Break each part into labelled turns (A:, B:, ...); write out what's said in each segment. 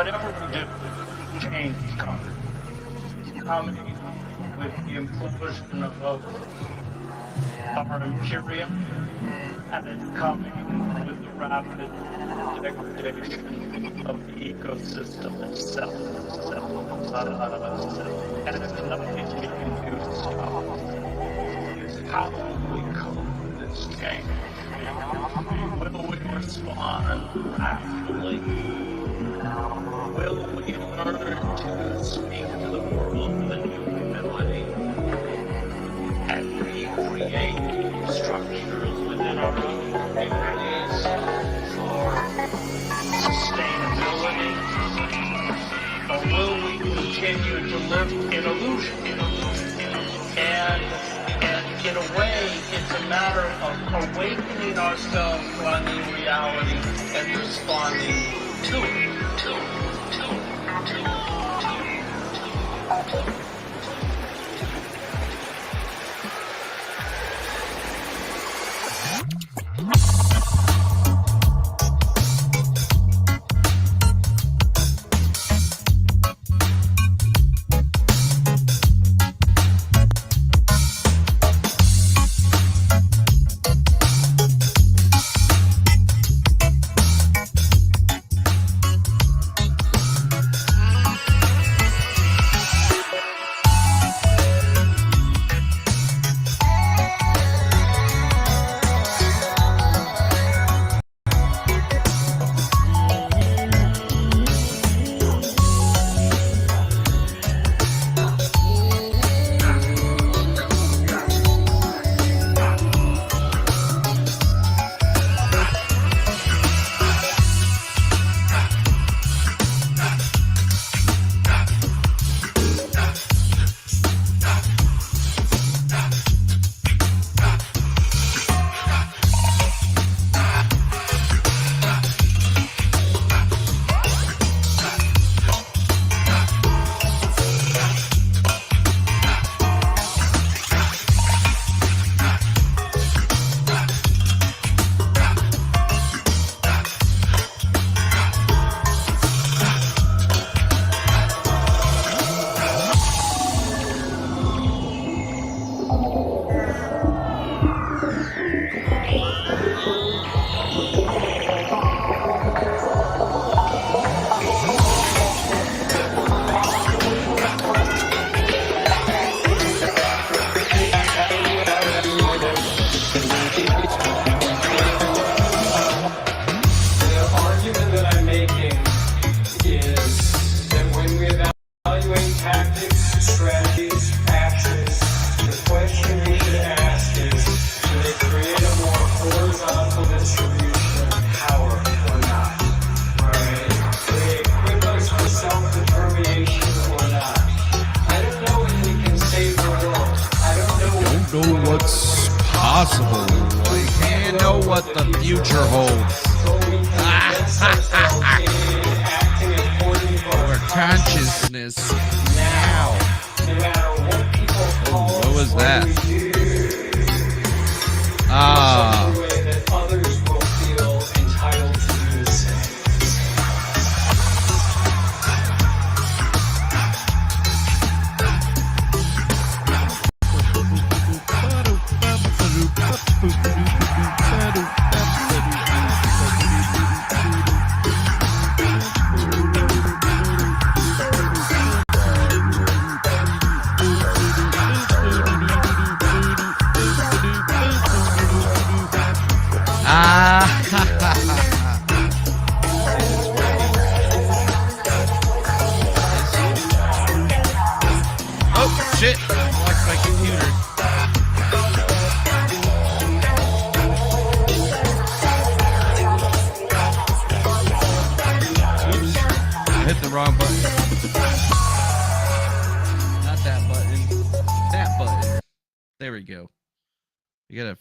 A: whatever we do, change is coming. It's coming with the implosion of our imperium, and it's coming with the rapid degradation of the ecosystem itself. And there's nothing we can do to stop it. How will we cope with this change? Will we respond rationally? Will we learn to speak to the world with new humility and recreate structures within our own communities for sustainability? Or will we continue to live in illusion? And in a way, it's a matter of awakening ourselves to our new reality and responding to it.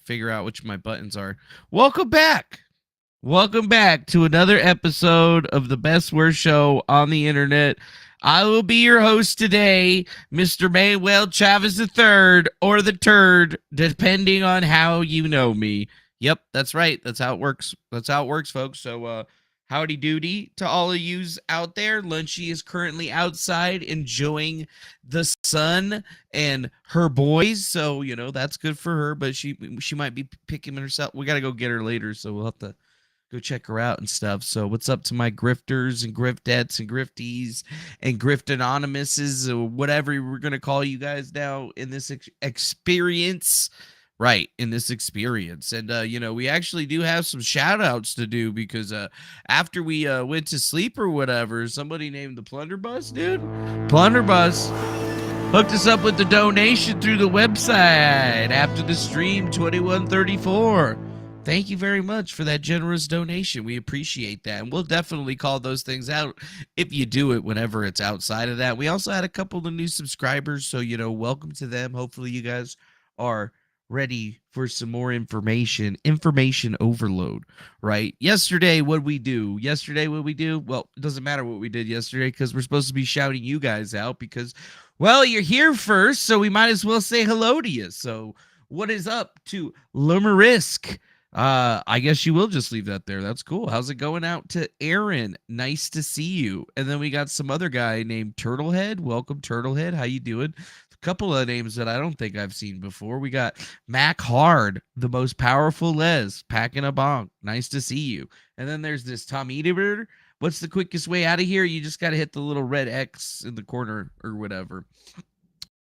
B: Figure out which my buttons are. Welcome back to another episode of the best worst show on the internet. I will be your host today, Mr. Manuel Chavez III, or the Turd, depending on how you know me. Yep, that's right. That's how it works. Folks. So howdy doody to all of yous out there. Lunchy is currently outside enjoying the sun and her boys, so that's good for her. But she might be picking herself. We got to go get her later, so we'll have to go check her out and stuff. So what's up to my grifters and griftettes and grifties and grift anonymouses or whatever we're gonna call you guys now in this experience. Right, in this experience. And we actually do have some shout outs to do because after we went to sleep or whatever, somebody named the Plunderbus, dude. Plunderbus hooked us up with the donation through the website after the stream 2134. Thank you very much for that generous donation. We appreciate that. And we'll definitely call those things out if you do it whenever it's outside of that. We also had a couple of new subscribers, so welcome to them. Hopefully you guys are ready for some more information overload, right? Yesterday what we do well, it doesn't matter what we did yesterday because we're supposed to be shouting you guys out because, well, you're here first, so we might as well say hello to you. So what is up to Lumerisk? I guess you will just leave that there. That's cool. How's it going out to Aaron? Nice to see you. And then we got some other guy named Turtlehead. Welcome, Turtlehead. How you doing? Couple of names that I don't think I've seen before. We got Mac Hard, the most powerful Les, packing a bonk. Nice to see you. And then there's this Tom Eater. What's the quickest way out of here? You just got to hit the little red X in the corner or whatever.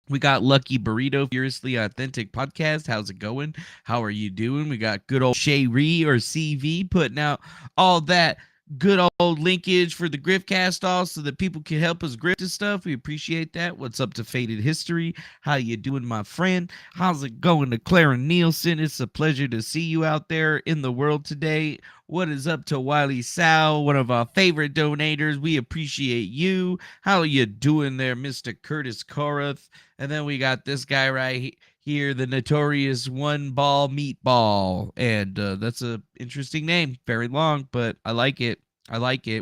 B: We got Lucky Burrito, Furiously Authentic Podcast. How's it going? How are you doing? We got good old Sherry or CV putting out all that good old linkage for the Griftcast all so that people can help us grift and stuff. We appreciate that. What's up to Faded History? How you doing, my friend? How's it going to Clara Nielsen? It's a pleasure to see you out there in the world today. What is up to Wiley Sal, one of our favorite donators? We appreciate you. How are you doing there, Mr. Curtis Korath? And then we got this guy right here, the notorious One Ball Meatball. And that's a interesting name. Very long, but I like it.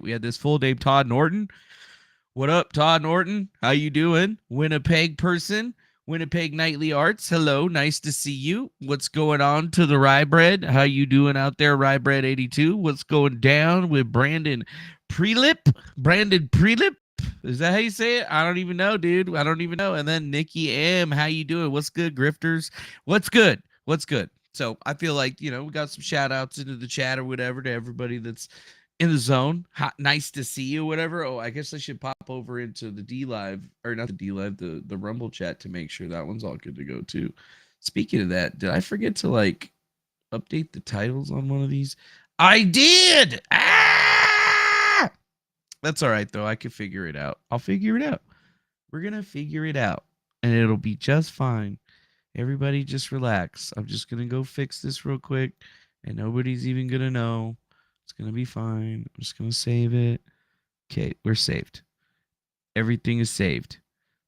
B: We had this full name, Todd Norton. What up, Todd Norton? How you doing? Winnipeg person. Winnipeg Nightly Arts. Hello, nice to see you. What's going on to the Rye Bread? How you doing out there, Rye Bread 82? What's going down with Brandon Prelip? Brandon Prelip? Is that how you say it? I don't even know, dude. I don't even know. And then Nikki M, how you doing? What's good, grifters? What's good? So I feel like, we got some shout outs into the chat or whatever to everybody that's in the zone. Nice to see you, whatever. Oh, I guess I should pop over into the D Live, or not the D Live, the Rumble chat to make sure that one's all good to go too. Speaking of that, did I forget to update the titles on one of these? I did. That's all right, though. I can figure it out. I'll figure it out. We're going to figure it out, and it'll be just fine. Everybody just relax. I'm just going to go fix this real quick, and nobody's even going to know. It's going to be fine. I'm just going to save it. Okay, we're saved. Everything is saved.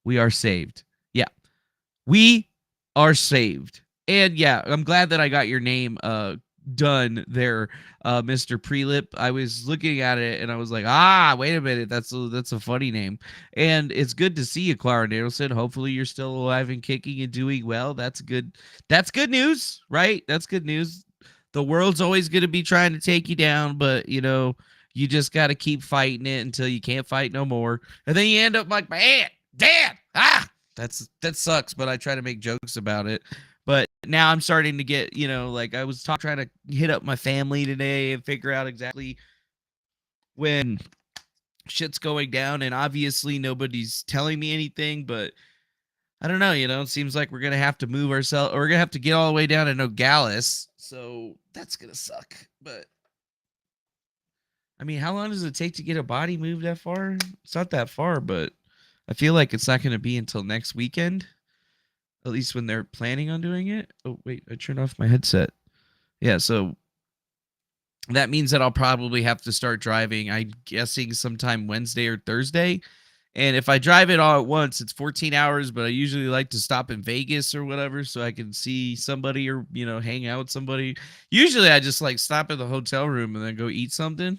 B: We are saved. Yeah, we are saved. And, yeah, I'm glad that I got your name done there, Mr. Prelip. I was looking at it and I was like, wait a minute, that's a funny name. And it's good to see you, Clara Nielsen. Hopefully you're still alive and kicking and doing well. That's good news, right? That's good news. The world's always going to be trying to take you down, but you just got to keep fighting it until you can't fight no more, and then you end up like my aunt, Dad. That sucks, but I try to make jokes about it. But now I'm starting to get, I was trying to hit up my family today and figure out exactly when shit's going down. And obviously nobody's telling me anything, but I don't know, it seems like we're going to have to move ourselves, or we're going to have to get all the way down to Nogales. So that's going to suck. But I mean, how long does it take to get a body moved that far? It's not that far, but I feel like it's not going to be until next weekend. At least when they're planning on doing it. Oh, wait, I turned off my headset. Yeah, so that means that I'll probably have to start driving, I'm guessing sometime Wednesday or Thursday. And if I drive it all at once, it's 14 hours, but I usually like to stop in Vegas or whatever so I can see somebody or, hang out with somebody. Usually I just stop at the hotel room and then go eat something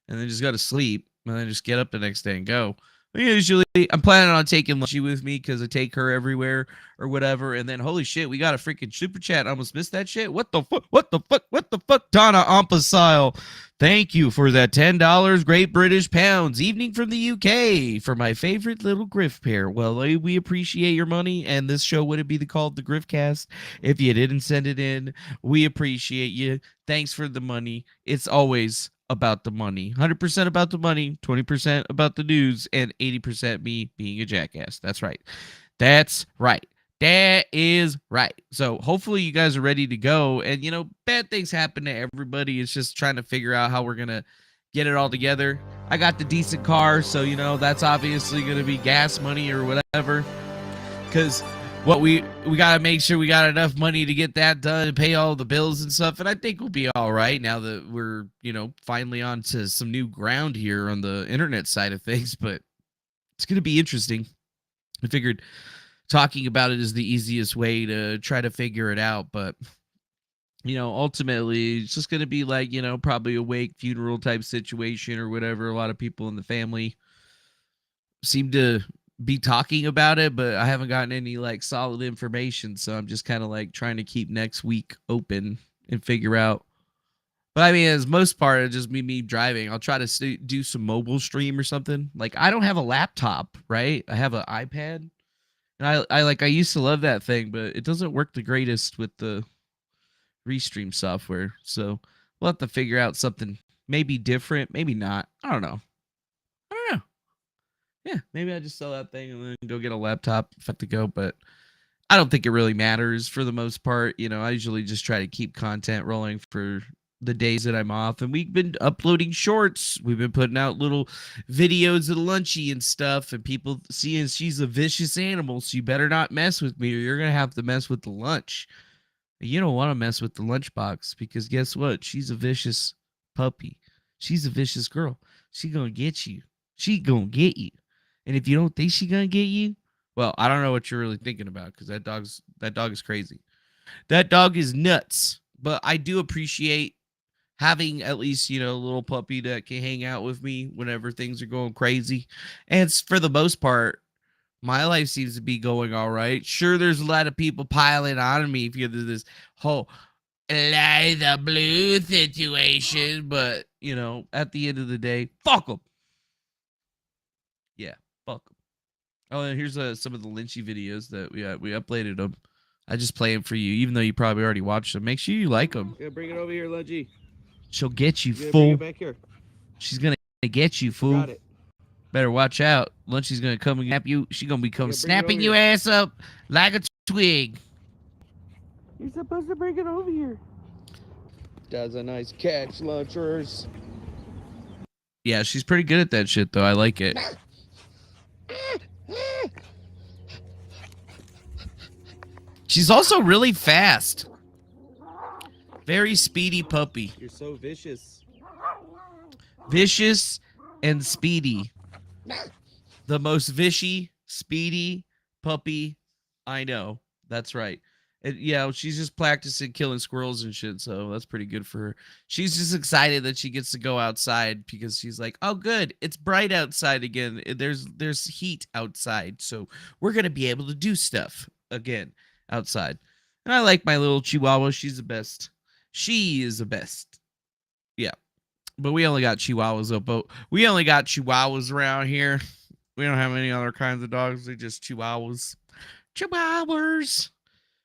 B: and then just go to sleep and then just get up the next day and go. Usually, I'm planning on taking Lunchy with me because I take her everywhere or whatever. And then, holy shit, we got a freaking super chat. I almost missed that shit. What the fuck? What the fuck? What the fuck? Donna Ampasile. Thank you for that $10 Great British Pounds. Evening from the UK for my favorite little grift pair. Well, we appreciate your money, and this show wouldn't be called the Griftcast if you didn't send it in. We appreciate you. Thanks for the money. It's always about the money. 100% about the money, 20% about the news, and 80% me being a jackass. That's right. That's right. That is right. So hopefully you guys are ready to go. And, bad things happen to everybody. It's just trying to figure out how we're going to get it all together. I got the decent car, so, that's obviously going to be gas money or whatever. Because we got to make sure we got enough money to get that done and pay all the bills and stuff. And I think we'll be all right now that we're, finally on to some new ground here on the internet side of things. But it's going to be interesting. I figured talking about it is the easiest way to try to figure it out. But, ultimately, it's just going to be like, probably a wake funeral type situation or whatever. A lot of people in the family seem to be talking about it, but I haven't gotten any solid information, so I'm just kind of trying to keep next week open and figure out. But I mean, as most part, it's just me driving. I'll try to do some mobile stream or something. I don't have a laptop, right? I have an iPad, and I used to love that thing, but it doesn't work the greatest with the Restream software. So we'll have to figure out something maybe different, maybe not. I don't know. Yeah, maybe I just sell that thing and then go get a laptop if I have to go. But I don't think it really matters for the most part. I usually just try to keep content rolling for the days that I'm off. And we've been uploading shorts. We've been putting out little videos of Lunchy and stuff. And people seeing she's a vicious animal. So you better not mess with me or you're going to have to mess with the lunch. You don't want to mess with the lunchbox because guess what? She's a vicious puppy. She's a vicious girl. She going to get you. She going to get you. And if you don't think she's gonna get you, well, I don't know what you're really thinking about because that dog is crazy. That dog is nuts. But I do appreciate having at least, a little puppy that can hang out with me whenever things are going crazy. And for the most part, my life seems to be going all right. Sure, there's a lot of people piling on me if you're this whole Eliza Bleu situation, but at the end of the day, fuck them. Yeah. Fuck. Oh, and here's some of the Lynchy videos that we uploaded them. I just play them for you, even though you probably already watched them. Make sure you like them.
C: Yeah, bring it over here, Lunchy.
B: She'll get you,
C: Bring
B: fool.
C: it back here.
B: She's gonna get you, fool.
C: Got it.
B: Better watch out. Lunchy's gonna come and snap you. She's gonna be snapping your ass up like a twig.
C: You're supposed to bring it over here. Does a nice catch, Lunchers.
B: Yeah, she's pretty good at that shit, though. I like it. She's also really fast. Very speedy puppy.
C: You're so vicious.
B: Vicious and speedy. The most vishy, speedy puppy I know. That's right. And, she's just practicing killing squirrels and shit, so that's pretty good for her. She's just excited that she gets to go outside because she's like, oh, good, it's bright outside again. There's heat outside, so we're going to be able to do stuff again outside. And I like my little Chihuahua. She's the best. She is the best. Yeah. But we only got Chihuahuas around here. We don't have any other kinds of dogs. They're just Chihuahuas. Chihuahuas.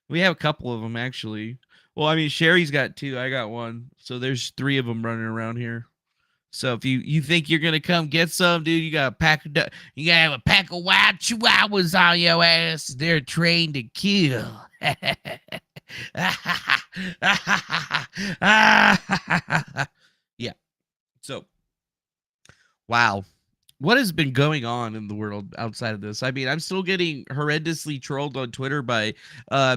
B: We have a couple of them, actually. Well, I mean, Sherry's got 2. I got 1. So there's 3 of them running around here. So if you think you're going to come get some, dude, you got to have a pack of wild Chihuahuas on your ass. They're trained to kill. Yeah. So, wow. What has been going on in the world outside of this? I mean, I'm still getting horrendously trolled on Twitter by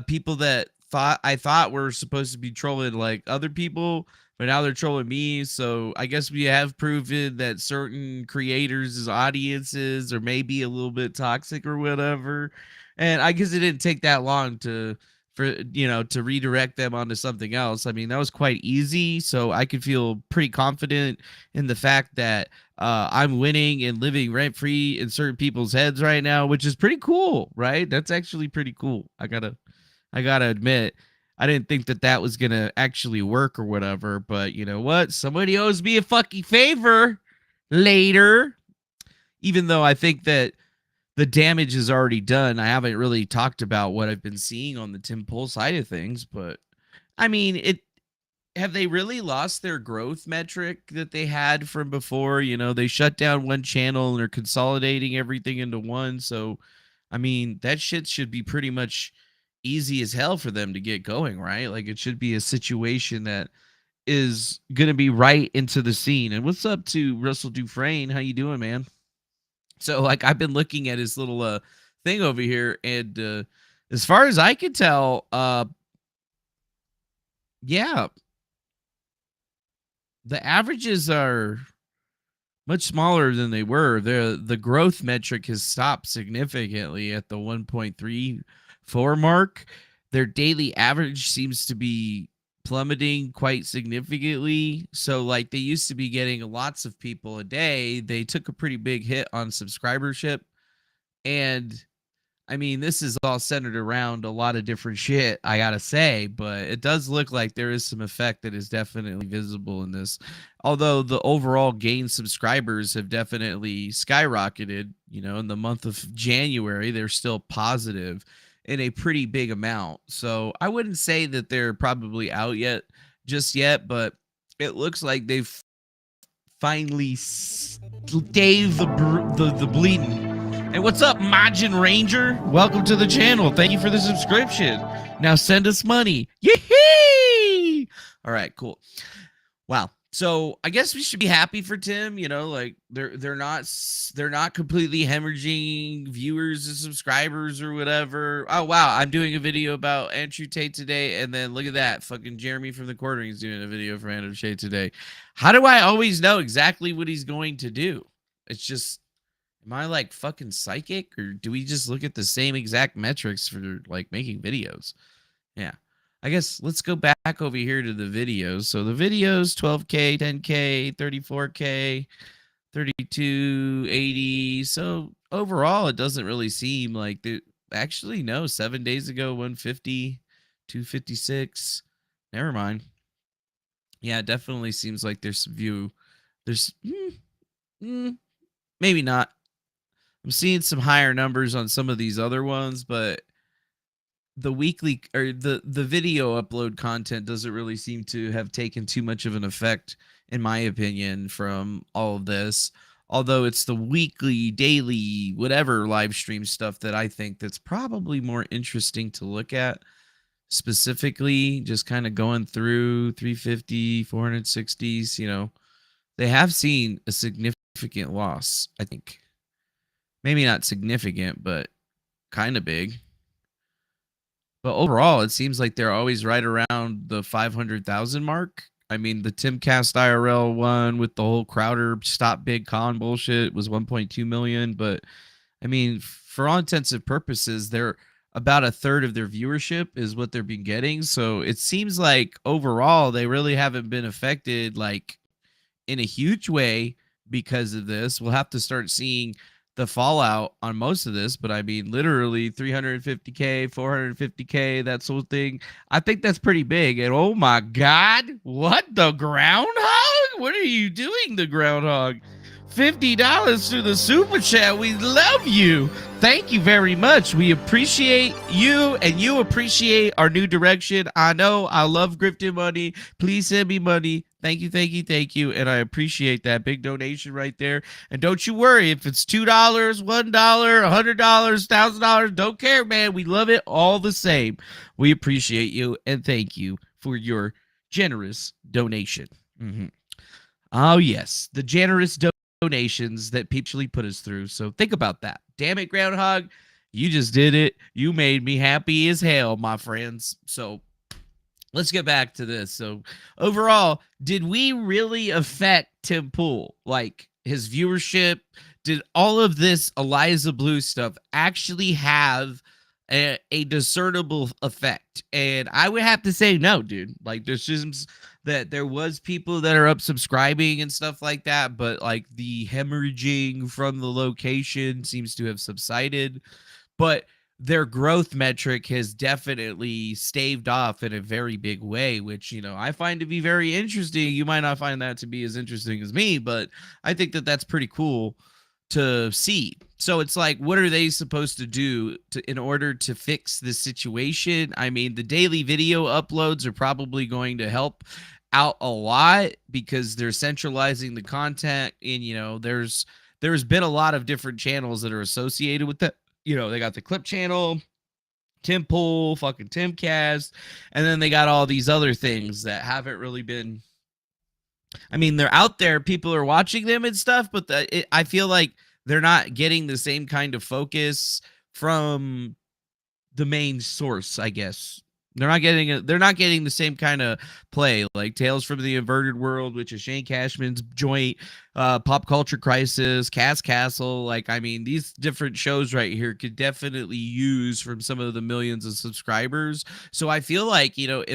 B: people that I thought were supposed to be trolling other people, but now they're trolling me. So I guess we have proven that certain creators' audiences are maybe a little bit toxic or whatever. And I guess it didn't take that long to for, to redirect them onto something else. I mean, that was quite easy. So I could feel pretty confident in the fact that I'm winning and living rent free in certain people's heads right now, which is pretty cool, right? That's actually pretty cool. I gotta admit, I didn't think that was gonna actually work or whatever. But you know what? Somebody owes me a fucking favor later. Even though I think that the damage is already done. I haven't really talked about what I've been seeing on the Tim Pool side of things, but I mean, have they really lost their growth metric that they had from before? They shut down one channel and are consolidating everything into one. So, I mean, that shit should be pretty much easy as hell for them to get going, right? Like it should be a situation that is going to be right into the scene. And what's up to Russell Dufresne? How you doing, man? So like I've been looking at his little thing over here, and as far as I can tell, yeah, the averages are much smaller than they were. The growth metric has stopped significantly at the 1.34 mark. Their daily average seems to be plummeting quite significantly. So like they used to be getting lots of people a day. They took a pretty big hit on subscribership. And I mean, this is all centered around a lot of different shit, I gotta say, but it does look like there is some effect that is definitely visible in this. Although the overall gain subscribers have definitely skyrocketed, in the month of January, they're still positive in a pretty big amount. So I wouldn't say that they're probably out yet, just yet, but it looks like they've finally staved the bleeding. And what's up, Majin Ranger? Welcome to the channel. Thank you for the subscription. Now send us money. Yee! All right, cool. Wow. So I guess we should be happy for Tim. Like they're not completely hemorrhaging viewers and subscribers or whatever. Oh wow, I'm doing a video about Andrew Tate today, and then look at that, fucking Jeremy from the Quartering is doing a video for Andrew Tate today. How do I always know exactly what he's going to do? It's just, am I like fucking psychic, or do we just look at the same exact metrics for like making videos? Yeah. I guess let's go back over here to the videos. So the videos, 12K, 10K, 34K, 3280. So overall, it doesn't really seem like actually, no, 7 days ago, 150, 256. Never mind. Yeah, it definitely seems like there's some view. There's maybe not. I'm seeing some higher numbers on some of these other ones, but the weekly or the video upload content doesn't really seem to have taken too much of an effect, in my opinion, from all of this. Although it's the weekly, daily, whatever live stream stuff that I think that's probably more interesting to look at. Specifically, just kind of going through 350, 460s, they have seen a significant loss, I think. Maybe not significant, but kind of big. But overall, it seems like they're always right around the 500,000 mark. I mean, the Timcast IRL one with the whole Crowder stop big con bullshit was 1.2 million. But I mean, for all intents and purposes, they're about a third of their viewership is what they've been getting. So it seems like overall, they really haven't been affected like in a huge way because of this. We'll have to start seeing the fallout on most of this, but I mean, literally 350K, 450K, that sort of thing. I think that's pretty big. And oh my God, what, the groundhog? What are you doing, the groundhog? $50 through the super chat. We love you. Thank you very much. We appreciate you, and you appreciate our new direction. I know I love grifting money. Please send me money. Thank you, thank you, thank you. And I appreciate that big donation right there. And don't you worry if it's $2, $1, $100, $1,000. Don't care, man. We love it all the same. We appreciate you, and thank you for your generous donation. Oh, yes, the generous donations that Peachly put us through. So think about that. Damn it, Groundhog. You just did it. You made me happy as hell, my friends. So let's get back to this. So overall, did we really affect Tim Pool? Like his viewership? Did all of this Eliza Bleu stuff actually have a discernible effect. And I would have to say no, dude. Like there's just that there was people that are up subscribing and stuff like that, but like the hemorrhaging from the location seems to have subsided. But their growth metric has definitely staved off in a very big way, which, you know, I find to be very interesting. You might not find that to be as interesting as me, but I think that that's pretty cool to see. So it's like, what are they supposed to do in order to fix this situation? I mean, the daily video uploads are probably going to help out a lot because they're centralizing the content, and you know, there's been a lot of different channels that are associated with that. You know, they got the clip channel, Timpool, fucking Timcast, and then they got all these other things that haven't really been. I mean, they're out there, people are watching them and stuff, but I feel like they're not getting the same kind of focus from the main source, I guess. They're not getting the same kind of play, like Tales from the Inverted World, which is Shane Cashman's joint, Pop Culture Crisis, Cast Castle. Like, I mean, these different shows right here could definitely use from some of the millions of subscribers. So I feel like, you know,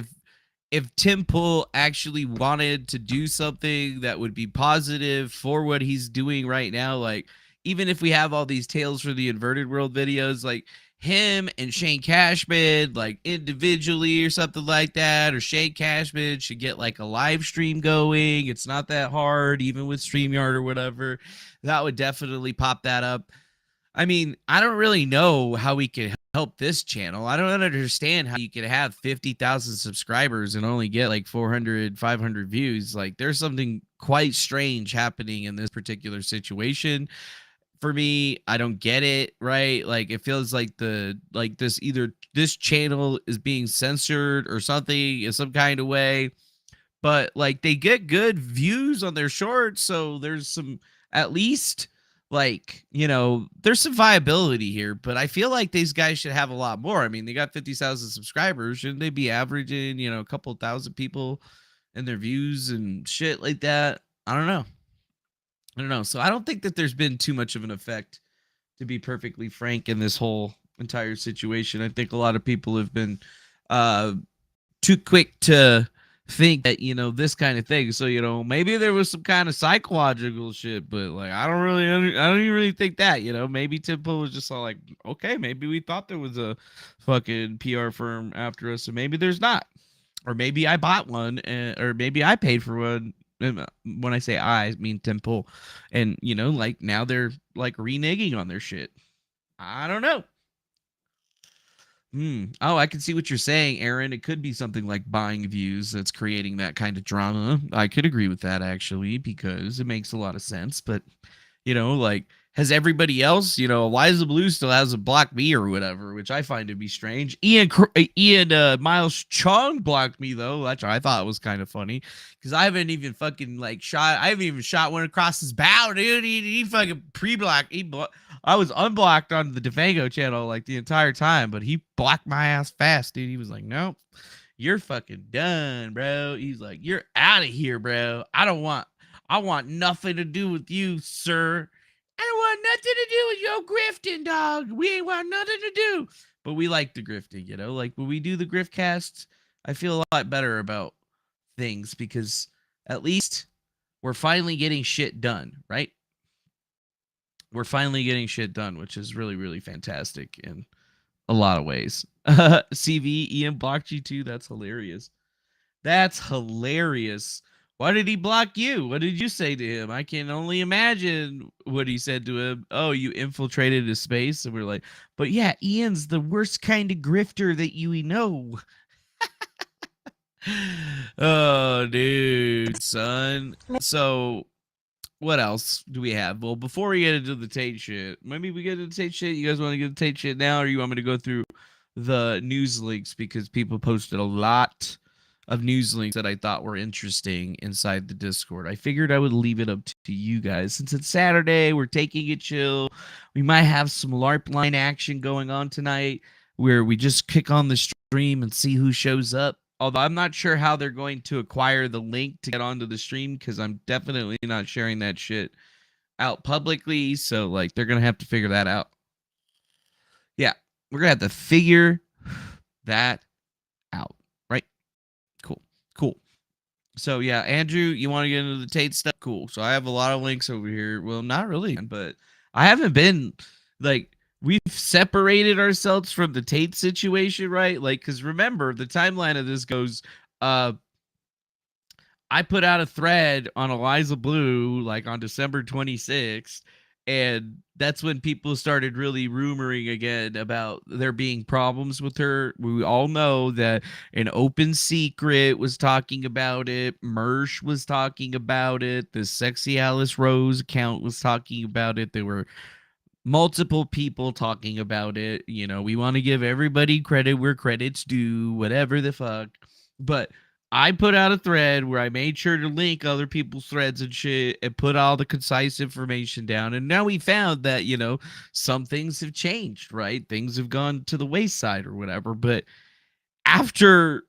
B: if Tim Pool actually wanted to do something that would be positive for what he's doing right now, like even if we have all these Tales from the Inverted World videos, like him and Shane Cashman, like individually or something like that, or Shane Cashman should get like a live stream going. It's not that hard, even with StreamYard or whatever. That would definitely pop that up. I mean, I don't really know how we could help this channel. I don't understand how you could have 50,000 subscribers and only get like 400, 500 views. Like there's something quite strange happening in this particular situation. For me, I don't get it, right? Like it feels like either this channel is being censored or something in some kind of way. But like they get good views on their shorts, so there's some, at least, like, you know, there's some viability here, but I feel like these guys should have a lot more. I mean, they got 50,000 subscribers. Shouldn't they be averaging, you know, a couple thousand people in their views and shit like that? I don't know. So I don't think that there's been too much of an effect, to be perfectly frank, in this whole entire situation. I think a lot of people have been too quick to think that, you know, this kind of thing. So, you know, maybe there was some kind of psychological shit, but like I don't even really think that, you know. Maybe Tempo was just all like, okay, maybe we thought there was a fucking PR firm after us, and maybe there's not. Or maybe I bought one, or maybe I paid for one. And when I say I mean Tempo, and you know, like now they're like reneging on their shit. I don't know. Oh, I can see what you're saying, Aaron. It could be something like buying views that's creating that kind of drama. I could agree with that, actually, because it makes a lot of sense. But, you know, like, has everybody else, you know, Eliza Bleu still hasn't blocked me or whatever, which I find to be strange. Ian Miles Chung blocked me, though, which I thought was kind of funny, because I haven't even fucking, like, I haven't even shot one across his bow, dude. He fucking pre-blocked. I was unblocked on the Defango channel, like, the entire time, but he blocked my ass fast, dude. He was like, nope, you're fucking done, bro. He's like, you're out of here, bro. I want nothing to do with you, sir. I don't want nothing to do with your grifting, dog. We ain't want nothing to do. But we like the grifting, you know? Like, when we do the griftcast, I feel a lot better about things because at least we're finally getting shit done, right? We're finally getting shit done, which is really, really fantastic in a lot of ways. CV, Ian blocked you too. That's hilarious. That's hilarious. Why did he block you? What did you say to him? I can only imagine what he said to him. Oh, you infiltrated his space. And we're like, but yeah, Ian's the worst kind of grifter that you know. Oh, dude, son. So what else do we have? Well, before we get into the Tate shit, maybe we get into Tate shit. You guys want to get into Tate shit now, or you want me to go through the news links, because people posted a lot of news links that I thought were interesting inside the Discord. I figured I would leave it up to you guys. Since it's Saturday, we're taking it chill. We might have some LARP line action going on tonight where we just kick on the stream and see who shows up. Although I'm not sure how they're going to acquire the link to get onto the stream, because I'm definitely not sharing that shit out publicly. So, like, they're going to have to figure that out. Yeah. We're gonna have to figure that out, right? Cool. So yeah, Andrew, you want to get into the Tate stuff? Cool. So I have a lot of links over here. Well, not really, but I haven't been like we've separated ourselves from the Tate situation, right? Like, because remember the timeline of this goes, I put out a thread on Eliza Bleu like on December 26th, and that's when people started really rumoring again about there being problems with her. We all know that an Open Secret was talking about it, Mersh was talking about it, the Sexy Alice Rose account was talking about it. There were multiple people talking about it. You know, we want to give everybody credit where credit's due, whatever the fuck. But I put out a thread where I made sure to link other people's threads and shit and put all the concise information down. And now we found that, you know, some things have changed, right? Things have gone to the wayside or whatever. But after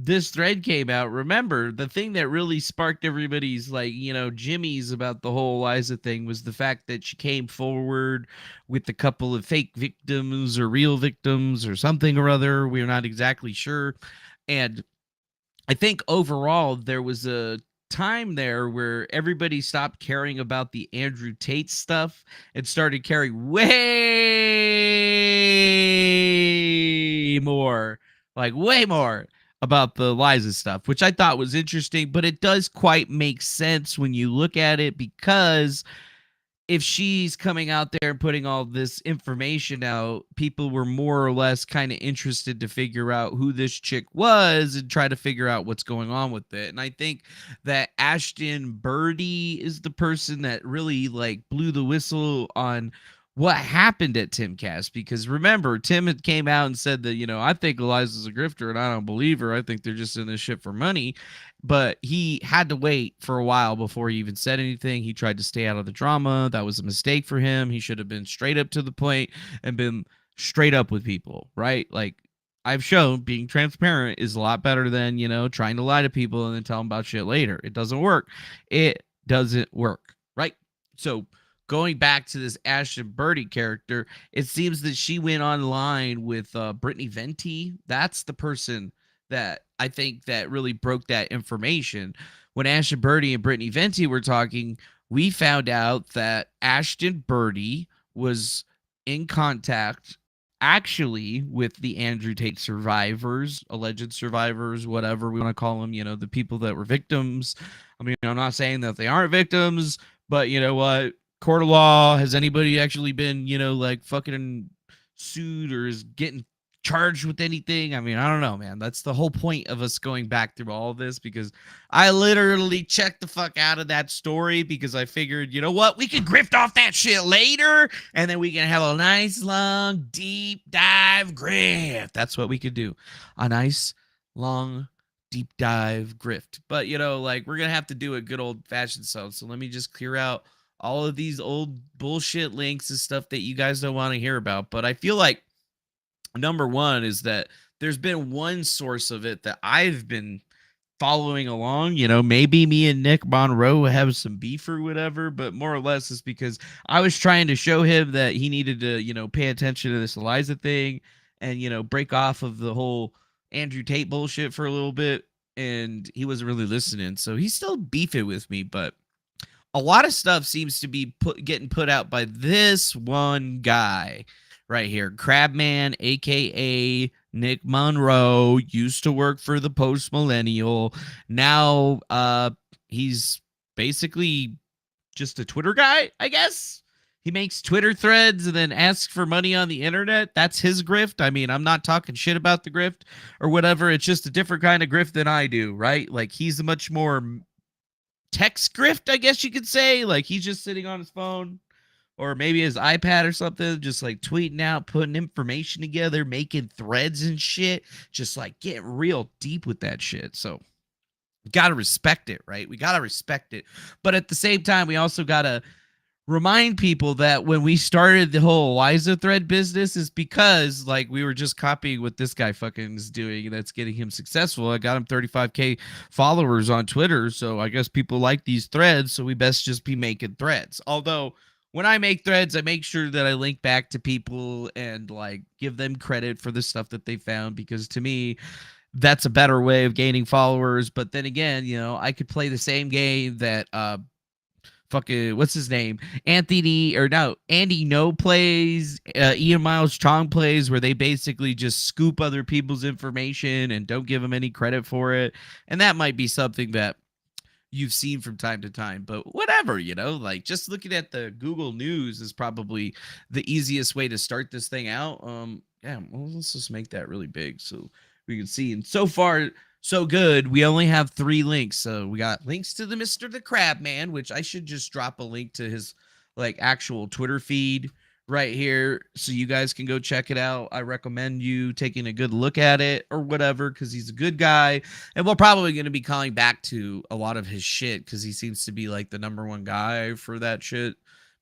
B: this thread came out, remember the thing that really sparked everybody's like, you know, jimmies about the whole Eliza thing was the fact that she came forward with a couple of fake victims or real victims or something or other. We're not exactly sure. And I think overall there was a time there where everybody stopped caring about the Andrew Tate stuff and started caring way more about the Eliza stuff, which I thought was interesting, but it does quite make sense when you look at it, because if she's coming out there and putting all this information out, people were more or less kind of interested to figure out who this chick was and try to figure out what's going on with it. And I think that Ashton Birdie is the person that really like blew the whistle on what happened at Timcast, because remember, Tim had came out and said that, you know, I think Eliza's a grifter and I don't believe her. I think they're just in this shit for money. But he had to wait for a while before he even said anything. He tried to stay out of the drama. That was a mistake for him. He should have been straight up to the point and been straight up with people, right? Like I've shown, being transparent is a lot better than, you know, trying to lie to people and then tell them about shit later. It doesn't work. It doesn't work, right? So going back to this Ashton Birdie character, it seems that she went online with Brittany Venti. That's the person that I think that really broke that information. When Ashton Birdie and Brittany Venti were talking, we found out that Ashton Birdie was in contact actually with the Andrew Tate survivors, alleged survivors, whatever we want to call them, you know, the people that were victims. I mean, I'm not saying that they aren't victims, but you know what? Court of law, has anybody actually been, you know, like fucking sued or is getting charged with anything? I mean, I don't know, man. That's the whole point of us going back through all of this, because I literally checked the fuck out of that story because I figured, you know what, we can grift off that shit later and then we can have a nice long deep dive grift. That's what we could do. A nice long deep dive grift. But you know, like, we're gonna have to do it good old fashioned stuff. So let me just clear out all of these old bullshit links and stuff that you guys don't want to hear about. But I feel like number one is that there's been one source of it that I've been following along. You know, maybe me and Nick Monroe have some beef or whatever, but more or less it's because I was trying to show him that he needed to, you know, pay attention to this Eliza thing and, you know, break off of the whole Andrew Tate bullshit for a little bit. And he wasn't really listening. So he's still beefing with me, but a lot of stuff seems to be getting put out by this one guy right here. Crabman, a.k.a. Nick Monroe, used to work for the Post Millennial. Now he's basically just a Twitter guy, I guess. He makes Twitter threads and then asks for money on the internet. That's his grift. I mean, I'm not talking shit about the grift or whatever. It's just a different kind of grift than I do, right? Like, he's a much more text grift, I guess you could say. Like, he's just sitting on his phone or maybe his iPad or something, just like tweeting out, putting information together, making threads and shit, just like getting real deep with that shit. So gotta respect it, right? We gotta respect it. But at the same time, we also gotta remind people that when we started the whole Eliza thread business is because, like, we were just copying what this guy fucking is doing, and that's getting him successful. I got him 35K followers on Twitter, so I guess people like these threads, so we best just be making threads. Although when I make threads, I make sure that I link back to people and like give them credit for the stuff that they found, because to me, that's a better way of gaining followers. But then again, I could play the same game that fucking what's his name, Andy No plays, Ian Miles Chong plays, where they basically just scoop other people's information and don't give them any credit for it. And that might be something that you've seen from time to time, but whatever, like just looking at the Google News is probably the easiest way to start this thing out. Yeah, well, let's just make that really big so we can see. And so far, so good. We only have 3 links. So we got links to the Mr. the Crab Man, which I should just drop a link to his like actual Twitter feed right here so you guys can go check it out. I recommend you taking a good look at it or whatever, because he's a good guy, and we're probably going to be calling back to a lot of his shit because he seems to be like the #1 guy for that shit.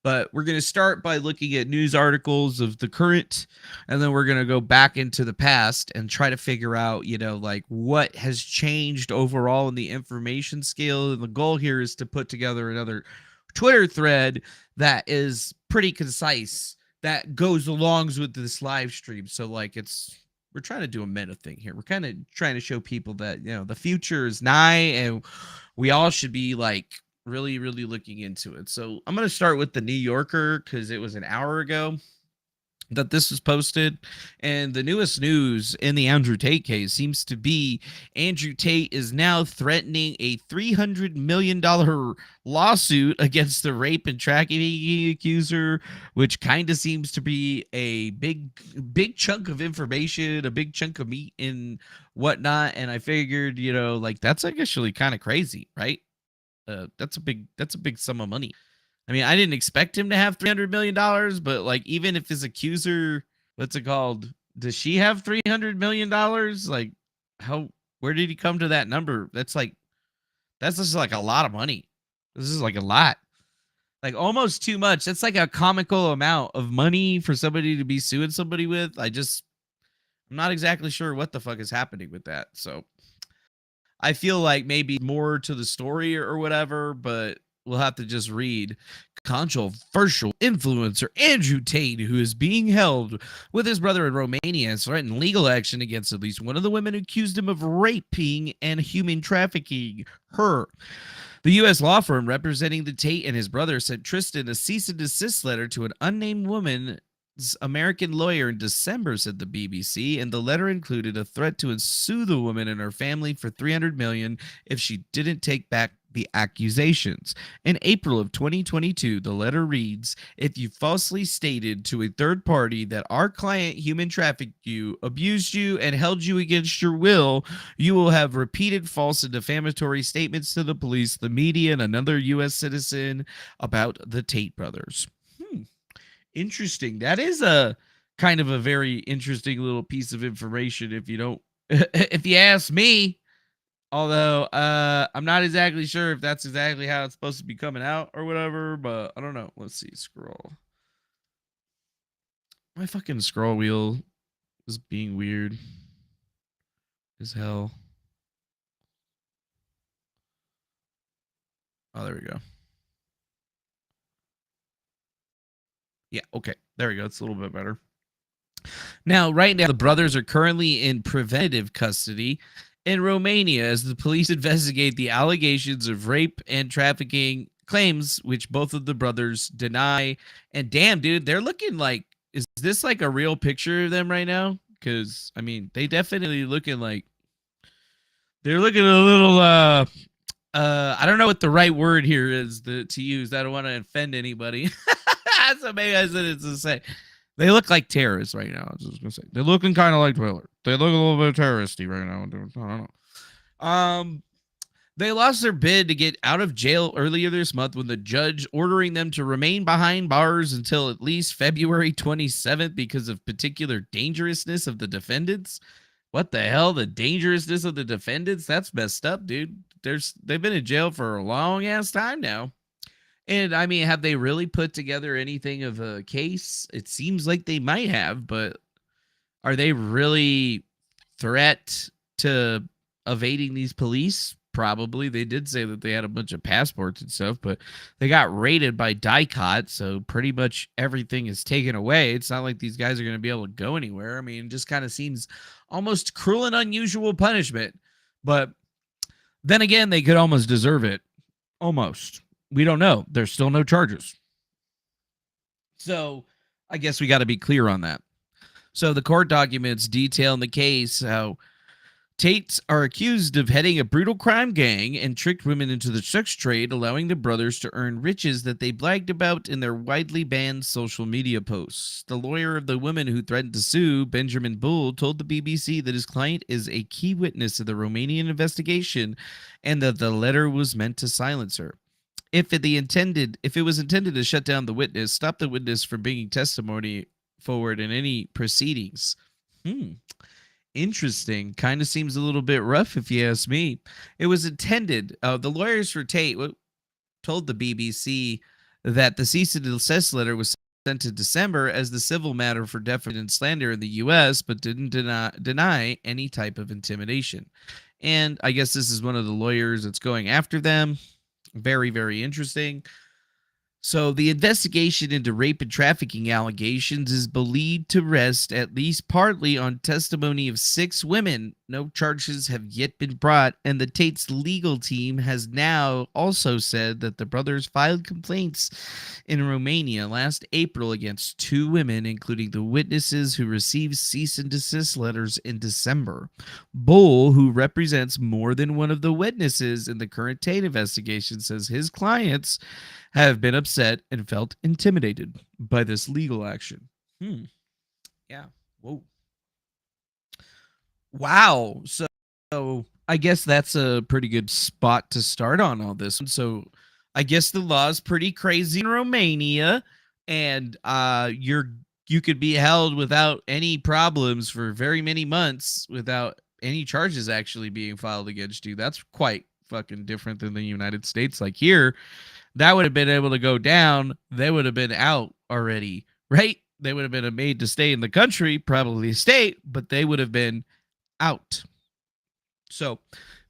B: But we're going to start by looking at news articles of the current, and then we're going to go back into the past and try to figure out, like what has changed overall in the information scale. And the goal here is to put together another Twitter thread that is pretty concise, that goes along with this live stream. So like we're trying to do a meta thing here. We're kind of trying to show people that, the future is nigh and we all should be like really, really looking into it. So I'm going to start with the New Yorker because it was an hour ago that this was posted, and the newest news in the Andrew Tate case seems to be Andrew Tate is now threatening a $300 million lawsuit against the rape and trafficking accuser, which kind of seems to be a big chunk of information, a big chunk of meat and whatnot. And I figured, like that's actually kind of crazy, right? That's a big sum of money. I mean, I didn't expect him to have $300 million, but like, even if his accuser, what's it called? Does she have $300 million? Like, where did he come to that number? That's just like a lot of money. This is like a lot, like almost too much. That's like a comical amount of money for somebody to be suing somebody with. I'm not exactly sure what the fuck is happening with that. So I feel like maybe more to the story or whatever, but we'll have to just read. Controversial influencer Andrew Tate, who is being held with his brother in Romania, has threatened legal action against at least one of the women who accused him of raping and human trafficking her. The U.S. law firm representing the Tate and his brother sent Tristan a cease and desist letter to an unnamed woman's American lawyer in December, said the BBC, and the letter included a threat to sue the woman and her family for $300 million if she didn't take back the accusations. In April of 2022, the letter reads, "If you falsely stated to a third party that our client human trafficked you, abused you, and held you against your will, you will have repeated false and defamatory statements to the police, the media, and another U.S. citizen about the Tate brothers." Interesting. That is a kind of a very interesting little piece of information if you don't if you ask me. Although I'm not exactly sure if that's exactly how it's supposed to be coming out or whatever, but I don't know. Let's see. Scroll. My fucking scroll wheel is being weird as hell. Oh, there we go. Yeah, okay. There we go. It's a little bit better. Now, right now, the brothers are currently in preventive custody in Romania as the police investigate the allegations of rape and trafficking claims, which both of the brothers deny. And damn, dude, they're looking like, is this like a real picture of them right now? Because, I mean, they definitely looking like, they're looking a little, I don't know what the right word here is to use. I don't want to offend anybody. So maybe I said it to say. They look like terrorists right now. I was just gonna say they're looking kind of like Twitter. They look a little bit terroristy right now. I don't know. They lost their bid to get out of jail earlier this month when the judge ordering them to remain behind bars until at least February 27th because of particular dangerousness of the defendants. What the hell? The dangerousness of the defendants? That's messed up, dude. They've been in jail for a long ass time now. And I mean, have they really put together anything of a case? It seems like they might have, but are they really threat to evading these police probably. They did say that they had a bunch of passports and stuff, but they got raided by DICOT, so pretty much everything is taken away. It's not like these guys are going to be able to go anywhere. I mean, it just kind of seems almost cruel and unusual punishment. But then again, they could almost deserve it. Almost. We don't know. There's still no charges. So I guess we got to be clear on that. So the court documents detail in the case how Tates are accused of heading a brutal crime gang and tricked women into the sex trade, allowing the brothers to earn riches that they bragged about in their widely banned social media posts. The lawyer of the woman who threatened to sue, Benjamin Bull, told the BBC that his client is a key witness of the Romanian investigation and that the letter was meant to silence her. If it was intended to shut down the witness, stop the witness from bringing testimony forward in any proceedings. Interesting. Kind of seems a little bit rough if you ask me. It was intended. The lawyers for Tate told the BBC that the cease and desist letter was sent in December as the civil matter for defamation and slander in the U.S., but didn't deny any type of intimidation. And I guess this is one of the lawyers that's going after them. Very, very interesting. So the investigation into rape and trafficking allegations is believed to rest at least partly on testimony of 6 women. No charges have yet been brought, and the Tate's legal team has now also said that the brothers filed complaints in Romania last April against 2 women, including the witnesses who received cease and desist letters in December. Bull, who represents more than one of the witnesses in the current Tate investigation, says his clients have been upset and felt intimidated by this legal action. Yeah. Whoa. Wow. So I guess that's a pretty good spot to start on all this. So I guess the law is pretty crazy in Romania, and you could be held without any problems for very many months without any charges actually being filed against you. That's quite fucking different than the United States. Like here, that would have been able to go down. They would have been out already, right? They would have been made to stay in the country, probably stay, but they would have been out. So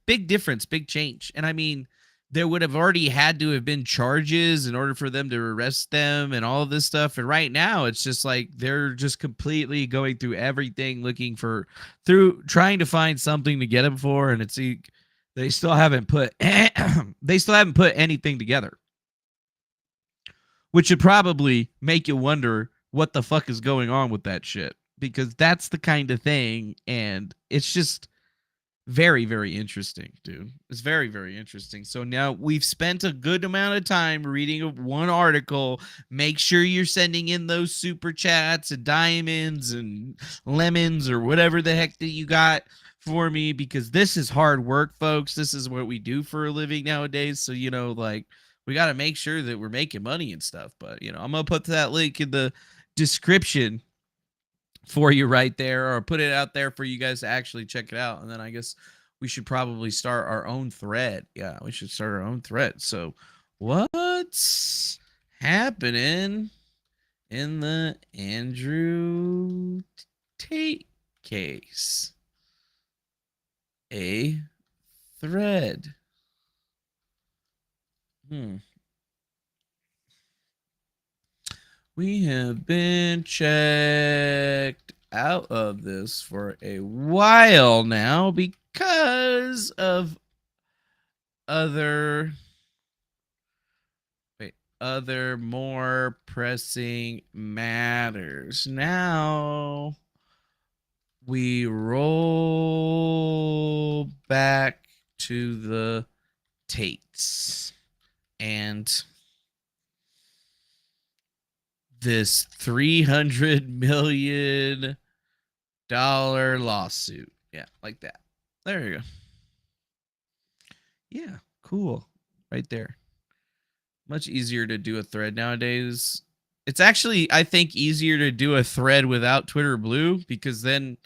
B: big difference, big change. And I mean, there would have already had to have been charges in order for them to arrest them and all of this stuff. And right now it's just like they're just completely going through everything, trying to find something to get them for. And it's they still haven't put anything together, which should probably make you wonder what the fuck is going on with that shit, because that's the kind of thing, and it's just very, very interesting, dude. It's very, very interesting. So now we've spent a good amount of time reading one article. Make sure you're sending in those super chats and diamonds and lemons or whatever the heck that you got for me, because this is hard work, folks. This is what we do for a living nowadays. So, we got to make sure that we're making money and stuff. But, I'm going to put that link in the description for you right there, or put it out there for you guys to actually check it out. And then I guess we should probably start our own thread. Yeah, we should start our own thread. So what's happening in the Andrew Tate case? A thread. We have been checked out of this for a while now because of other more pressing matters. Now we roll back to the Tates and this $300 million lawsuit. Yeah, like that. There you go. Yeah, cool. Right there. Much easier to do a thread nowadays. It's actually, I think, easier to do a thread without Twitter Blue, because then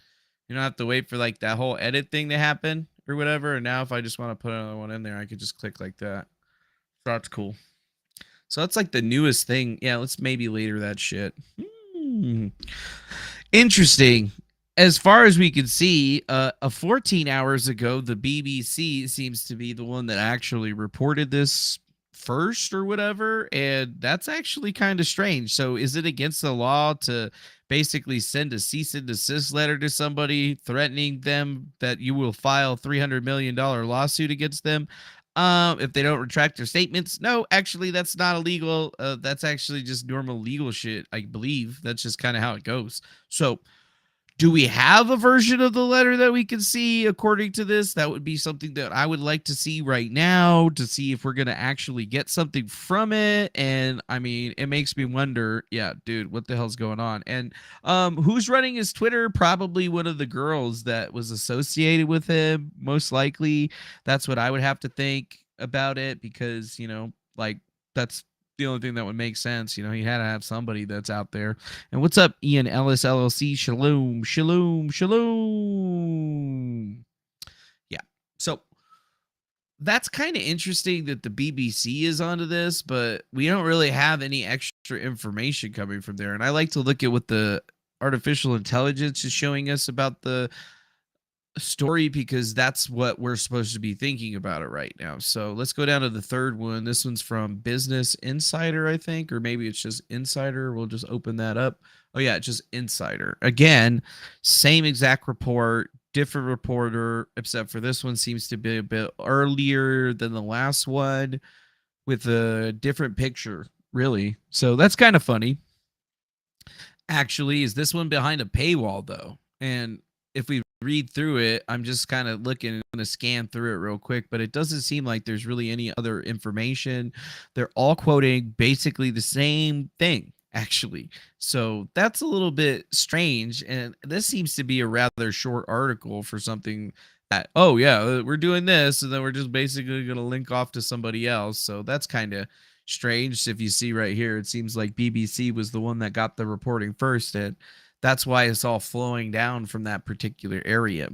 B: you don't have to wait for like that whole edit thing to happen or whatever. And now if I just want to put another one in there, I could just click like that. So that's cool. So that's like the newest thing. Yeah, let's maybe later that shit. Interesting. as far as we can see, 14 hours ago, the BBC seems to be the one that actually reported this first or whatever. And that's actually kind of strange. So, is it against the law to basically send a cease and desist letter to somebody threatening them that you will file $300 million lawsuit against them? If they don't retract their statements? No, actually, that's not illegal. That's actually just normal legal shit, I believe. That's just kind of how it goes. So, do we have a version of the letter that we can see according to this? That would be something that I would like to see right now to see if we're going to actually get something from it. And I mean, it makes me wonder, yeah, dude, what the hell's going on? And who's running his Twitter? Probably one of the girls that was associated with him, most likely. That's what I would have to think about it because, like that's the only thing that would make sense. He had to have somebody that's out there. And what's up, Ian Ellis LLC? Shalom, shalom, shalom. Yeah. So that's kind of interesting that the BBC is onto this, but we don't really have any extra information coming from there. And I like to look at what the artificial intelligence is showing us about the story because that's what we're supposed to be thinking about it right now. So let's go down to the third one. This one's from Business Insider, I think, or maybe it's just Insider. We'll just open that up. Oh yeah, just Insider. Again, same exact report, different reporter, except for this one seems to be a bit earlier than the last one with a different picture, really. So that's kind of funny. Actually, is this one behind a paywall though? And if we read through it, I'm just kind of looking and going to scan through it real quick, but it doesn't seem like there's really any other information. They're all quoting basically the same thing, actually. So that's a little bit strange. And this seems to be a rather short article for something that, oh, yeah, we're doing this. And then we're just basically going to link off to somebody else. So that's kind of strange. If you see right here, it seems like BBC was the one that got the reporting first. And that's why it's all flowing down from that particular area.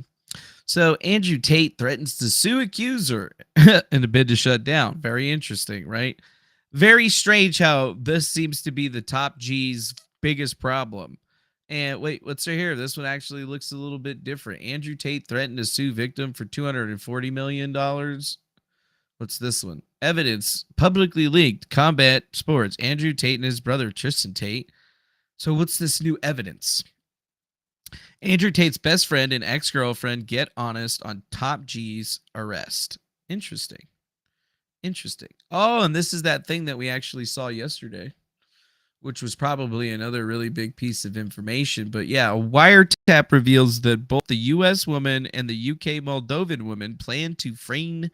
B: So Andrew Tate threatens to sue accuser in a bid to shut down. Very interesting, right? Very strange how this seems to be the top G's biggest problem. And wait, what's right here? This one actually looks a little bit different. Andrew Tate threatened to sue victim for $240 million. What's this one? Evidence publicly leaked. Combat Sports. Andrew Tate and his brother Tristan Tate. So what's this new evidence? Andrew Tate's best friend and ex-girlfriend get honest on top G's arrest. Interesting. Oh, and this is that thing that we actually saw yesterday, which was probably another really big piece of information. But yeah, a wiretap reveals that both the U.S. woman and the U.K. Moldovan woman plan to frame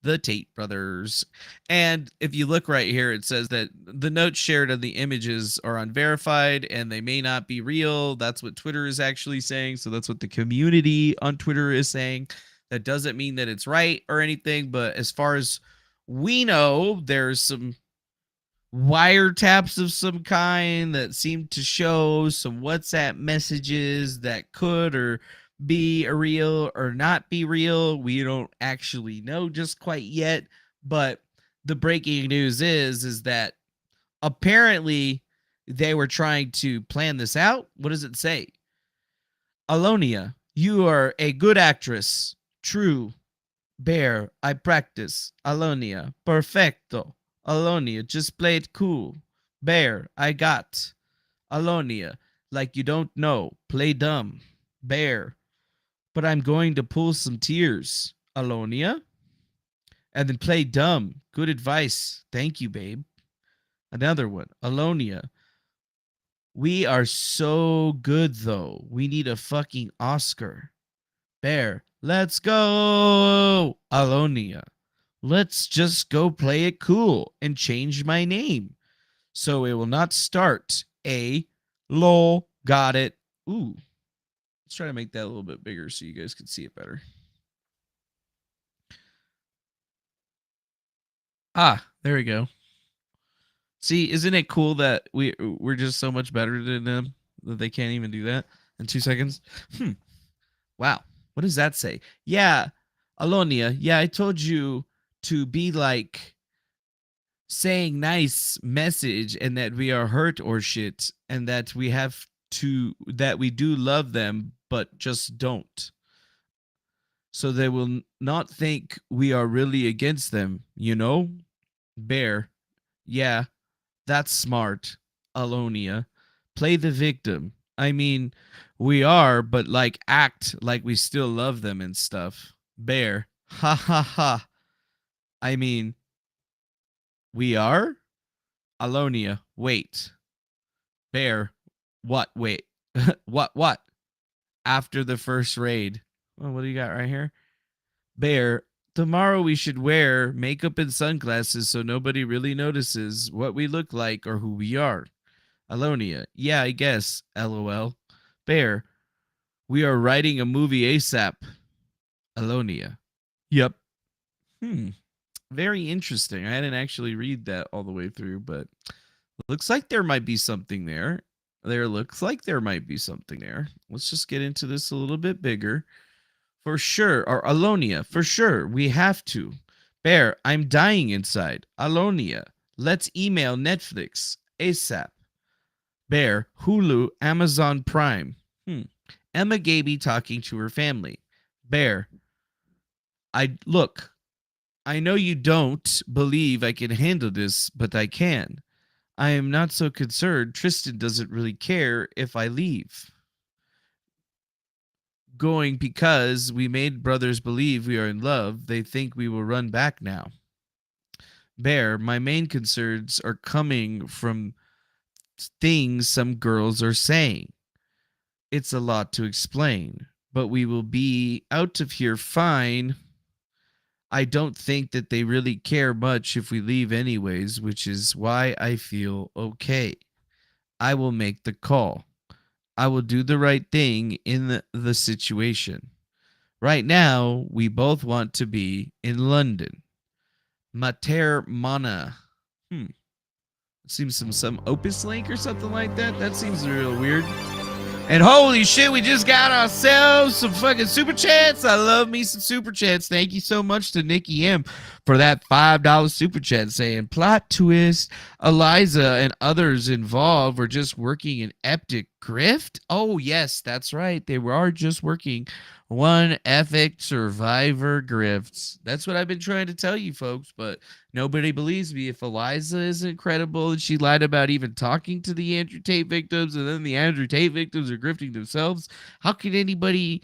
B: the Tate brothers. And if you look right here, it says that the notes shared of the images are unverified and they may not be real. That's what Twitter is actually saying. So that's what the community on Twitter is saying. That doesn't mean that it's right or anything, but as far as we know, there's some wiretaps of some kind that seem to show some WhatsApp messages that could or be real or not be real. We don't actually know just quite yet, but the breaking news is that apparently they were trying to plan this out. What does it say? Alonia, you are a good actress. True. Bear, I practice. Alonia, perfecto. Alonia, just play it cool. Bear, I got. Alonia, like you don't know. Play dumb. Bear, but I'm going to pull some tears. Alonia? And then play dumb. Good advice. Thank you, babe. Another one. Alonia. We are so good, though. We need a fucking Oscar. Bear. Let's go. Alonia. Let's just go play it cool and change my name. So it will not start. Lol. Got it. Ooh. Let's try to make that a little bit bigger so you guys can see it better. Ah, there we go. See, isn't it cool that we're just so much better than them that they can't even do that in 2 seconds? Wow. What does that say? Yeah, Alonia. Yeah, I told you to be like saying nice message and that we are hurt or shit and that we have that we do love them, but just don't. So they will not think we are really against them, you know? Bear. Yeah, that's smart. Alonia. Play the victim. I mean, we are, but like act like we still love them and stuff. Bear. Ha ha ha. I mean, we are? Alonia. Wait. Bear. What? Wait. What? After the first raid. Well, what do you got right here? Bear. Tomorrow we should wear makeup and sunglasses so nobody really notices what we look like or who we are. Alonia. Yeah, I guess. LOL. Bear. We are writing a movie ASAP. Alonia. Yep. Very interesting. I didn't actually read that all the way through, but looks like there might be something there. Looks like there might be something there. Let's just get into this a little bit bigger. For sure. Or Alonia. For sure. We have to. Bear. I'm dying inside. Alonia. Let's email Netflix. ASAP. Bear. Hulu. Amazon Prime. Emma Gaby talking to her family. Bear. I know you don't believe I can handle this, but I can. I am not so concerned. Tristan doesn't really care if I leave. Going because we made brothers believe we are in love. They think we will run back now. Bear, my main concerns are coming from things some girls are saying. It's a lot to explain, but we will be out of here fine. I don't think that they really care much if we leave anyways, which is why I feel okay. I will make the call. I will do the right thing in the situation. Right now, we both want to be in London. Mater Mana. Seems some Opus link or something like that. That seems real weird. And holy shit, we just got ourselves some fucking super chats. I love me some super chats. Thank you so much to Nikki M for that $5 super chat saying, plot twist, Eliza and others involved were just working an epic grift. Oh, yes, that's right. They are just working one epic survivor grifts. That's what I've been trying to tell you folks, but nobody believes me. If Eliza isn't credible and she lied about even talking to the Andrew Tate victims and then the Andrew Tate victims are grifting themselves, how can anybody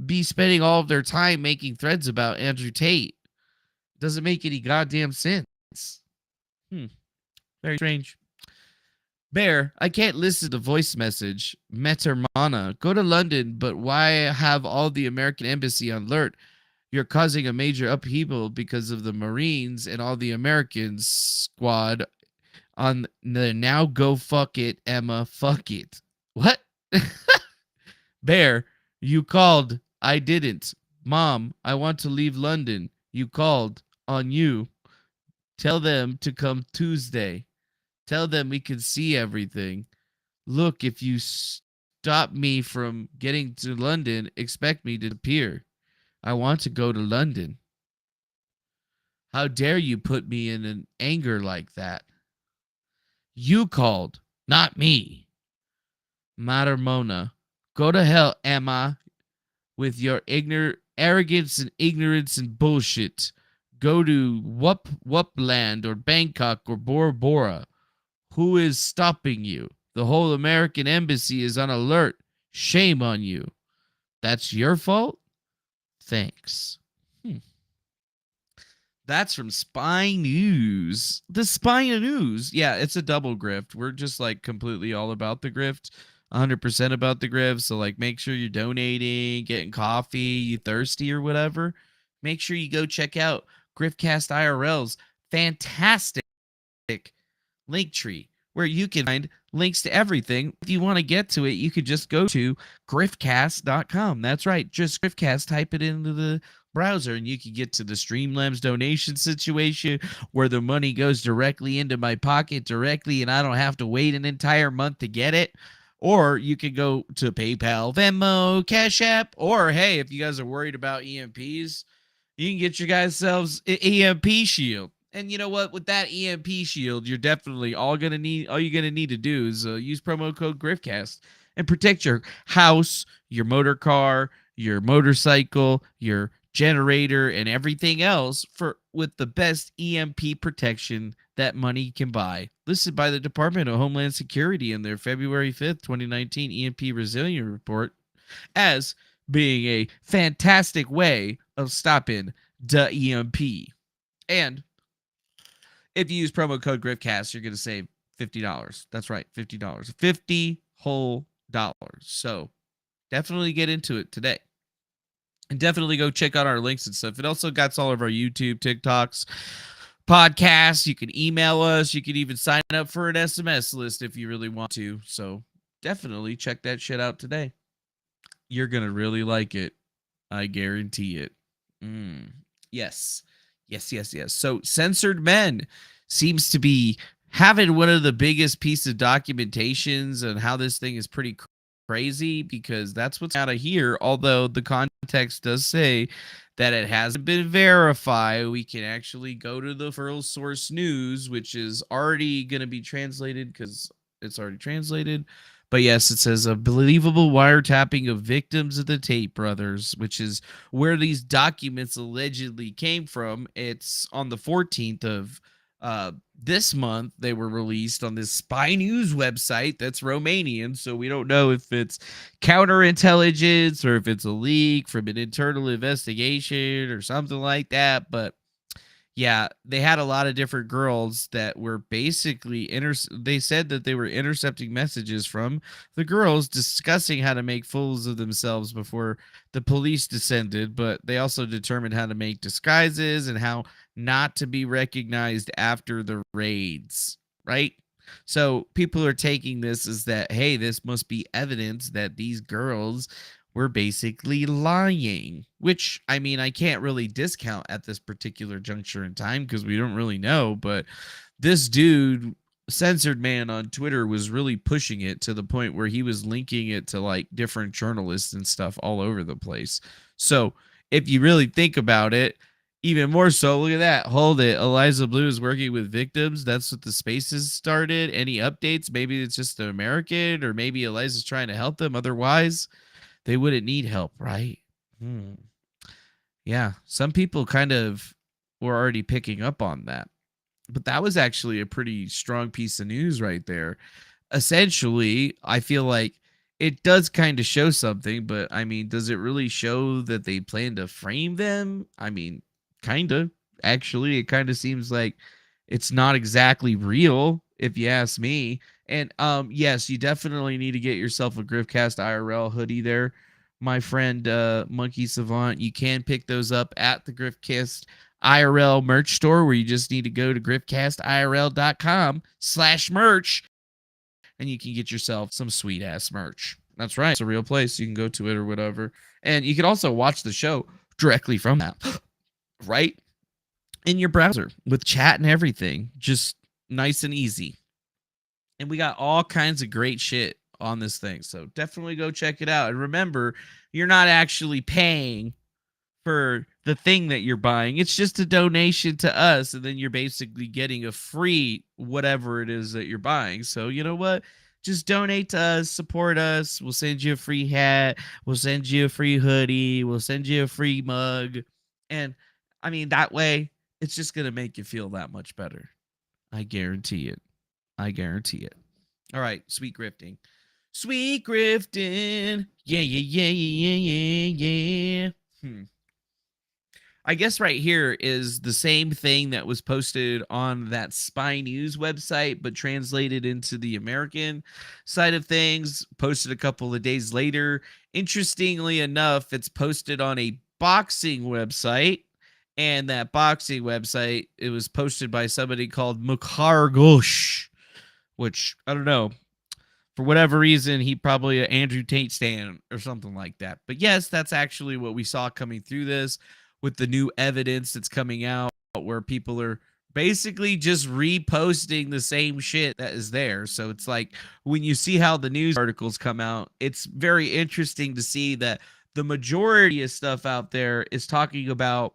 B: be spending all of their time making threads about Andrew Tate? Doesn't make any goddamn sense. Very strange. Bear, I can't listen to voice message. Metermana, go to London, but why have all the American embassy on alert? You're causing a major upheaval because of the Marines and all the Americans squad on the now go fuck it, Emma, fuck it. What? Bear, you called. I didn't. Mom, I want to leave London. You called. On you. Tell them to come Tuesday. Tell them we can see everything. Look, if you stop me from getting to London, expect me to appear. I want to go to London. How dare you put me in an anger like that? You called, not me. Matermona, go to hell, Emma, with your arrogance and ignorance and bullshit. Go to Wupland or Bangkok or Bora Bora. Who is stopping you? The whole American embassy is on alert. Shame on you. That's your fault? Thanks. That's from Spy News. The Spy News. Yeah, it's a double grift. We're just like completely all about the grift. 100% about the grift. So like make sure you're donating, getting coffee, you thirsty or whatever. Make sure you go check out GriftCast IRL's fantastic link tree where you can find links to everything. If you want to get to it, you could just go to griftcast.com. That's right. Just GriftCast, type it into the browser and you can get to the Streamlabs donation situation where the money goes directly into my pocket directly and I don't have to wait an entire month to get it. Or you can go to PayPal, Venmo, Cash App, or hey, if you guys are worried about EMPs, you can get your guys selves an EMP shield. And you know what? With that EMP shield, you're definitely all you're gonna need to do is use promo code GRIFTCAST and protect your house, your motor car, your motorcycle, your generator, and everything else with the best EMP protection that money can buy. Listed by the Department of Homeland Security in their February 5th, 2019 EMP Resilience Report as being a fantastic way of stopping the EMP. And if you use promo code GRIFTCAST, you're going to save $50. That's right, $50. 50 whole dollars. So definitely get into it today. And definitely go check out our links and stuff. It also got all of our YouTube, TikToks, podcasts. You can email us. You can even sign up for an SMS list if you really want to. So definitely check that shit out today. You're going to really like it. I guarantee it. Yes. Yes. So Censored Men seems to be having one of the biggest piece of documentations on how this thing is pretty crazy, because that's what's out of here. Although the context does say that it hasn't been verified, we can actually go to the Furl Source News, which is already going to be translated because it's already translated. But yes, it says a believable wiretapping of victims of the Tate brothers, which is where these documents allegedly came from. It's on the 14th of this month. They were released on this spy news website that's Romanian. So we don't know if it's counterintelligence or if it's a leak from an internal investigation or something like that. But yeah, they had a lot of different girls that were basically they said that they were intercepting messages from the girls discussing how to make fools of themselves before the police descended, but they also determined how to make disguises and how not to be recognized after the raids, right? So people are taking this as that, hey, this must be evidence that these girls were basically lying, which, I mean, I can't really discount at this particular juncture in time because we don't really know. But this dude, Censored Man on Twitter, was really pushing it to the point where he was linking it to like different journalists and stuff all over the place. So if you really think about it, even more so, look at that. Hold it. Eliza Bleu is working with victims. That's what the spaces started. Any updates? Maybe it's just an American, or maybe Eliza's trying to help them. Otherwise, they wouldn't need help, right? Yeah, some people kind of were already picking up on that. But that was actually a pretty strong piece of news right there. Essentially, I feel like it does kind of show something, but I mean, does it really show that they plan to frame them? I mean, kind of. Actually, it kind of seems like it's not exactly real, if you ask me. And yes, you definitely need to get yourself a GriftCast IRL hoodie there, my friend Monkey Savant. You can pick those up at the GriftCast IRL merch store, where you just need to go to griftcastirl.com/merch and you can get yourself some sweet ass merch. That's right. It's a real place. You can go to it or whatever. And you can also watch the show directly from that, right? In your browser with chat and everything. Just nice and easy. And we got all kinds of great shit on this thing. So definitely go check it out. And remember, you're not actually paying for the thing that you're buying. It's just a donation to us. And then you're basically getting a free whatever it is that you're buying. So you know what? Just donate to us, support us. We'll send you a free hat. We'll send you a free hoodie. We'll send you a free mug. And I mean, that way, it's just going to make you feel that much better. I guarantee it. I guarantee it. All right, sweet grifting. Sweet grifting. Yeah. I guess right here is the same thing that was posted on that Spy News website, but translated into the American side of things, posted a couple of days later. Interestingly enough, it's posted on a boxing website, and that boxing website, it was posted by somebody called Mukhargosh, which, I don't know. For whatever reason, he probably an Andrew Tate stan or something like that. But yes, that's actually what we saw coming through this with the new evidence that's coming out, where people are basically just reposting the same shit that is there. So it's like when you see how the news articles come out, it's very interesting to see that the majority of stuff out there is talking about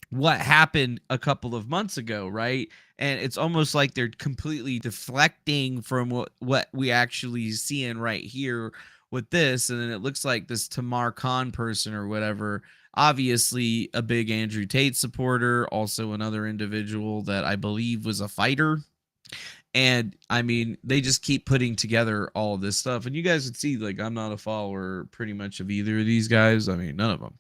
B: what happened a couple of months ago, right? And it's almost like they're completely deflecting from what we actually seeing right here with this. And then it looks like this Tamar Khan person or whatever, obviously a big Andrew Tate supporter, also another individual that I believe was a fighter. And I mean, they just keep putting together all of this stuff. And you guys would see, like, I'm not a follower pretty much of either of these guys. I mean, none of them.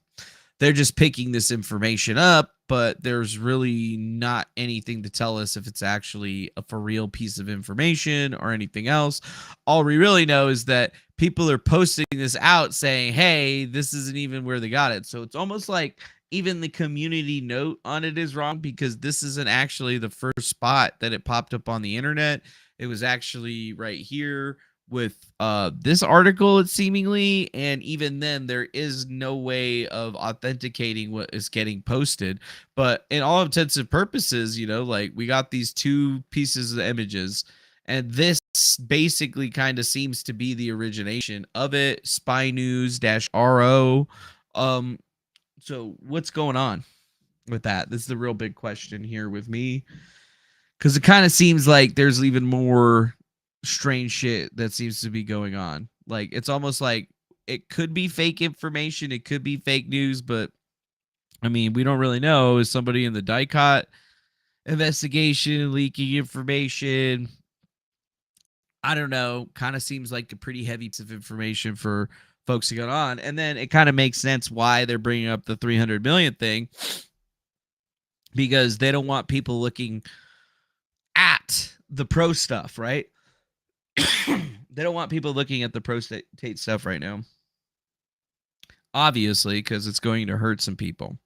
B: They're just picking this information up, but there's really not anything to tell us if it's actually a for real piece of information or anything else. All we really know is that people are posting this out saying, hey, this isn't even where they got it. So it's almost like even the community note on it is wrong, because this isn't actually the first spot that it popped up on the internet. It was actually right here with this article, it seemingly, and even then there is no way of authenticating what is getting posted. But in all intents and purposes, you know, like, we got these two pieces of images, and this basically kind of seems to be the origination of it. Spy News -ro. So what's going on with that? This is the real big question here with me, because it kind of seems like there's even more strange shit that seems to be going on. Like, it's almost like it could be fake information, it could be fake news, but I mean, we don't really know. Is somebody in the Dicot investigation leaking information? I don't know. Kind of seems like a pretty heavy piece of information for folks to go on. And then it kind of makes sense why they're bringing up the 300 million thing, because they don't want people looking at the pro stuff, right? They don't want people looking at the pro Tate stuff right now, obviously, because it's going to hurt some people.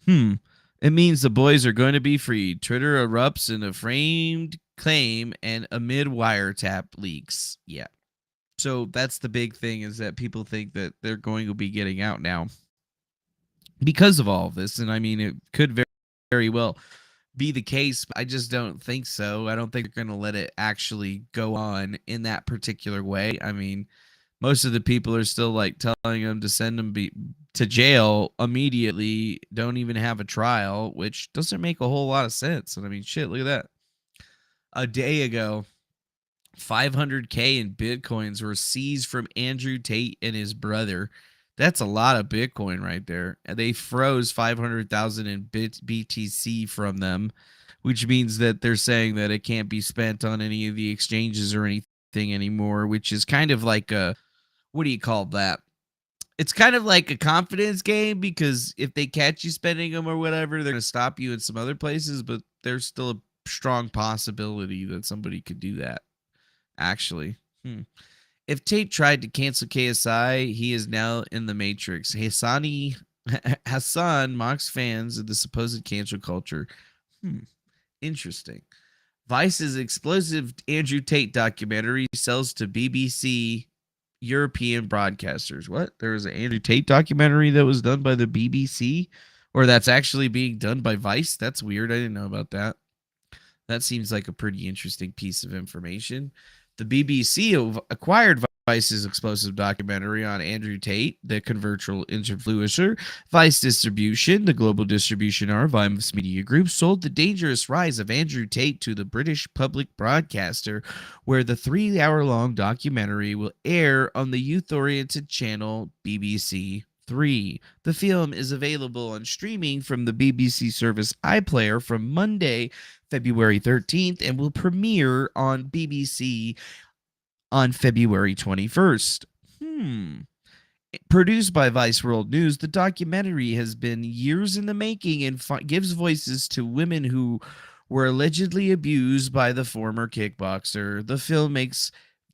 B: It means the boys are going to be freed. Twitter erupts in a framed claim and amid wiretap leaks. Yeah. So that's the big thing, is that people think that they're going to be getting out now because of all of this. And I mean, it could very, very well be the case, but I just don't think so. I don't think they're going to let it actually go on in that particular way. I mean, most of the people are still like telling them to send them to jail immediately, don't even have a trial, which doesn't make a whole lot of sense. And I mean, shit, look at that. A day ago, 500K in Bitcoins were seized from Andrew Tate and his brother. That's a lot of Bitcoin right there. And they froze 500,000 in BTC from them, which means that they're saying that it can't be spent on any of the exchanges or anything anymore, which is kind of like a, what do you call that? It's kind of like a confidence game, because if they catch you spending them or whatever, they're going to stop you in some other places, but there's still a strong possibility that somebody could do that, actually. If Tate tried to cancel KSI, he is now in the Matrix. Hassan mocks fans of the supposed cancel culture. Interesting. Vice's explosive Andrew Tate documentary sells to BBC European broadcasters. What? There was an Andrew Tate documentary that was done by the BBC? Or that's actually being done by Vice? That's weird. I didn't know about that. That seems like a pretty interesting piece of information. The BBC acquired Vice's explosive documentary on Andrew Tate, the controversial influencer. Vice Distribution, the global distribution arm of Vice Media Group, sold The Dangerous Rise of Andrew Tate to the British public broadcaster, where the 3-hour-long documentary will air on the youth-oriented channel BBC 3. The film is available on streaming from the BBC service iPlayer from Monday, February 13th, and will premiere on BBC on February 21st. Produced by Vice World News, the documentary has been years in the making and gives voices to women who were allegedly abused by the former kickboxer. The film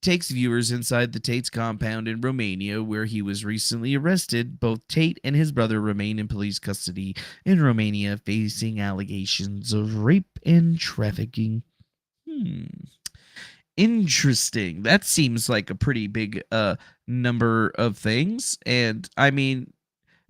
B: takes viewers inside the Tate's compound in Romania, where he was recently arrested. Both Tate and his brother remain in police custody in Romania, facing allegations of rape and trafficking. Interesting. That seems like a pretty big number of things. And I mean,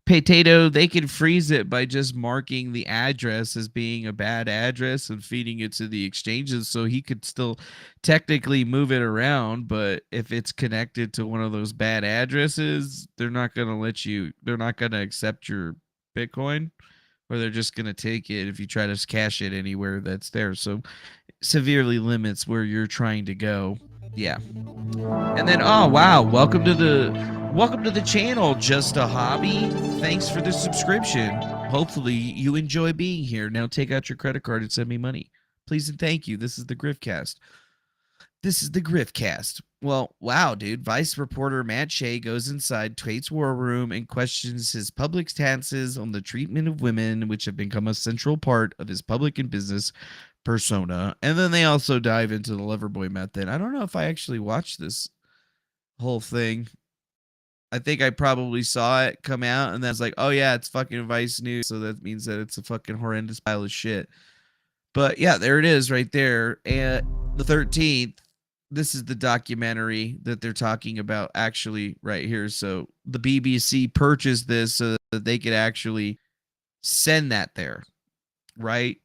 B: Potato, they can freeze it by just marking the address as being a bad address and feeding it to the exchanges, so he could still technically move it around. But if it's connected to one of those bad addresses, they're not going to accept your Bitcoin, or they're just going to take it if you try to cash it anywhere that's there. So severely limits where you're trying to go. Yeah. And then, oh wow, welcome to the channel, Just a Hobby. Thanks for the subscription. Hopefully you enjoy being here. Now take out your credit card and send me money. Please and thank you. This is the Griftcast. Well, wow, dude. Vice reporter Matt Shea goes inside Tate's war room and questions his public stances on the treatment of women, which have become a central part of his public and business persona. And then they also dive into the Loverboy method. I don't know if I actually watched this whole thing. I think I probably saw it come out and then I was like, oh yeah, it's fucking Vice News, so that means that it's a fucking horrendous pile of shit. But yeah, there it is right there. And the 13th, this is the documentary that they're talking about actually right here. So the BBC purchased this so that they could actually send that there, right?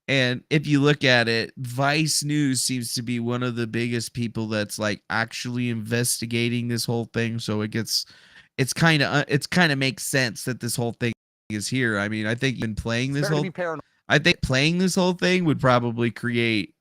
B: And if you look at it, Vice News seems to be one of the biggest people that's like actually investigating this whole thing. So it's kind of makes sense that this whole thing is here. I mean, I think even playing this whole thing would probably create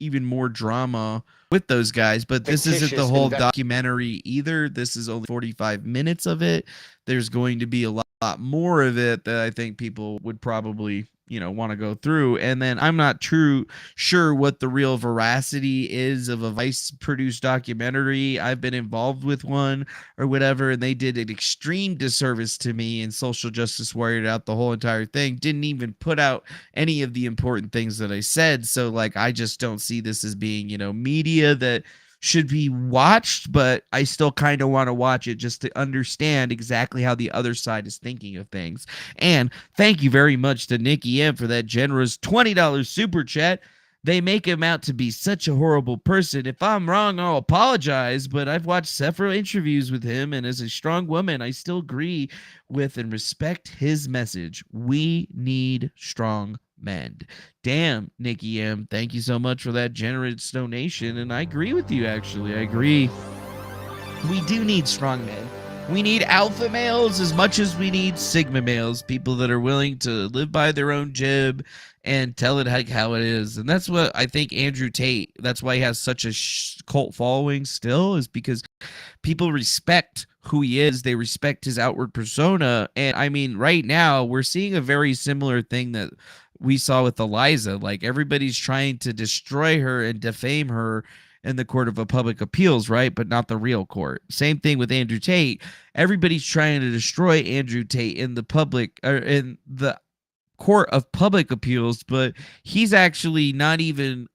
B: even more drama with those guys, but this isn't the whole documentary either. This is only 45 minutes of it. There's going to be a lot more of it that I think people would probably, want to go through. And then I'm not sure what the real veracity is of a Vice produced documentary. I've been involved with one or whatever, and they did an extreme disservice to me, and Social Justice Warrior out the whole entire thing. Didn't even put out any of the important things that I said. So like, I just don't see this as being, media that should be watched, but I still kind of want to watch it just to understand exactly how the other side is thinking of things. And thank you very much to Nikki M for that generous $20 super chat. They make him out to be such a horrible person. If I'm wrong, I'll apologize, but I've watched several interviews with him, and as a strong woman, I still agree with and respect his message. We need strong men. Damn, Nikki M, thank you so much for that generous donation, and I agree with you, actually. I agree. We do need strong men. We need alpha males as much as we need sigma males, people that are willing to live by their own jib and tell it like how it is. And that's what I think Andrew Tate, that's why he has such a cult following still, is because people respect who he is. They respect his outward persona. And I mean, right now we're seeing a very similar thing that we saw with Eliza. Like, everybody's trying to destroy her and defame her in the court of a public appeals, right? But not the real court. Same thing with Andrew Tate. Everybody's trying to destroy Andrew Tate in the public, or in the court of public appeals, but he's actually not even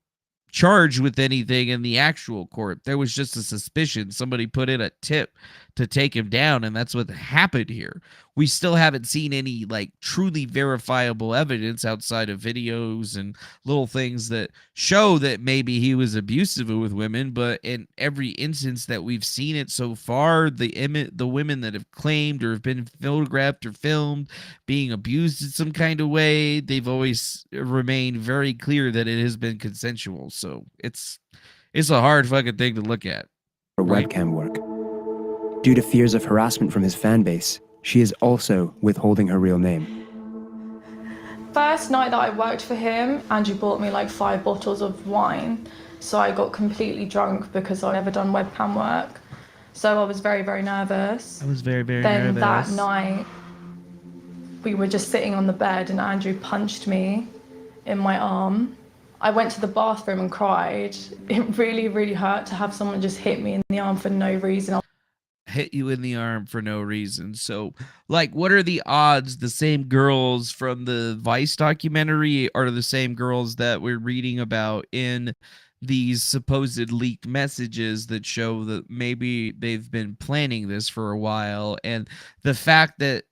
B: charged with anything in the actual court. There was just a suspicion. Somebody put in a tip to take him down, and that's what happened here. We still haven't seen any like truly verifiable evidence outside of videos and little things that show that maybe he was abusive with women, but in every instance that we've seen it so far, the women that have claimed or have been photographed or filmed being abused in some kind of way, they've always remained very clear that it has been consensual. So it's a hard fucking thing to look at.
D: For webcam work. Due to fears of harassment from his fan base, she is also withholding her real name.
E: First night that I worked for him, Andrew bought me like 5 bottles of wine. So I got completely drunk because I'd never done webcam work. So I was very, very nervous.
B: I was very, very
E: nervous.
B: Then
E: that night, we were just sitting on the bed and Andrew punched me in my arm. I went to the bathroom and cried. It really, really hurt to have someone just hit me in the arm for no reason.
B: Hit you in the arm for no reason. So, like, what are the odds the same girls from the Vice documentary are the same girls that we're reading about in these supposed leaked messages that show that maybe they've been planning this for a while? And the fact that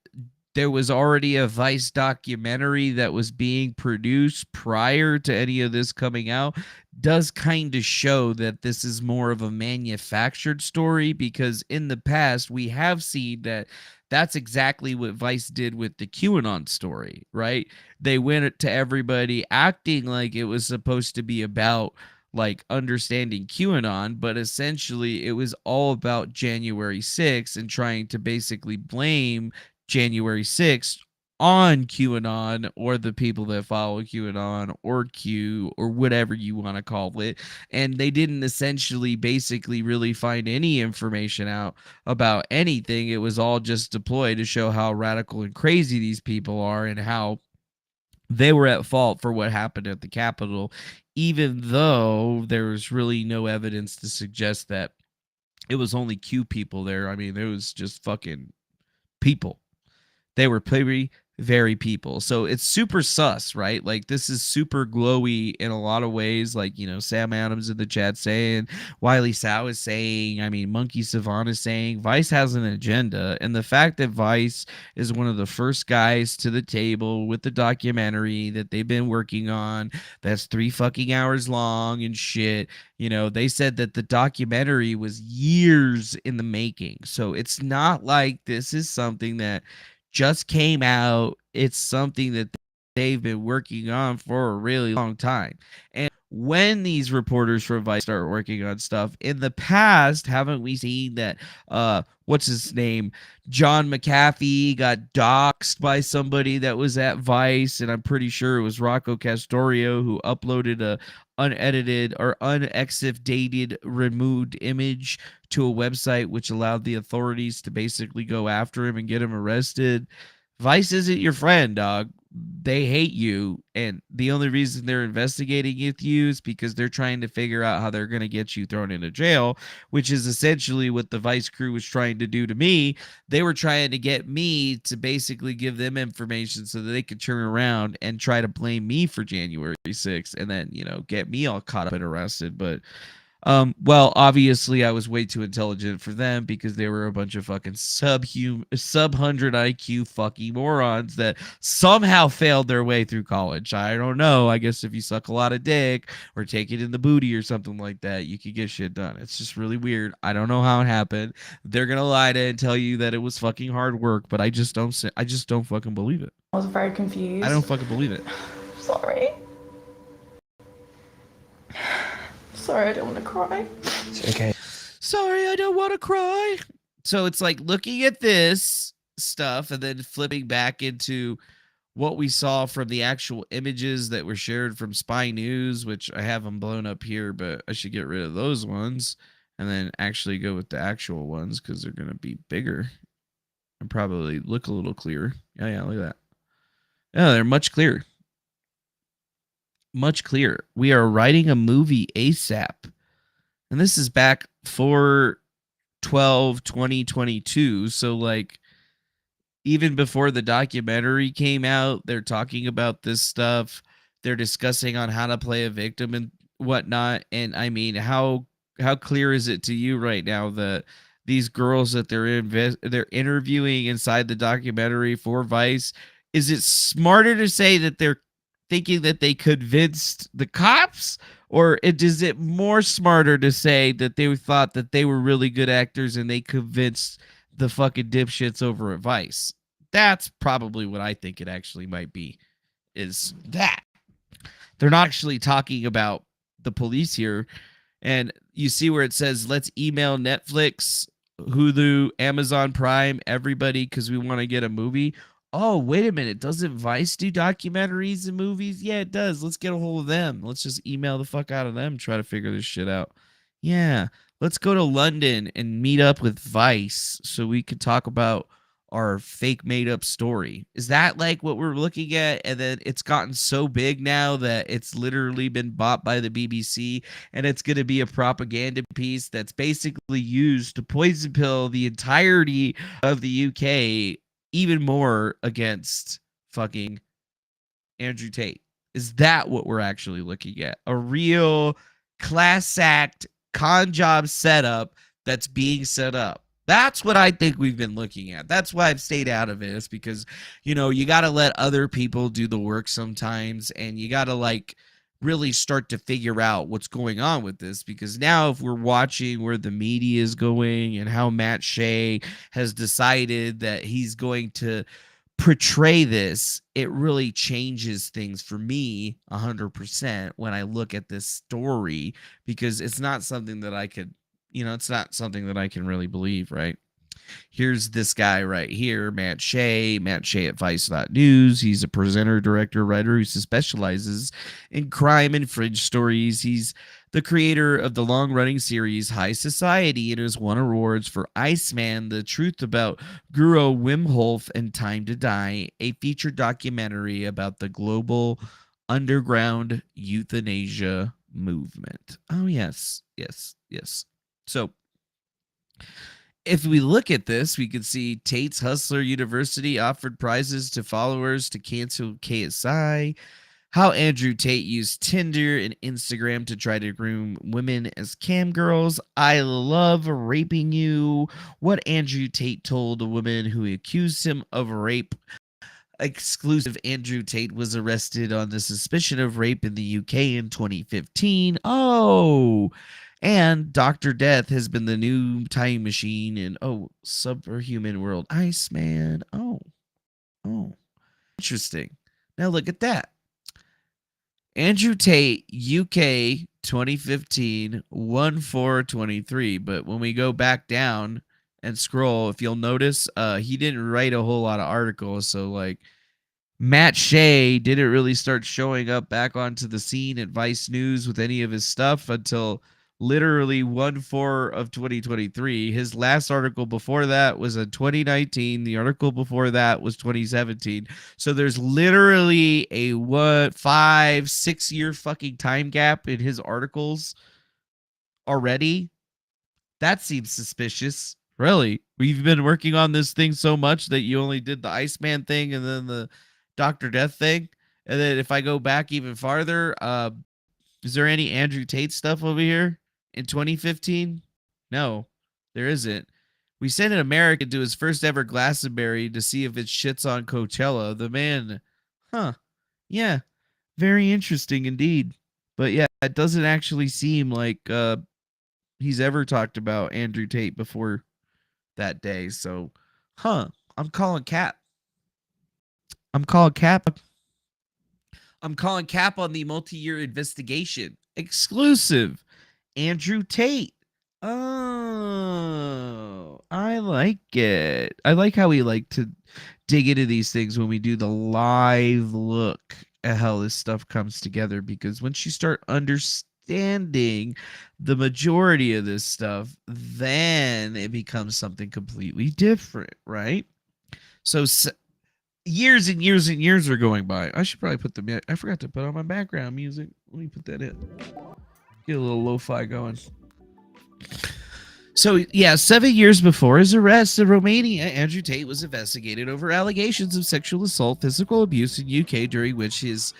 B: there was already a Vice documentary that was being produced prior to any of this coming out does kind of show that this is more of a manufactured story, because in the past we have seen that that's exactly what Vice did with the QAnon story, right? They went to everybody acting like it was supposed to be about like understanding QAnon, but essentially it was all about January 6th and trying to basically blame January 6th on QAnon or the people that follow QAnon or Q or whatever you want to call it. And they didn't essentially basically really find any information out about anything. It was all just deployed to show how radical and crazy these people are and how they were at fault for what happened at the Capitol, even though there was really no evidence to suggest that it was only Q people there. I mean, it was just fucking people. They were very people. So it's super sus, right? Like this is super glowy in a lot of ways. Like, you know, Sam Adams in the chat saying, Wiley Sow is saying, I mean, Monkey Savant is saying, Vice has an agenda. And the fact that Vice is one of the first guys to the table with the documentary that they've been working on, that's 3 fucking hours long and shit. You know, they said that the documentary was years in the making. So it's not like this is something that just came out. It's something that they've been working on for a really long time. And when these reporters from Vice start working on stuff in the past, haven't we seen that what's his name, John McAfee got doxxed by somebody that was at Vice, and I'm pretty sure it was Rocco Castorio who uploaded a unedited or unexif dated removed image to a website, which allowed the authorities to basically go after him and get him arrested. Vice isn't your friend, dog. They hate you, and the only reason they're investigating with you is because they're trying to figure out how they're going to get you thrown into jail, which is essentially what the Vice crew was trying to do to me. They were trying to get me to basically give them information so that they could turn around and try to blame me for January 6th and then, you know, get me all caught up and arrested. But well, obviously I was way too intelligent for them because they were a bunch of fucking sub 100 IQ fucking morons that somehow failed their way through college. I don't know. I guess if you suck a lot of dick or take it in the booty or something like that, you could get shit done. It's just really weird. I don't know how it happened. They're gonna lie to and tell you that it was fucking hard work, but I just don't fucking believe it.
E: I was very confused.
B: I don't fucking believe it.
E: Sorry. Sorry, I don't want to cry.
D: It's okay.
B: Sorry, I don't want to cry. So it's like looking at this stuff and then flipping back into what we saw from the actual images that were shared from Spy News, which I have them blown up here, but I should get rid of those ones and then actually go with the actual ones because they're going to be bigger and probably look a little clearer. Yeah, look at that. Yeah, they're much clearer. Much clearer. We are writing a movie ASAP. And this is back 4/12/2022. So like even before the documentary came out, they're talking about this stuff. They're discussing on how to play a victim and whatnot. And I mean, how clear is it to you right now that these girls that they're interviewing inside the documentary for Vice, is it smarter to say that they're thinking that they convinced the cops, or is it more smarter to say that they thought that they were really good actors and they convinced the fucking dipshits over at Vice? That's probably what I think it actually might be, is that they're not actually talking about the police here. And you see where it says, let's email Netflix, Hulu, Amazon Prime, everybody, because we want to get a movie. Oh, wait a minute. Doesn't Vice do documentaries and movies? Yeah, it does. Let's get a hold of them. Let's just email the fuck out of them, try to figure this shit out. Yeah, let's go to London and meet up with Vice so we can talk about our fake made up story. Is that like what we're looking at? And then it's gotten so big now that it's literally been bought by the BBC, and it's going to be a propaganda piece that's basically used to poison pill the entirety of the UK even more against fucking Andrew Tate. Is that what we're actually looking at? A real class act con job setup that's being set up. That's what I think we've been looking at. That's why I've stayed out of it. It's because, you know, you got to let other people do the work sometimes, and you got to like really start to figure out what's going on with this, because now if we're watching where the media is going and how Matt Shea has decided that he's going to portray this, it really changes things for me 100% when I look at this story, because it's not something that I could, you know, it's not something that I can really believe, right? Here's this guy right here, Matt Shea at Vice.News. He's a presenter, director, writer who specializes in crime and fringe stories. He's the creator of the long-running series High Society and has won awards for Iceman, The Truth About Guru Wim Hof, and Time to Die, a feature documentary about the global underground euthanasia movement. Oh, yes. So, if we look at this, we can see Tate's Hustler University offered prizes to followers to cancel KSI, how Andrew Tate used Tinder and Instagram to try to groom women as cam girls, I love raping you, what Andrew Tate told a woman who accused him of rape. Exclusive, Andrew Tate was arrested on the suspicion of rape in the UK in 2015. Oh, and Dr. Death has been the new time machine in, Superhuman World. Iceman. Oh, interesting. Now look at that. Andrew Tate, UK 2015, 1/4/23. But when we go back down and scroll, if you'll notice, he didn't write a whole lot of articles. So, like, Matt Shea didn't really start showing up back onto the scene at Vice News with any of his stuff until literally 1/4/2023. His last article before that was in 2019. The article before that was 2017. So there's literally a 5-6 year fucking time gap in his articles already. That seems suspicious. Really? We've been working on this thing so much that you only did the Iceman thing and then the Dr. Death thing. And then if I go back even farther, is there any Andrew Tate stuff over here in 2015? No, there isn't. We sent an American to his first ever Glastonbury to see if it shits on Coachella. The man, yeah, very interesting indeed. But yeah, it doesn't actually seem like he's ever talked about Andrew Tate before that day. So, I'm calling cap. I'm calling cap on the multi-year investigation. Exclusive. Andrew Tate. Oh, I like it. I like how we like to dig into these things when we do the live look at how this stuff comes together, because once you start understanding the majority of this stuff, then it becomes something completely different, right? So years and years and years are going by. I should probably put I forgot to put on my background music. Let me put that in. Get a little lo-fi going. So, yeah, 7 years before his arrest in Romania, Andrew Tate was investigated over allegations of sexual assault, physical abuse in UK, during which the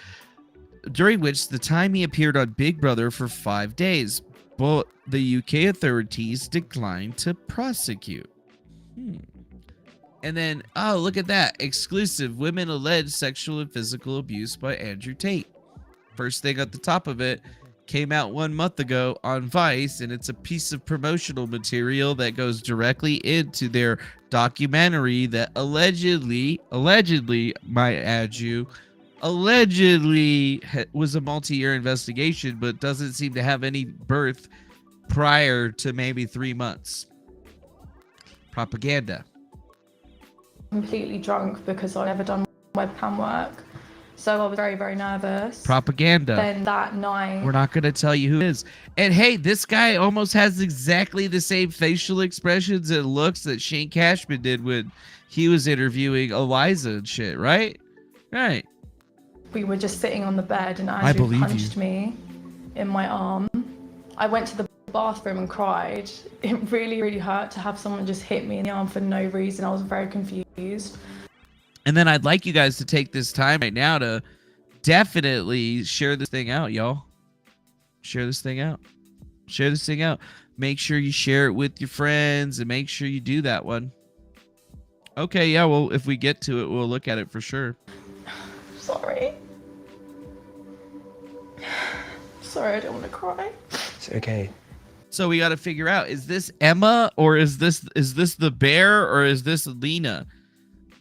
B: time he appeared on Big Brother for 5 days. But the UK authorities declined to prosecute. And then, oh, look at that. Exclusive. Women allege sexual and physical abuse by Andrew Tate. First thing at the top of it came out 1 month ago on Vice, and it's a piece of promotional material that goes directly into their documentary that allegedly, might add you, was a multi-year investigation, but doesn't seem to have any birth prior to maybe 3 months. Propaganda.
E: Completely drunk because I'd never done webcam work. So I was very, very nervous.
B: Propaganda.
E: Then that night...
B: We're not going to tell you who it is. And hey, this guy almost has exactly the same facial expressions and looks that Shane Cashman did when he was interviewing Eliza and shit, right? Right.
E: We were just sitting on the bed and Andrew punched me in my arm. I went to the bathroom and cried. It really, really hurt to have someone just hit me in the arm for no reason. I was very confused.
B: And then I'd like you guys to take this time right now to definitely share this thing out, y'all. Share this thing out. Share this thing out. Make sure you share it with your friends and make sure you do that one. Okay, yeah, well, if we get to it, we'll look at it for sure.
E: Sorry. Sorry, I don't want to cry.
D: It's okay.
B: So we got to figure out, is this Emma or is this the bear or is this Lena?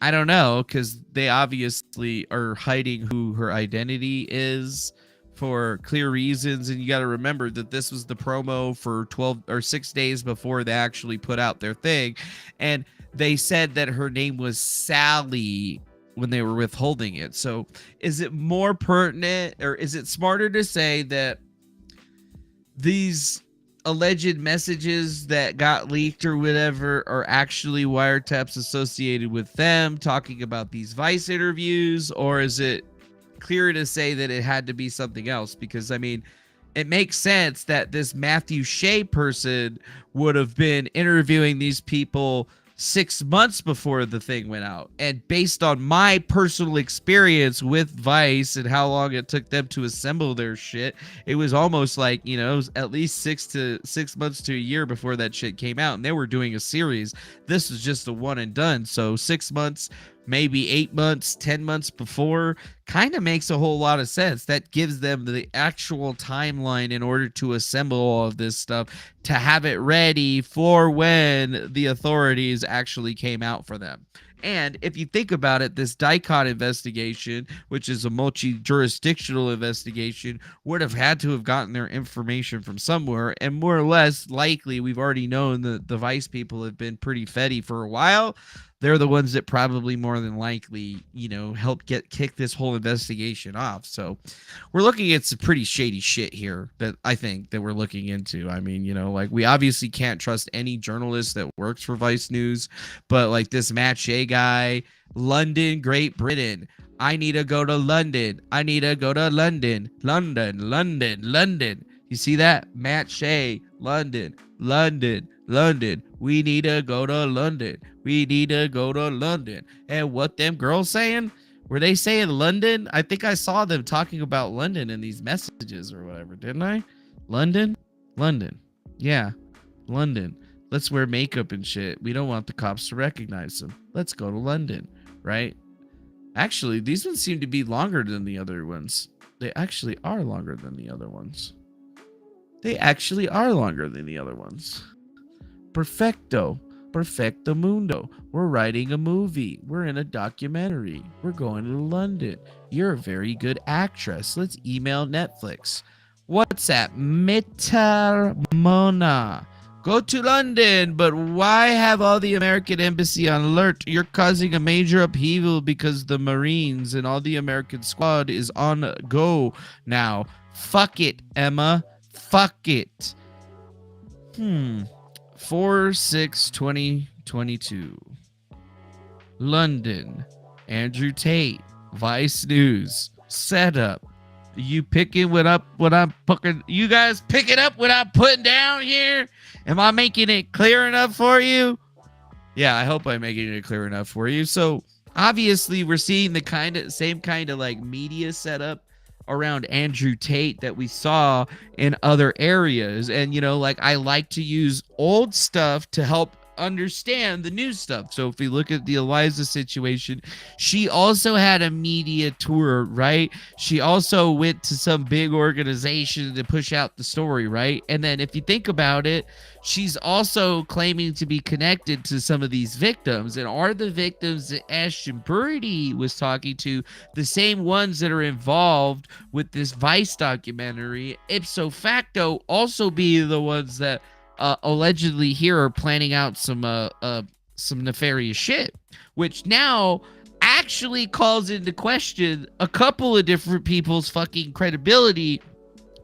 B: I don't know, because they obviously are hiding who her identity is for clear reasons. And you got to remember that this was the promo for 12 or 6 days before they actually put out their thing. And they said that her name was Sally when they were withholding it. So is it more pertinent, or is it smarter to say that these alleged messages that got leaked or whatever are actually wiretaps associated with them talking about these Vice interviews? Or is it clearer to say that it had to be something else? Because I mean, it makes sense that this Matthew Shea person would have been interviewing these people 6 months before the thing went out. And based on my personal experience with Vice and how long it took them to assemble their shit, it was almost like, you know, it was at least 6 months to a year before that shit came out. And they were doing a series. This was just a one and done. So 6 months, maybe 8 months, 10 months before kind of makes a whole lot of sense. That gives them the actual timeline in order to assemble all of this stuff to have it ready for when the authorities actually came out for them. And if you think about it, this DICOT investigation, which is a multi-jurisdictional investigation, would have had to have gotten their information from somewhere. And more or less likely, we've already known that the Vice people have been pretty feddy for a while. They're the ones that probably more than likely, you know, helped kick this whole investigation off. So we're looking at some pretty shady shit here that I think that we're looking into. I mean, you know, like, we obviously can't trust any journalist that works for Vice News, but like this Matt Shea guy, London, Great Britain. I need to go to London. I need to go to London. London, London, London. You see that? Matt Shea, London, London, London. We need to go to London. We need to go to London. And what them girls saying? Were they saying London? I think I saw them talking about London in these messages or whatever, didn't I? London? London. Yeah, London. Let's wear makeup and shit. We don't want the cops to recognize them. Let's go to London, right? Actually, these ones seem to be longer than the other ones. They actually are longer than the other ones. They actually are longer than the other ones. Perfecto. Perfecto mundo. We're writing a movie. We're in a documentary. We're going to London. You're a very good actress. Let's email Netflix. WhatsApp. Mona. Go to London, but why have all the American embassy on alert? You're causing a major upheaval because the Marines and all the American squad is on go now. Fuck it, Emma. Fuck it. 4/6/2022. London. Andrew Tate. Vice News. Setup. You picking what I'm putting? You guys picking up what I'm putting down here? Am I making it clear enough for you? Yeah, I hope I'm making it clear enough for you. So obviously we're seeing the same kind of like media setup around Andrew Tate that we saw in other areas. And, you know, like, I like to use old stuff to help understand the new stuff. So if we look at the Eliza situation, she also had a media tour, right? She also went to some big organization to push out the story, right? And then if you think about it, she's also claiming to be connected to some of these victims. And are the victims that Ashton Birdie was talking to the same ones that are involved with this Vice documentary? Ipso facto, also be the ones that allegedly here are planning out some nefarious shit, which now actually calls into question a couple of different people's fucking credibility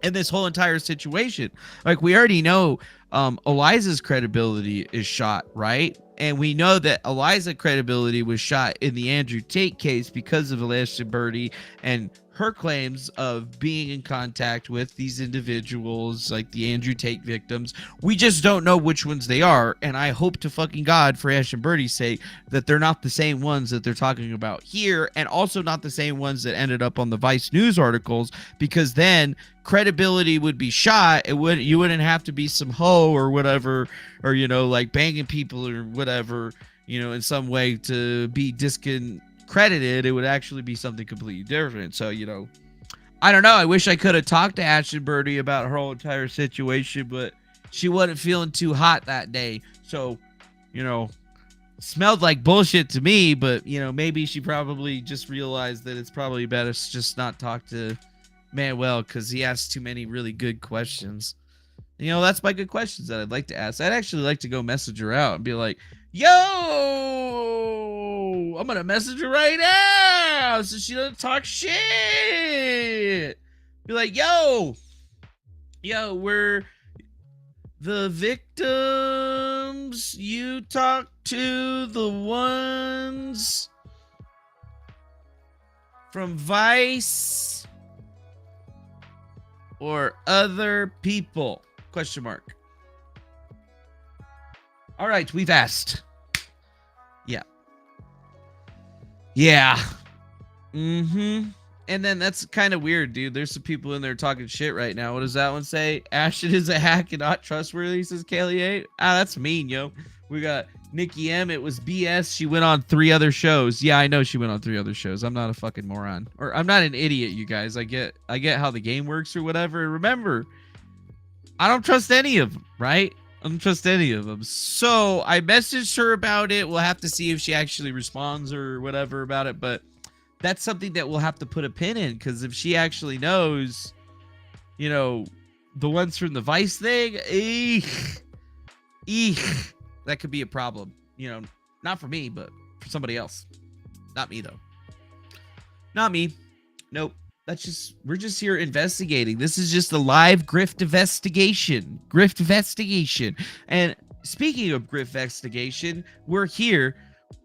B: in this whole entire situation. Like, we already know Eliza's credibility is shot, right? And we know that Eliza's credibility was shot in the Andrew Tate case because of Eliza Bleu and her claims of being in contact with these individuals, like the Andrew Tate victims. We just don't know which ones they are. And I hope to fucking God, for Ash and Birdie's sake, that they're not the same ones that they're talking about here, and also not the same ones that ended up on the Vice News articles, because then credibility would be shot. You wouldn't have to be some hoe or whatever, or, you know, like banging people or whatever, you know, in some way to be discredited. It would actually be something completely different. So, you know, I don't know. I wish I could have talked to Ashton Birdie about her whole entire situation, but she wasn't feeling too hot that day. So, you know, smelled like bullshit to me, but, you know, maybe she probably just realized that it's probably better to just not talk to Manuel because he asked too many really good questions. You know, that's my good questions that I'd like to ask. I'd actually like to go message her out and be like, yo, I'm going to message her right now so she doesn't talk shit. Be like, yo, we're the victims. You talk to the ones from Vice or other people? Question mark. All right, we've asked. Yeah. And then that's kind of weird, dude. There's some people in there talking shit right now. What does that one say? Ashton is a hack and not trustworthy, says Kelly 8. That's mean, yo. We got Nikki M. It was BS. She went on 3 other shows. Yeah, I know she went on 3 other shows. I'm not a fucking moron. Or I'm not an idiot, you guys. I get how the game works or whatever. Remember, I don't trust any of them, right? I don't trust any of them. So I messaged her about it. We'll have to see if she actually responds or whatever about it. But that's something that we'll have to put a pin in, because if she actually knows, you know, the ones from the Vice thing, that could be a problem. You know, not for me, but for somebody else. Not me, though. Not me. Nope. We're just here investigating. This is just a live grift investigation. And speaking of grift investigation, we're here.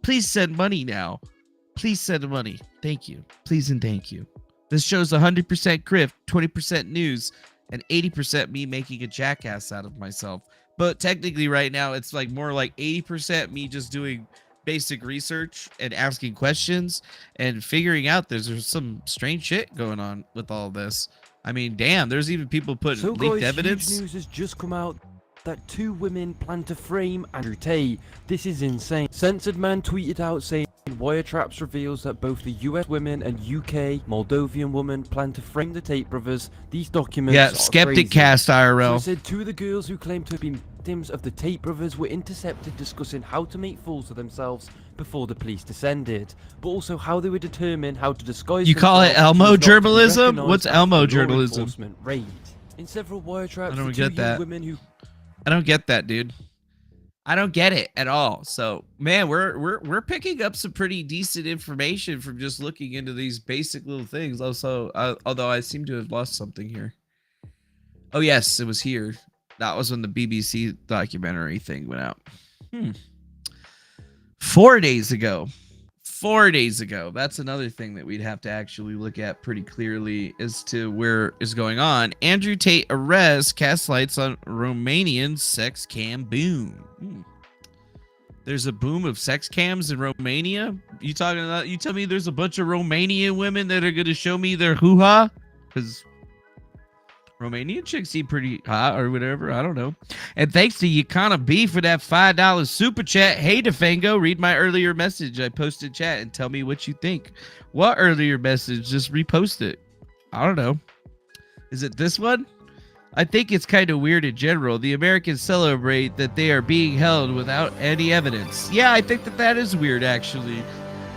B: Please send money now. Please send money. Thank you. Please and thank you. This show's 100% grift, 20% news, and 80% me making a jackass out of myself. But technically right now, it's like more like 80% me just doing basic research and asking questions and figuring out there's some strange shit going on with all this. I mean, damn, there's even people putting leaked evidence.
F: Huge news has just come out that 2 women plan to frame Andrew Tate. This is insane. Censored Man tweeted out saying wiretaps reveals that both the US women and UK Moldovan woman plan to frame the Tate brothers. These documents are
B: Skeptic
F: crazy.
B: Cast IRL.
F: So it said 2 of the girls who claim to have been victims of the Tate brothers were intercepted discussing how to make fools of themselves before the police descended, but also how they would determine how to disguise
B: You call it
F: themselves
B: Elmo
F: to not be
B: journalism?
F: recognized
B: What's
F: after
B: Elmo
F: law
B: journalism?
F: enforcement raid. In several wiretaps,
B: I don't
F: the
B: get
F: 2
B: that.
F: young women who
B: I don't get that, dude. I don't get it at all. So, man, we're picking up some pretty decent information from just looking into these basic little things. Also, although I seem to have lost something here. Oh yes, it was here. That was when the BBC documentary thing went out. 4 days ago. 4 days ago. That's another thing that we'd have to actually look at pretty clearly as to where is going on. Andrew Tate arrest casts lights on Romanian sex cam boom. There's a boom of sex cams in Romania? You talking about? You tell me there's a bunch of Romanian women that are going to show me their hoo-ha? Because Romanian chicks seem pretty hot or whatever. I don't know. And thanks to Yakana B for that $5 super chat. Hey, Defango, read my earlier message. I posted chat and tell me what you think. What earlier message? Just repost it. I don't know. Is it this one? I think it's kind of weird in general. The Americans celebrate that they are being held without any evidence. Yeah, I think that is weird, actually.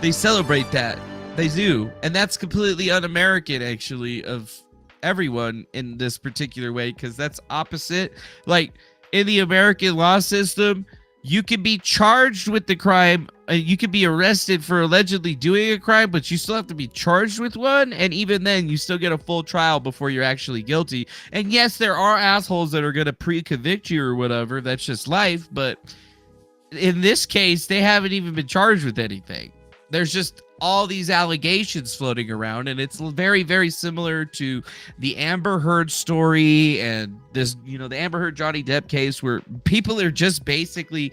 B: They celebrate that. They do. And that's completely un-American, actually, of everyone in this particular way, because that's opposite. Like, in the American law system, you can be charged with the crime, you can be arrested for allegedly doing a crime, but you still have to be charged with one, and even then you still get a full trial before you're actually guilty. And yes, there are assholes that are going to pre-convict you or whatever, that's just life, but in this case they haven't even been charged with anything. There's just all these allegations floating around, and it's very, very similar to the Amber Heard story and this, you know, the Amber Heard Johnny Depp case, where people are just basically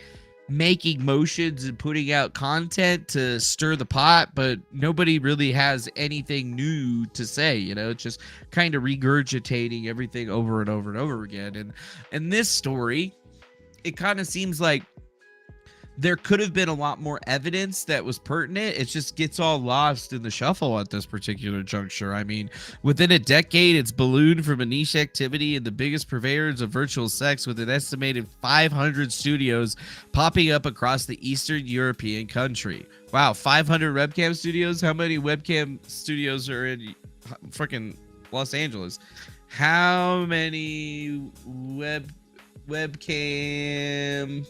B: making motions and putting out content to stir the pot, but nobody really has anything new to say. You know, it's just kind of regurgitating everything over and over and over again. And in this story, it kind of seems like there could have been a lot more evidence that was pertinent. It just gets all lost in the shuffle at this particular juncture. I mean, within a decade, it's ballooned from a niche activity and the biggest purveyors of virtual sex, with an estimated 500 studios popping up across the Eastern European country. Wow, 500 webcam studios? How many webcam studios are in freaking Los Angeles. How many webcam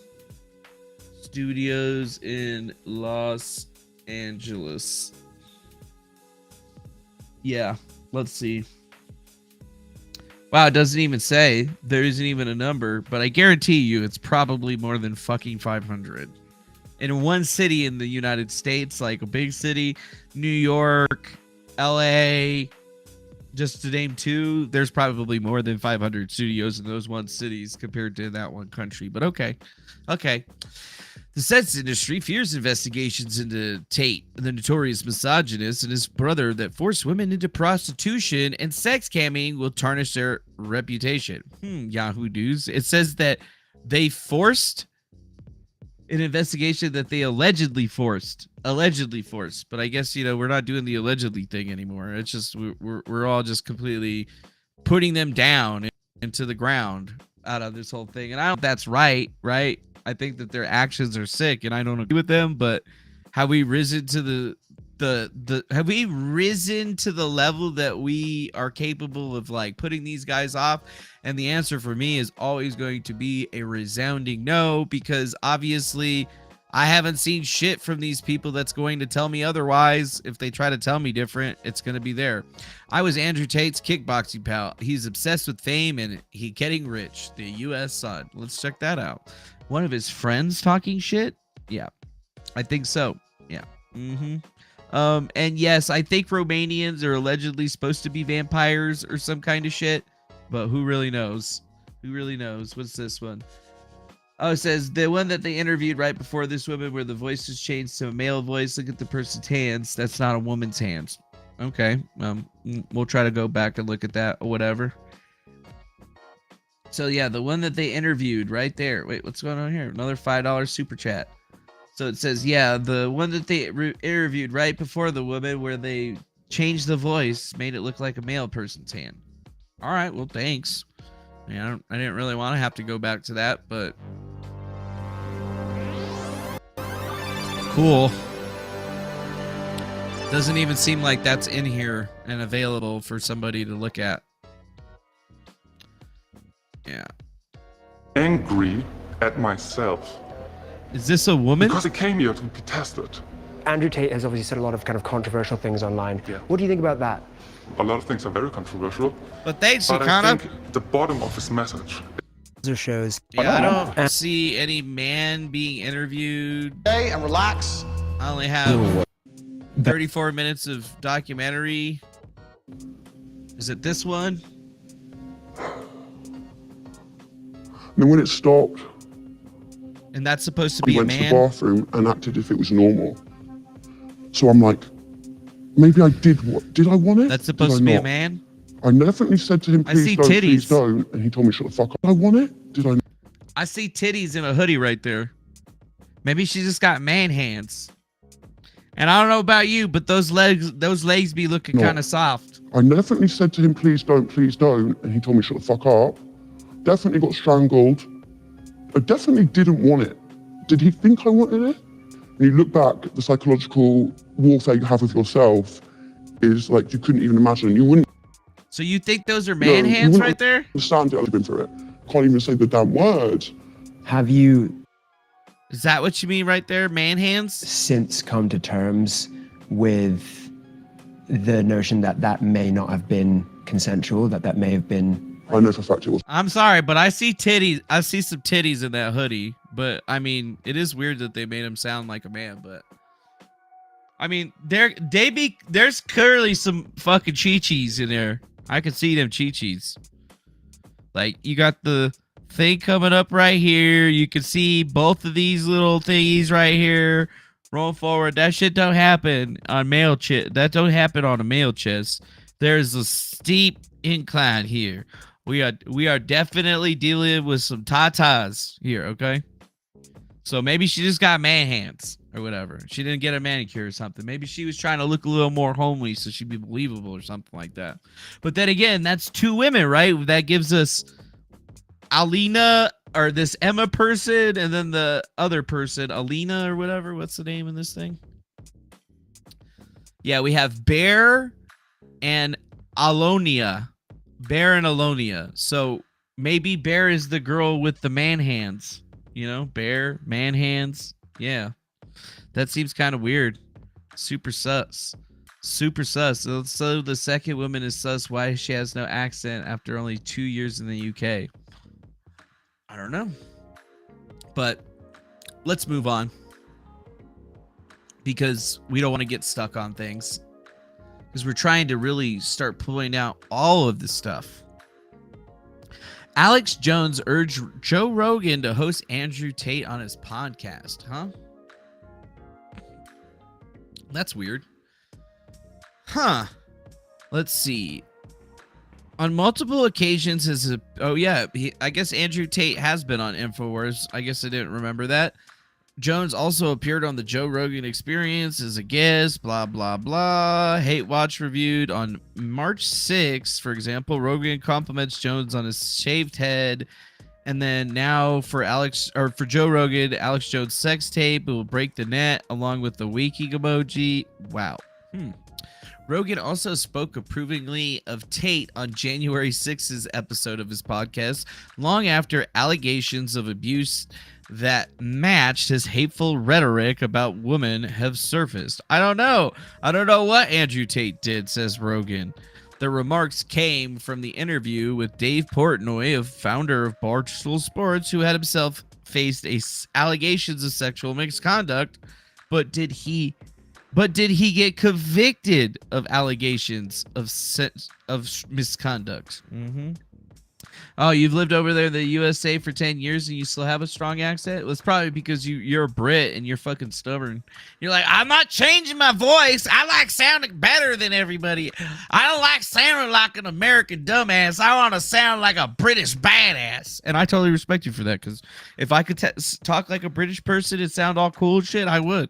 B: studios in Los Angeles? Yeah, let's see. Wow, it doesn't even say. There isn't even a number, but I guarantee you it's probably more than fucking 500. In one city in the United States, like a big city, New York, LA, just to name two, there's probably more than 500 studios in those one cities compared to that one country. But okay. The sex industry fears investigations into Tate, the notorious misogynist, and his brother that forced women into prostitution and sex camming will tarnish their reputation. Yahoo News. It says that they forced an investigation that they allegedly forced. But I guess, we're not doing the allegedly thing anymore. It's just we're all just completely putting them down into the ground out of this whole thing. And I don't know if that's right? I think that their actions are sick, and I don't agree with them. But have we risen to the level that we are capable of like putting these guys off? And the answer for me is always going to be a resounding no, because obviously I haven't seen shit from these people that's going to tell me otherwise. If they try to tell me different, it's going to be there. I was Andrew Tate's kickboxing pal. He's obsessed with fame and he getting rich. The U.S. Sun. Let's check that out. One of his friends talking shit? Yeah, I think so. Yeah. And yes, I think Romanians are allegedly supposed to be vampires or some kind of shit, but who really knows? What's this one? Oh, it says the one that they interviewed right before this woman where the voice was changed to a male voice. Look at the person's hands. That's not a woman's hands. Okay. We'll try to go back and look at that or whatever. So yeah, the one that they interviewed right there. Wait, what's going on here? Another $5 super chat. So it says, yeah, the one that they interviewed right before the woman where they changed the voice, made it look like a male person's hand. All right, well, thanks. I didn't really want to have to go back to that, but cool. Doesn't even seem like that's in here and available for somebody to look at. Yeah.
G: Angry at myself.
B: Is this a woman?
G: Because it came here to be tested.
D: Andrew Tate has obviously said a lot of kind of controversial things online.
G: Yeah.
D: What do you think about that?
G: A lot of things are very controversial.
B: But thanks,
G: But
B: kind
G: I
B: of.
G: think the bottom of his message.
D: Shows.
B: Yeah, I don't see any man being interviewed.
H: Hey, and relax.
B: I only have 34 minutes of documentary. Is it this one?
I: Then when it stopped,
B: And that's supposed to
I: he
B: be a
I: went to the
B: man?
I: bathroom and acted if it was normal. So I'm like, maybe I did. What did I want it?
B: That's
I: Did
B: supposed
I: I
B: to be a
I: not?
B: man?
I: I definitely said to him,
B: I see
I: please
B: titties.
I: don't, and he told me shut the fuck up. I want it. Did I?
B: I see titties in a hoodie right there. Maybe she just got man hands. And I don't know about you, but those legs be looking
I: No.
B: kind of soft.
I: I definitely said to him, please don't, and he told me shut the fuck up. Definitely got strangled. I definitely didn't want it. Did he think I wanted it? And you look back, the psychological warfare you have with yourself is like you couldn't even imagine. You wouldn't
B: So you think those are man
I: you
B: hands
I: wouldn't
B: right there?
I: understand it. I've been through it. Can't even say the damn word.
D: Have you
B: Is that what you mean right there? Man hands?
D: since come to terms with the notion that that may not have been consensual, that may have been...
I: I know for a fact it was.
B: I'm sorry, but I see titties. I see some titties in that hoodie. But I mean, it is weird that they made him sound like a man. But I mean, there's clearly some fucking chi-chis in there. I can see them chi-chis. Like you got the thing coming up right here. You can see both of these little thingies right here. Roll forward. That shit don't happen on male chest. That don't happen on a male chest. There's a steep incline here. We are definitely dealing with some tatas here, okay? So maybe she just got man hands or whatever. She didn't get a manicure or something. Maybe she was trying to look a little more homely so she'd be believable or something like that. But then again, that's two women, right? That gives us Alina or this Emma person and then the other person, Alina or whatever. What's the name in this thing? Yeah, we have Bear and Alonia. Bear and Alonia. So maybe Bear is the girl with the man hands. You know, Bear, man hands. Yeah. That seems kind of weird. Super sus. Super sus. So the second woman is sus. Why she has no accent after only 2 years in the UK? I don't know. But let's move on. Because we don't want to get stuck on things. Because we're trying to really start pulling out all of the stuff. Alex Jones urged Joe Rogan to host Andrew Tate on his podcast. Huh? That's weird. Huh. Let's see. On multiple occasions, I guess Andrew Tate has been on InfoWars. I guess I didn't remember that. Jones also appeared on the Joe Rogan Experience as a guest, blah, blah, blah. Hate Watch reviewed on March 6th, for example. Rogan compliments Jones on his shaved head. And then now for Joe Rogan, Alex Jones sex tape. It will break the net along with the winking emoji. Wow. Rogan also spoke approvingly of Tate on January 6th's episode of his podcast, long after allegations of abuse that matched his hateful rhetoric about women have surfaced. I don't know what Andrew Tate did, says Rogan. The remarks came from the interview with Dave Portnoy, founder of Barstool Sports, who had himself faced allegations of sexual misconduct, but did he get convicted of allegations of misconduct? Oh, you've lived over there in the USA for 10 years and you still have a strong accent? Well, it's probably because you're a Brit and you're fucking stubborn. You're like, I'm not changing my voice. I like sounding better than everybody. I don't like sounding like an American dumbass. I want to sound like a British badass. And I totally respect you for that, because if I could talk like a British person and sound all cool and shit, I would.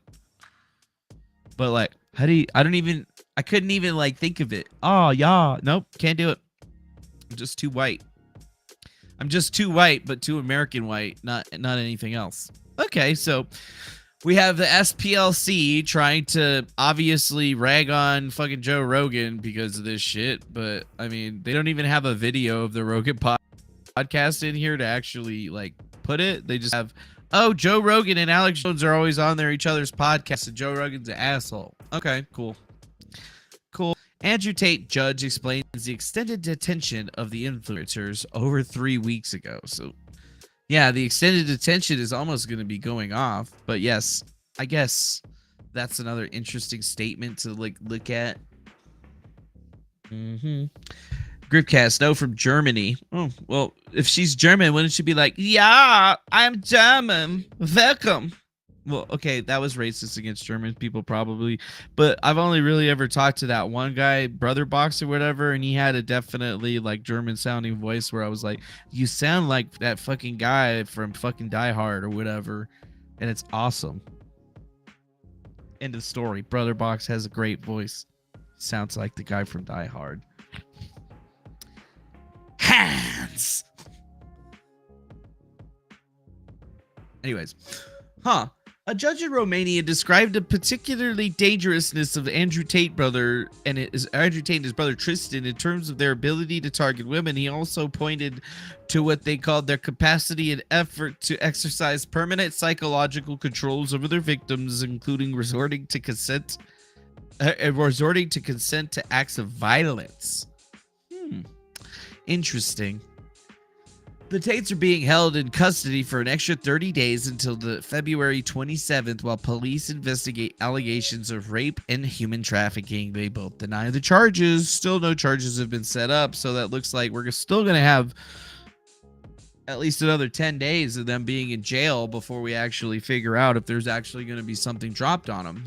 B: But like, I couldn't even like think of it. Oh, yeah. Nope. Can't do it. I'm just too white. I'm just too white, but too American white, not anything else. Okay, so we have the SPLC trying to obviously rag on fucking Joe Rogan because of this shit, but I mean, they don't even have a video of the Rogan podcast in here to actually like put it. They just have, oh, Joe Rogan and Alex Jones are always on each other's podcasts, and Joe Rogan's an asshole. Okay, cool. Andrew Tate judge explains the extended detention of the influencers over 3 weeks ago. So, yeah, the extended detention is almost going to be going off. But yes, I guess that's another interesting statement to like look at. Gripcast, no, from Germany. Oh, well, if she's German, wouldn't she be like, yeah, I'm German. Welcome. Well, okay, that was racist against German people probably, but I've only really ever talked to that one guy, Brother Box or whatever, and he had a definitely like German sounding voice where I was like, you sound like that fucking guy from fucking Die Hard or whatever, and it's awesome. End of story. Brother Box has a great voice. Sounds like the guy from Die Hard. Hands! Anyways. A judge in Romania described the particularly dangerousness of Andrew Tate Brother and Andrew Tate and his brother Tristan in terms of their ability to target women. He also pointed to what they called their capacity and effort to exercise permanent psychological controls over their victims, including resorting to consent to acts of violence. Interesting. The Tates are being held in custody for an extra 30 days until the February 27th while police investigate allegations of rape and human trafficking. They both deny the charges. Still no charges have been set up, so that looks like we're still going to have at least another 10 days of them being in jail before we actually figure out if there's actually going to be something dropped on them.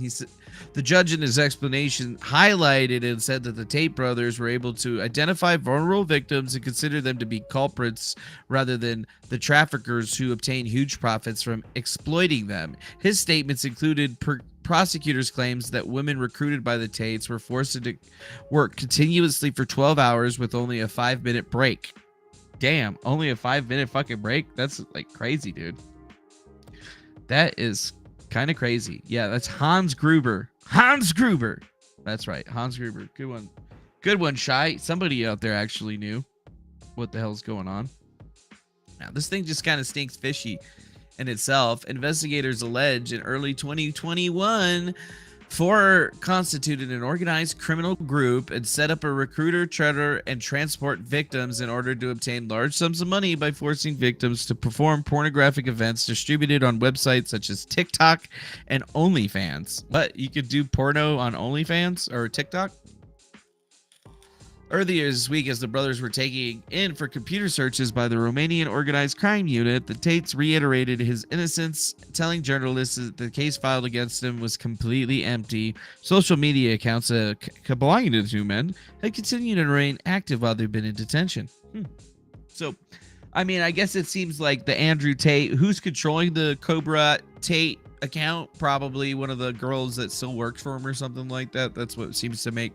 B: The judge in his explanation highlighted and said that the Tate brothers were able to identify vulnerable victims and consider them to be culprits rather than the traffickers who obtain huge profits from exploiting them. His statements included prosecutors' claims that women recruited by the Tates were forced to work continuously for 12 hours with only a 5-minute break. Damn, only a 5-minute fucking break? That's like crazy, dude. That is kind of crazy. Yeah, that's Hans Gruber. Hans Gruber. That's right, Hans Gruber. Good one. Good one, Shy. Somebody out there actually knew what the hell's going on. Now, this thing just kind of stinks fishy in itself. Investigators allege in early 2021, 4 constituted an organized criminal group and set up a recruiter, treader, and transport victims in order to obtain large sums of money by forcing victims to perform pornographic events distributed on websites such as TikTok and OnlyFans. But you could do porno on OnlyFans or TikTok? Earlier this week, as the brothers were taking in for computer searches by the Romanian Organized Crime Unit, the Tates reiterated his innocence, telling journalists that the case filed against him was completely empty. Social media accounts belonging to the two men had continued to remain active while they've been in detention. So, I mean, I guess it seems like the Andrew Tate, who's controlling the Cobra Tate account, probably one of the girls that still works for him or something like that. That's what seems to make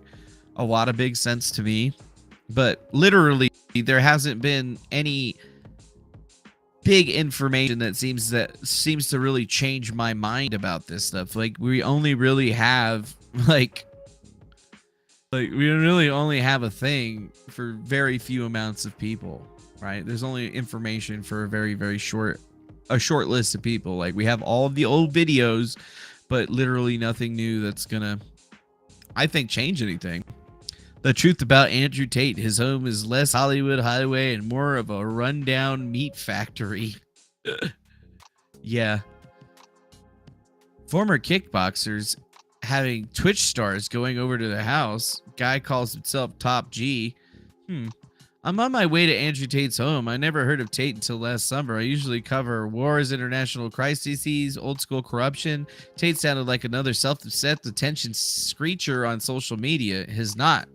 B: a lot of big sense to me. But literally, there hasn't been any big information that seems to really change my mind about this stuff. Like, we only really have we really only have a thing for very few amounts of people, right? There's only information for a very, very short list of people. Like, we have all of the old videos, but literally nothing new that's gonna, I think, change anything. The truth about Andrew Tate: his home is less Hollywood highway and more of a rundown meat factory. Yeah. Former kickboxers having Twitch stars going over to the house. Guy calls himself Top G. I'm on my way to Andrew Tate's home. I never heard of Tate until last summer. I usually cover wars, international crises, old school corruption. Tate sounded like another self-obsessed attention screecher on social media. He's not.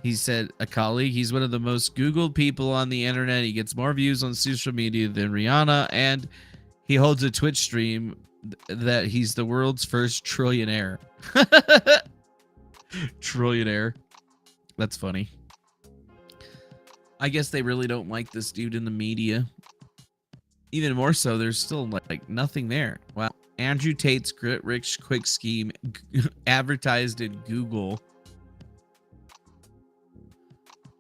B: He said, a colleague, he's one of the most Googled people on the internet. He gets more views on social media than Rihanna, and he holds a Twitch stream that he's the world's first trillionaire. Trillionaire. That's funny. I guess they really don't like this dude in the media. Even more so, there's still like nothing there. Wow. Andrew Tate's get-rich quick scheme advertised in Google.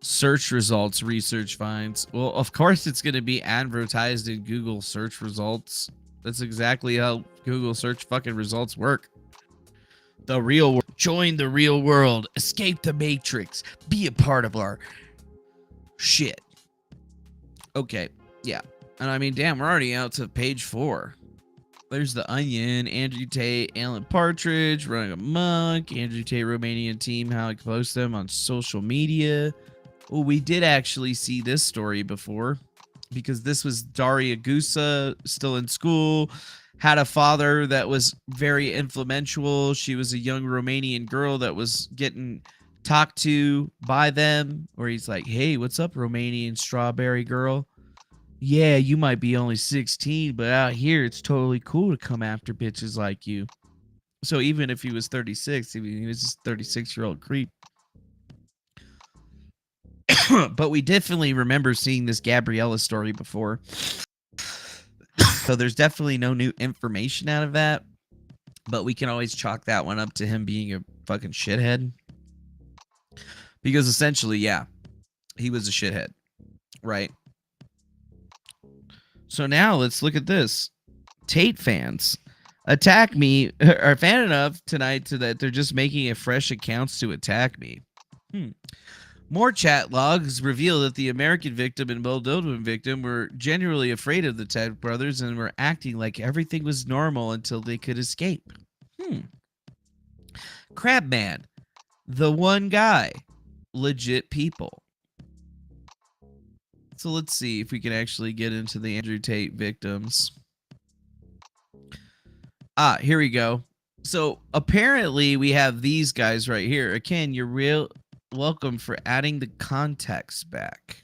B: Search results, research finds. Well, of course it's going to be advertised in Google search results. That's exactly how Google search fucking results work. The real world. Join the real world. Escape the matrix. Be a part of our shit. Okay, yeah. And I mean, damn, we're already out to page 4. There's The Onion, Andrew Tate, Alan Partridge, running amok, Andrew Tate Romanian team, how I post them on social media. Well, we did actually see this story before, because this was Daria Gusa, still in school, had a father that was very influential. She was a young Romanian girl that was getting talked to by them, where he's like, hey, what's up, Romanian strawberry girl? Yeah, you might be only 16, but out here it's totally cool to come after bitches like you. So even if he was 36, he was just a 36-year-old creep. But we definitely remember seeing this Gabriella story before. So there's definitely no new information out of that. But we can always chalk that one up to him being a fucking shithead. Because essentially, yeah, he was a shithead. Right? So now let's look at this. Tate fans attack me, are fan enough tonight to that they're just making a fresh accounts to attack me. More chat logs reveal that the American victim and Moldovan victim were genuinely afraid of the Tate brothers and were acting like everything was normal until they could escape. Crabman, the one guy, legit people. So let's see if we can actually get into the Andrew Tate victims. Here we go. So apparently we have these guys right here. Ken, you're real welcome for adding the context back.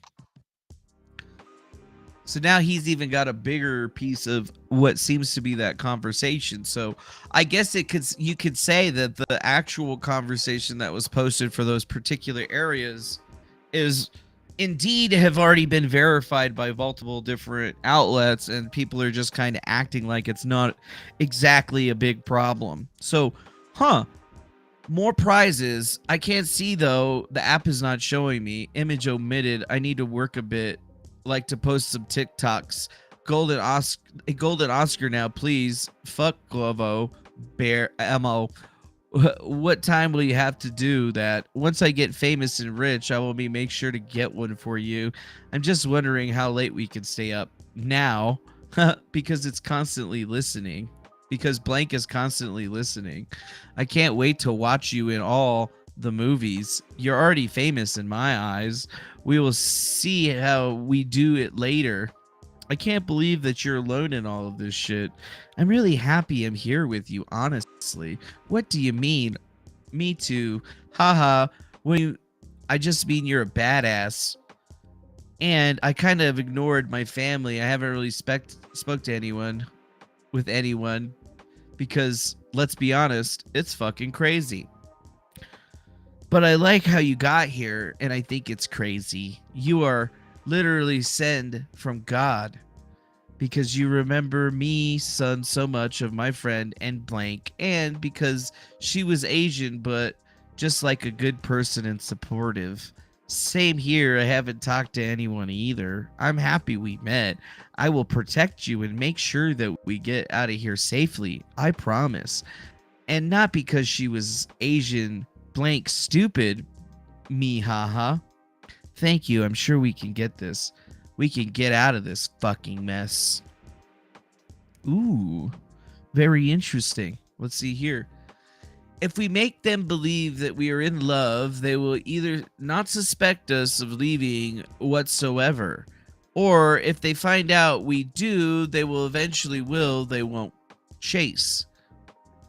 B: So now he's even got a bigger piece of what seems to be that conversation. So I guess you could say that the actual conversation that was posted for those particular areas is indeed have already been verified by multiple different outlets, and people are just kind of acting like it's not exactly a big problem. So, More prizes. I can't see though. The app is not showing me. Image omitted. I need to work a bit. Like to post some TikToks. Golden Oscar now, please. Fuck Glovo. Bear Mo. What time will you have to do that? Once I get famous and rich, I will make sure to get one for you. I'm just wondering how late we can stay up now. Because it's constantly listening. Because blank is constantly listening. I can't wait to watch you in all the movies. You're already famous in my eyes. We will see how we do it later. I can't believe that you're alone in all of this shit. I'm really happy I'm here with you, honestly. What do you mean? Me too. Haha. I just mean you're a badass. And I kind of ignored my family. I haven't really spoke to anyone. With anyone, because let's be honest, it's fucking crazy. But I like how you got here, and I think it's crazy. You are literally sent from God because you remember me, son, so much of my friend and blank, and because she was Asian, but just like a good person and supportive. Same here. I haven't talked to anyone either. I'm happy we met. I will protect you and make sure that we get out of here safely. I promise. And not because she was Asian blank stupid. Me haha. Thank you. I'm sure we can get this. We can get out of this fucking mess. Ooh. Very interesting. Let's see here. If we make them believe that we are in love, they will either not suspect us of leaving whatsoever, or if they find out we do, they won't chase.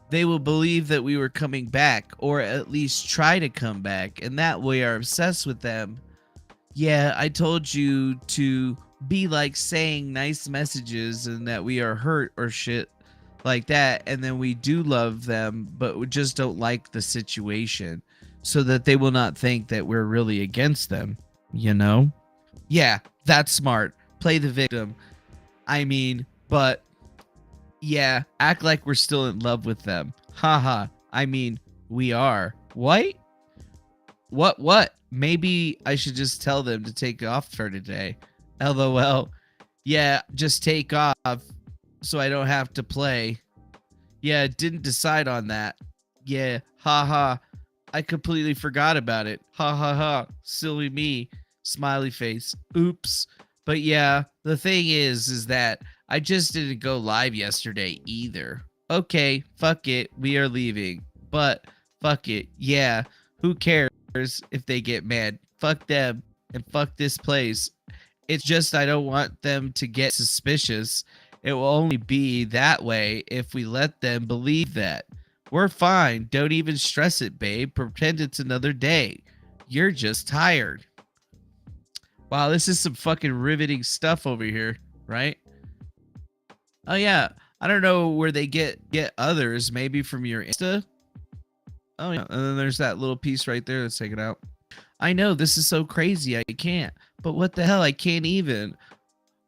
B: They will believe that we were coming back, or at least try to come back, and that way are obsessed with them. Yeah, I told you to be like saying nice messages and that we are hurt or shit like that, and then we do love them, but we just don't like the situation, so that they will not think that we're really against them, you know? Yeah, that's smart. Play the victim. I mean, but yeah, act like we're still in love with them. Haha. I mean, we are. What? What? Maybe I should just tell them to take off for today. LOL. Yeah, just take off so I don't have to play. Yeah, didn't decide on that. Yeah, haha. I completely forgot about it. Ha ha ha. Silly me. Smiley face. Oops. But yeah, the thing is that I just didn't go live yesterday either. Okay, fuck it. We are leaving. But fuck it. Yeah, who cares if they get mad? Fuck them and fuck this place. It's just I don't want them to get suspicious. It will only be that way if we let them believe that. We're fine. Don't even stress it, babe. Pretend it's another day. You're just tired. Wow, this is some fucking riveting stuff over here, right? Oh yeah, I don't know where they get others. Maybe from your Insta. Oh yeah, and then there's that little piece right there that's taken out. I know this is so crazy. I can't. But what the hell? I can't even.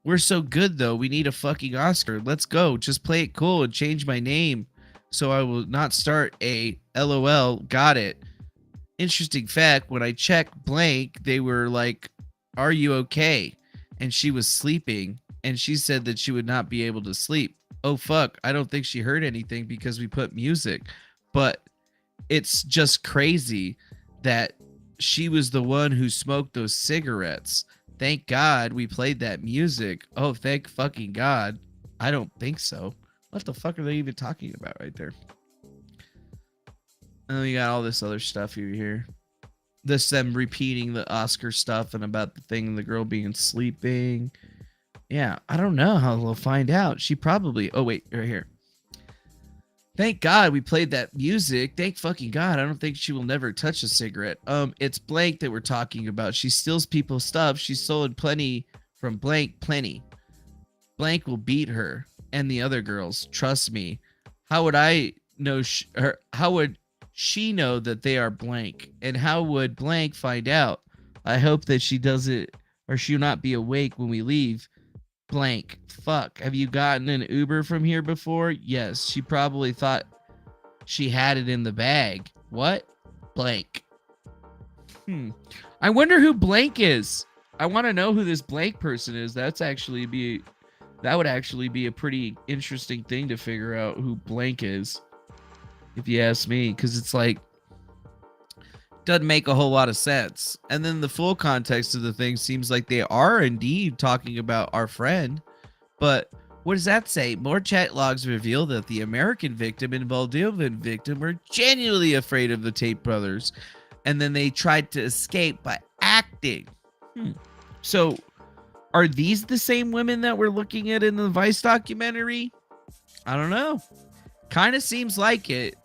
B: We're so good though. We need a fucking Oscar. Let's go. Just play it cool and change my name so I will not start a LOL. Got it. Interesting fact, when I checked blank, they were like, "Are you okay?" And she was sleeping, and she said that she would not be able to sleep. Oh fuck, I don't think she heard anything because we put music. But it's just crazy that she was the one who smoked those cigarettes. Thank God we played that music. Oh, thank fucking God. I don't think so. What the fuck are they even talking about right there? And we got all this other stuff over here. This them repeating the Oscar stuff and about the thing, the girl being sleeping. Yeah, I don't know how we'll find out. She probably... Oh, wait, right here. Thank God we played that music. Thank fucking God. I don't think she will never touch a cigarette. It's blank that we're talking about. She steals people's stuff. She stolen plenty from blank, plenty. Blank will beat her and the other girls. Trust me. How would I know how would she know that they are blank? And how would blank find out? I hope that she does it or she'll not be awake when we leave. Blank. Fuck. Have you gotten an Uber from here before? Yes. She probably thought she had it in the bag. What? Blank. I wonder who blank is. I want to know who this blank person is. That would actually be a pretty interesting thing to figure out who blank is, if you ask me, because it's like doesn't make a whole lot of sense. And then the full context of the thing seems like they are indeed talking about our friend, but what does that say? More chat logs reveal that the American victim and Moldovan victim were genuinely afraid of the Tate brothers, and then they tried to escape by acting. So are these the same women that we're looking at in the Vice documentary? I don't know. Kind of seems like it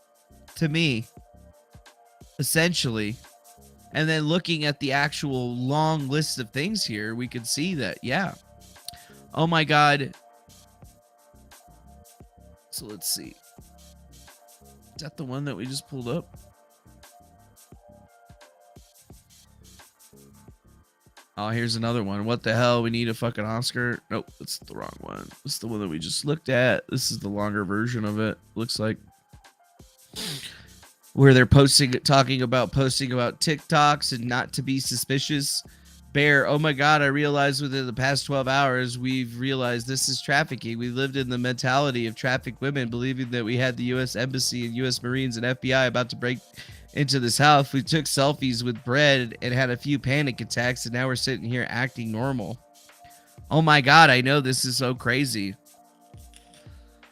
B: to me, essentially. And then looking at the actual long list of things here, we could see that, yeah. Oh my God. So let's see. Is that the one that we just pulled up? Oh, here's another one. What the hell? We need a fucking Oscar? Nope, that's the wrong one. This is the one that we just looked at. This is the longer version of it, looks like. Where they're talking about posting about TikToks and not to be suspicious. Bear, oh my God, I realized within the past 12 hours, we've realized this is trafficking. We lived in the mentality of trafficked women, believing that we had the U.S. Embassy and U.S. Marines and FBI about to break into this house. We took selfies with bread and had a few panic attacks, and now we're sitting here acting normal. Oh my God, I know this is so crazy.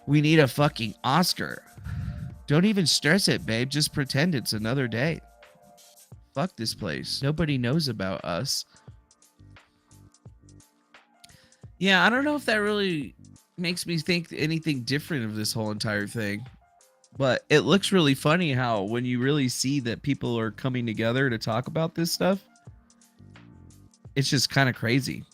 B: We need a fucking Oscar. Don't even stress it, babe. Just pretend it's another day. Fuck this place. Nobody knows about us. Yeah, I don't know if that really makes me think anything different of this whole entire thing. But it looks really funny how when you really see that people are coming together to talk about this stuff, it's just kind of crazy.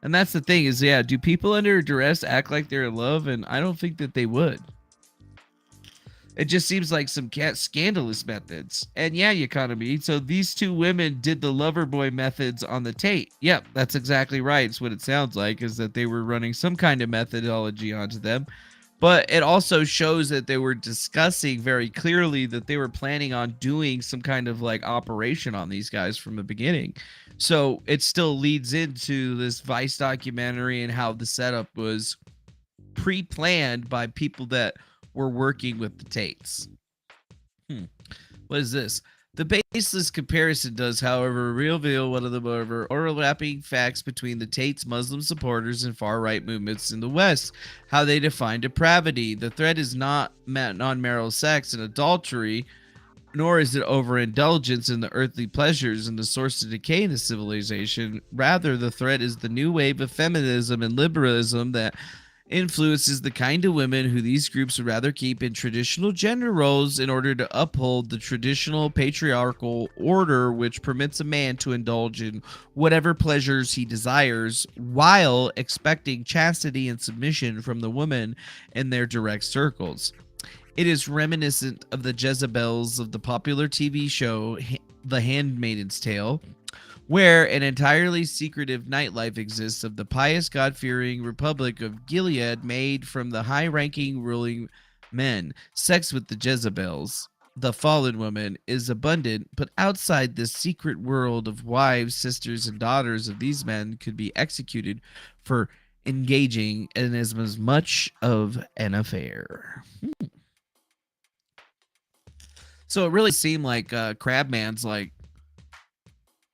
B: And that's the thing is, yeah, do people under duress act like they're in love? And I don't think that they would. It just seems like some scandalous methods. And yeah, economy. So these two women did the lover boy methods on the Tate. Yep, that's exactly right. It's what it sounds like, is that they were running some kind of methodology onto them. But it also shows that they were discussing very clearly that they were planning on doing some kind of like operation on these guys from the beginning. So it still leads into this Vice documentary and how the setup was pre-planned by people that were working with the Tates. What is this? The baseless comparison does, however, reveal one of the more overlapping facts between the Tate's Muslim supporters and far-right movements in the West, how they define depravity. The threat is not non-marital sex and adultery, nor is it overindulgence in the earthly pleasures and the source of decay in the civilization. Rather, the threat is the new wave of feminism and liberalism that influences the kind of women who these groups would rather keep in traditional gender roles in order to uphold the traditional patriarchal order, which permits a man to indulge in whatever pleasures he desires while expecting chastity and submission from the woman in their direct circles. It is reminiscent of the Jezebels of the popular TV show The Handmaid's Tale, where an entirely secretive nightlife exists of the pious, God-fearing Republic of Gilead made from the high-ranking ruling men. Sex with the Jezebels, the fallen woman, is abundant, but outside this secret world of wives, sisters, and daughters of these men could be executed for engaging in as much of an affair. So it really seemed like Crabman's like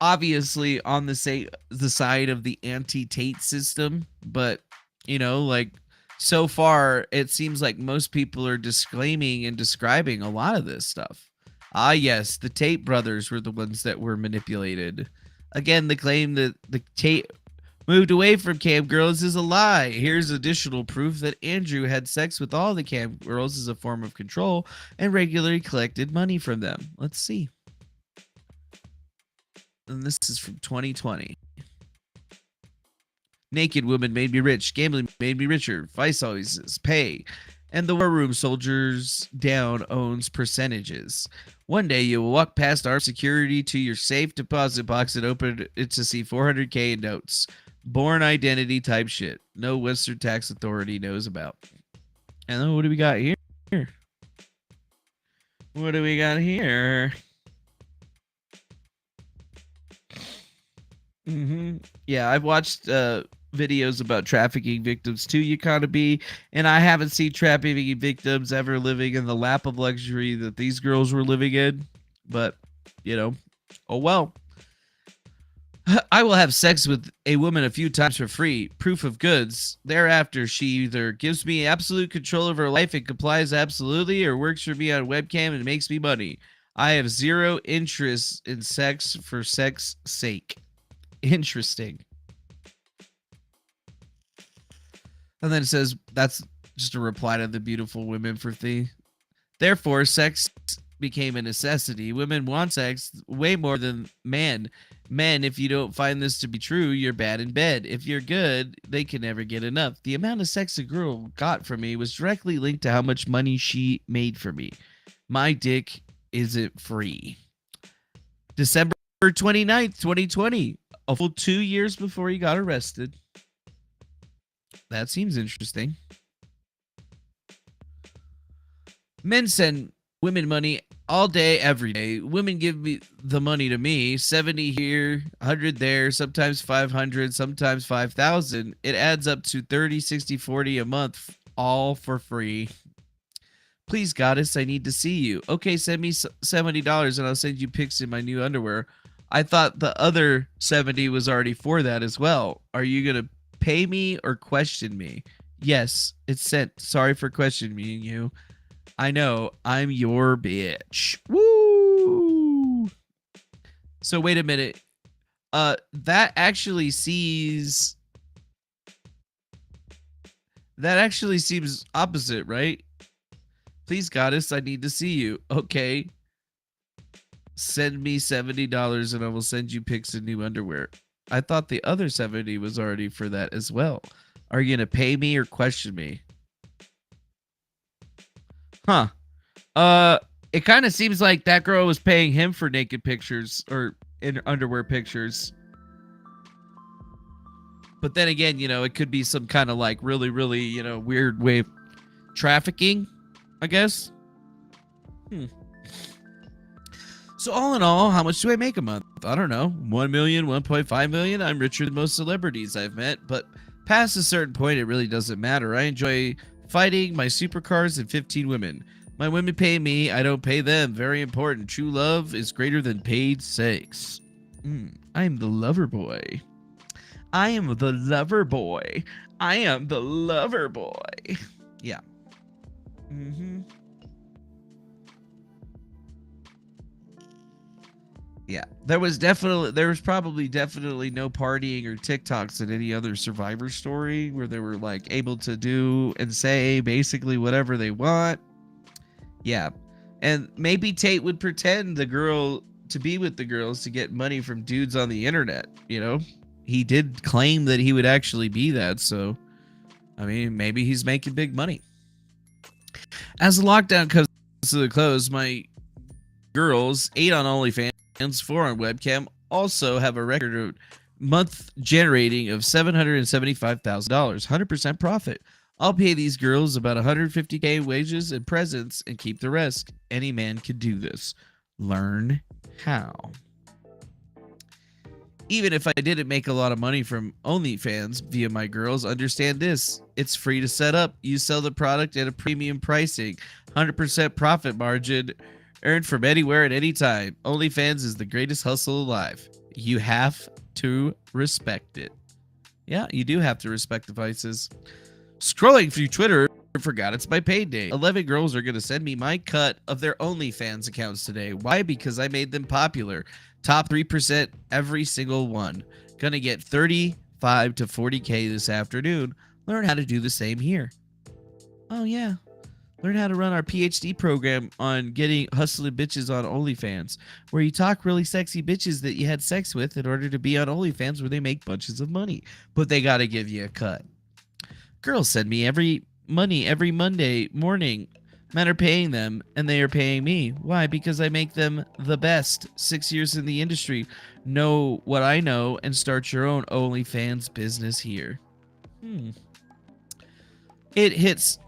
B: obviously on the side of the anti-Tate system, but you know, like so far it seems like most people are disclaiming and describing a lot of this stuff. Ah yes, the Tate brothers were the ones that were manipulated. Again, the claim that the Tate moved away from cam girls is a lie. Here's additional proof that Andrew had sex with all the cam girls as a form of control and regularly collected money from them. Let's see. And this is from 2020. Naked woman made me rich. Gambling made me richer. Vice always says pay. And the war room soldiers down owns percentages. One day you will walk past our security to your safe deposit box and open it to see 400K in notes. Born identity type shit. No Western tax authority knows about. And then what do we got here? What do we got here? Yeah, I've watched videos about trafficking victims too, Yukanabe, and I haven't seen trafficking victims ever living in the lap of luxury that these girls were living in. But, you know, oh well. I will have sex with a woman a few times for free. Proof of goods. Thereafter, she either gives me absolute control of her life and complies absolutely, or works for me on webcam and makes me money. I have zero interest in sex for sex sake. Interesting. And then it says, that's just a reply to the beautiful women for thee. Therefore, sex became a necessity. Women want sex way more than men. Men, if you don't find this to be true, you're bad in bed. If you're good, they can never get enough. The amount of sex a girl got from me was directly linked to how much money she made for me. My dick isn't free. December 29th, 2020. A full 2 years before he got arrested. That seems interesting. Men send women money all day, every day. Women give me the money to me. 70 here, 100 there, sometimes 500, sometimes 5,000. It adds up to 30, 60, 40 a month, all for free. Please, goddess, I need to see you. Okay, send me $70 and I'll send you pics in my new underwear. I thought the other 70 was already for that as well. Are you going to pay me or question me? Yes, it's sent. Sorry for questioning you. I know, I'm your bitch. Woo! So wait a minute. That actually seems opposite, right? Please, goddess, I need to see you. Okay. Send me $70 and I will send you pics of new underwear. I thought the other 70 was already for that as well. Are you going to pay me or question me? Huh. It kind of seems like that girl was paying him for naked pictures or in underwear pictures. But then again, you know, it could be some kind of like really, really, you know, weird way of trafficking, I guess. So all in all, how much do I make a month? I don't know. 1 million, 1.5 million. I'm richer than most celebrities I've met, but past a certain point, it really doesn't matter. I enjoy fighting, my supercars, and 15 women. My women pay me. I don't pay them. Very important. True love is greater than paid sex. I am the lover boy. I am the lover boy. I am the lover boy. Yeah. Yeah, there was probably definitely no partying or TikToks in any other Survivor story where they were like able to do and say basically whatever they want. Yeah, and maybe Tate would pretend the girl to be with the girls to get money from dudes on the internet. You know, he did claim that he would actually be that. So, I mean, maybe he's making big money. As the lockdown comes to the close, my girls, 8 on OnlyFans, 4 on webcam, also have a record of month generating of $775,000, 100% profit. I'll pay these girls about $150K wages and presents and keep the rest. Any man could do this. Learn how. Even if I didn't make a lot of money from OnlyFans via my girls, understand this. It's free to set up. You sell the product at a premium pricing. 100% profit margin. Earned from anywhere at any time. OnlyFans is the greatest hustle alive. You have to respect it. Yeah, you do have to respect the vices. Scrolling through Twitter, I forgot it's my paid day. 11 girls are going to send me my cut of their OnlyFans accounts today. Why? Because I made them popular. Top 3% every single one. Gonna get 35 to 40K this afternoon. Learn how to do the same here. Oh, yeah. Learn how to run our PhD program on getting hustling bitches on OnlyFans, where you talk really sexy bitches that you had sex with in order to be on OnlyFans where they make bunches of money, but they got to give you a cut. Girls send me money every Monday morning. Men are paying them and they are paying me. Why? Because I make them the best. 6 years in the industry. Know what I know and start your own OnlyFans business here. It hits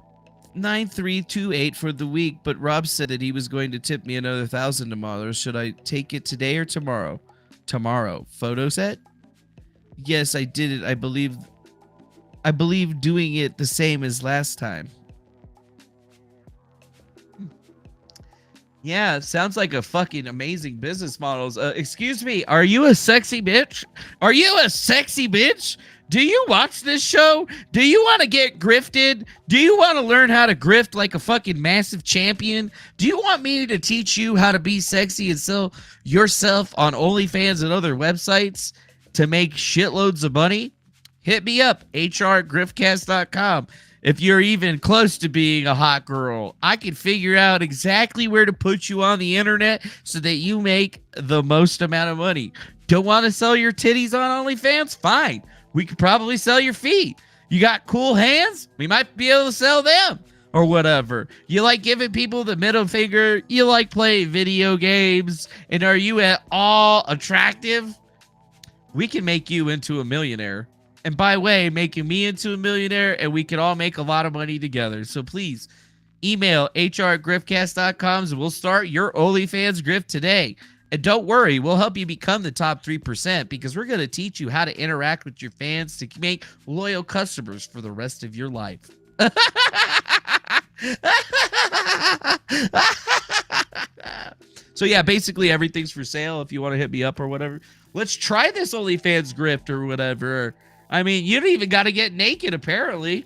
B: 9328 for the week, but Rob said that he was going to tip me another 1,000 tomorrow. Should I take it today or tomorrow? Tomorrow. Photo set? Yes, I did it. I believe doing it the same as last time. Yeah, sounds like a fucking amazing business models. Excuse me, are you a sexy bitch? Are you a sexy bitch? Do you watch this show? Do you want to get grifted? Do you want to learn how to grift like a fucking massive champion? Do you want me to teach you how to be sexy and sell yourself on OnlyFans and other websites to make shitloads of money? Hit me up, hr@griftcast.com. If you're even close to being a hot girl, I can figure out exactly where to put you on the internet so that you make the most amount of money. Don't want to sell your titties on OnlyFans? Fine. We could probably sell your feet. You got cool hands? We might be able to sell them or whatever. You like giving people the middle finger? You like playing video games? And are you at all attractive? We can make you into a millionaire. And by the way, making me into a millionaire, and we can all make a lot of money together. So please, email hr@griftcast.com and we'll start your OnlyFans grift today. And don't worry, we'll help you become the top 3% because we're going to teach you how to interact with your fans to make loyal customers for the rest of your life. So yeah, basically everything's for sale if you want to hit me up or whatever. Let's try this OnlyFans grift or whatever. I mean, you don't even got to get naked, apparently.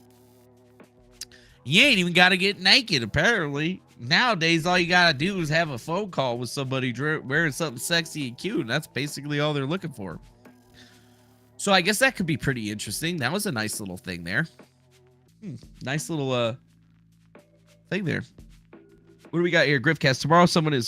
B: You ain't even got to get naked, apparently. Nowadays, all you got to do is have a phone call with somebody wearing something sexy and cute, and that's basically all they're looking for. So I guess that could be pretty interesting. That was a nice little thing there. Nice little thing there. What do we got here? Griftcast. Tomorrow someone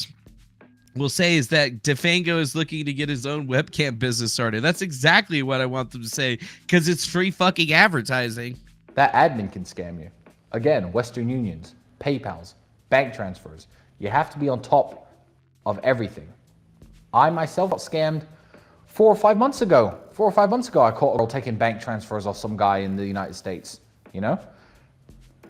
B: will say is that Defango is looking to get his own webcam business started. That's exactly what I want them to say because it's free fucking advertising.
H: That admin can scam you. Again, Western Unions, PayPals, bank transfers. You have to be on top of everything. I myself got scammed 4 or 5 months ago. 4 or 5 months ago, I caught a girl taking bank transfers off some guy in the United States, you know?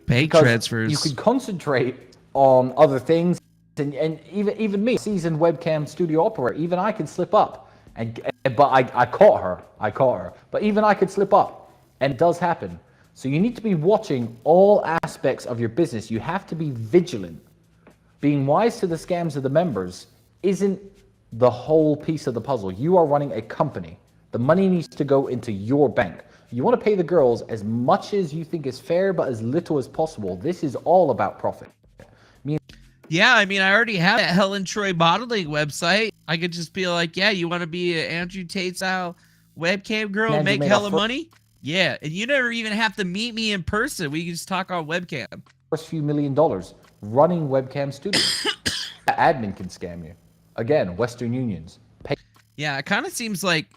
B: Bank
H: Because
B: transfers.
H: you could concentrate on other things. And even me, seasoned webcam studio operator, even I can slip up. But I caught her. But even I could slip up. And it does happen. So you need to be watching all aspects of your business. You have to be vigilant. Being wise to the scams of the members isn't the whole piece of the puzzle. You are running a company. The money needs to go into your bank. You want to pay the girls as much as you think is fair, but as little as possible. This is all about profit.
B: Yeah, I mean, I already have that Helen Troy modeling website. I could just be like, yeah, you want to be an Andrew Tate style webcam girl and make hella money? Yeah, and you never even have to meet me in person. We can just talk on webcam.
H: First few $1 million running webcam studios. Admin can scam you. Again, Western Unions.
B: Yeah, it kind of seems like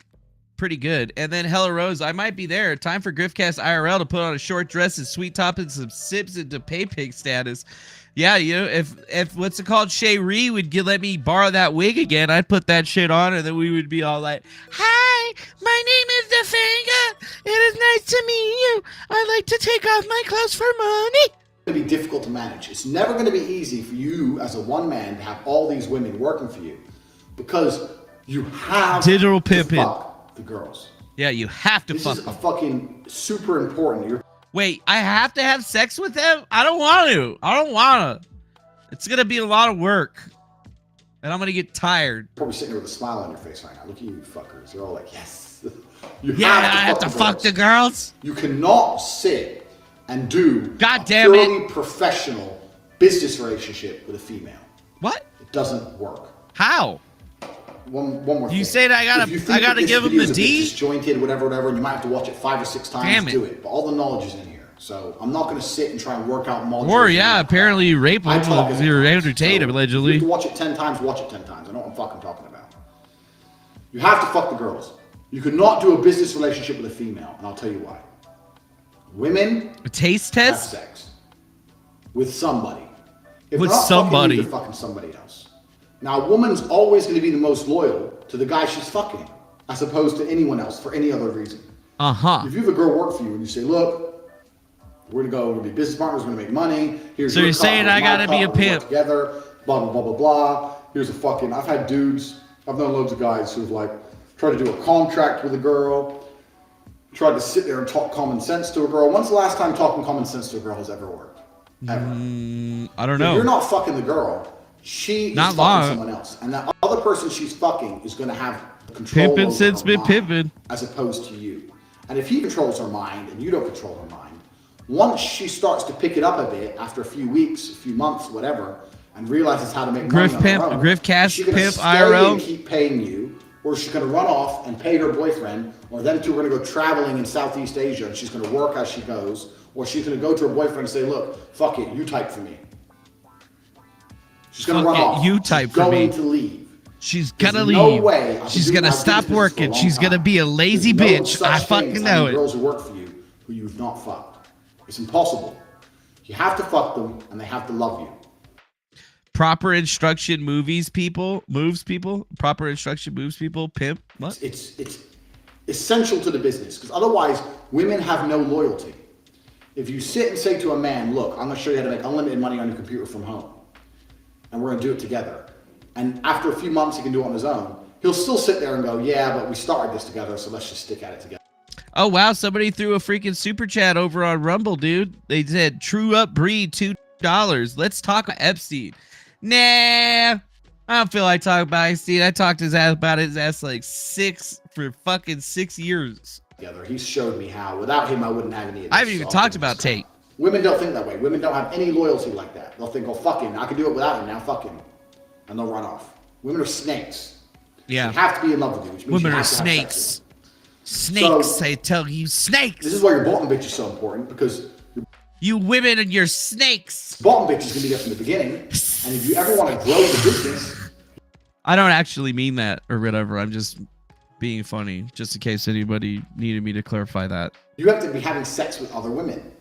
B: pretty good. And then Hella Rose, I might be there. Time for Griftcast IRL to put on a short dress and sweet top and some sips into pay pig status. Yeah, you know, if what's it called, Shay Ree would let me borrow that wig again, I'd put that shit on, and then we would be all like, "Hi, my name is Defanga. It is nice to meet you. I like to take off my clothes for money."
J: It's going to be difficult to manage. It's never going to be easy for you as a one man to have all these women working for you because you have
B: digital
J: to
B: pimping
J: fuck the girls.
B: Yeah, you have to fuck
J: them. This is
B: them.
J: fucking super important.
B: Wait, I have to have sex with them? I don't want to. It's going to be a lot of work. And I'm going to get tired.
J: Probably sitting there with a smile on your face right now. Look at you fuckers. They're all like, yes.
B: I have to fuck the girls.
J: You cannot sit and do
B: a
J: purely professional business relationship with a female.
B: What?
J: It doesn't work.
B: How?
J: One more thing.
B: You say that I gotta give them the D?
J: Disjointed, whatever, and you might have to watch it 5 or 6 times to do it. But all the knowledge is in here. So I'm not going to sit and try and work out knowledge.
B: Or yeah, apparently you raped them with your Andrew Tate, allegedly.
J: You have to watch it 10 times, watch it 10 times. I know what I'm fucking talking about. You have to fuck the girls. You cannot do a business relationship with a female, and I'll tell you why. Women
B: a taste test
J: have sex with somebody. If
B: with
J: they're not
B: somebody.
J: Fucking you, they're fucking somebody else. Now, a woman's always going to be the most loyal to the guy she's fucking, as opposed to anyone else for any other reason.
B: Uh-huh.
J: If you have a girl work for you and you say, look, We're gonna be business partners. We're gonna make money. Here's
B: so
J: your
B: you're
J: cut,
B: saying
J: here's
B: I
J: my
B: gotta be a
J: cut, we're gonna work
B: pimp?
J: together. Blah blah blah blah blah. Here's a fucking. I've had dudes. I've known loads of guys who've like tried to do a contract with a girl, tried to sit there and talk common sense to a girl. When's the last time talking common sense to a girl has ever worked? Ever.
B: I don't know.
J: If you're not fucking the girl, she is fucking someone else, and that other person she's fucking is going to have control
B: Pimpin'
J: over
B: since
J: her
B: been
J: mind,
B: pimpin'.
J: as opposed to you. And if he controls her mind and you don't control her mind, once she starts to pick it up a bit after a few weeks, a few months, whatever, and realizes how to make money on her own,
B: GRIFTCAST
J: she's going to
B: pimp
J: stay
B: IRL
J: and keep paying you, or she's going to run off and pay her boyfriend, or them two are going to go traveling in Southeast Asia and she's going to work as she goes, or she's going to go to her boyfriend and say, look, fuck it, you type for me. She's going to run off.
B: You type
J: she's
B: for me.
J: Going to leave.
B: She's gonna
J: There's
B: leave.
J: No way.
B: She's gonna stop working. She's gonna be a lazy bitch. I fucking know it.
J: Girls who work for you who you've not fucked. It's impossible. You have to fuck them and they have to love you.
B: Proper instruction moves people. Proper instruction moves people. Pimp. What?
J: It's essential to the business because otherwise women have no loyalty. If you sit and say to a man, look, I'm gonna show you how to make unlimited money on your computer from home, and we're gonna do it together. And after a few months, he can do it on his own. He'll still sit there and go, yeah, but we started this together, so let's just stick at it together.
B: Oh, wow. Somebody threw a freaking super chat over on Rumble, dude. They said, true up breed, $2. Let's talk about Epstein. Nah, I don't feel like talking about Epstein. I talked about his ass like 6 years.
J: Together. He showed me how. Without him, I wouldn't have any of this.
B: I haven't even talked about Tate.
J: Women don't think that way. Women don't have any loyalty like that. They'll think, oh, fuck him. I can do it without him. Now fuck him. And they'll run off. Women are snakes.
B: Yeah.
J: You have to be in love with you, which means
B: women
J: you
B: are
J: have to have sex
B: snakes.
J: with them.
B: Snakes, I tell you, snakes.
J: This is why your bottom bitch is so important, because
B: you women and your snakes.
J: Bottom bitch is going to be there from the beginning. And if you ever want to grow the business.
B: I don't actually mean that or whatever. I'm just being funny, just in case anybody needed me to clarify that.
J: You have to be having sex with other women.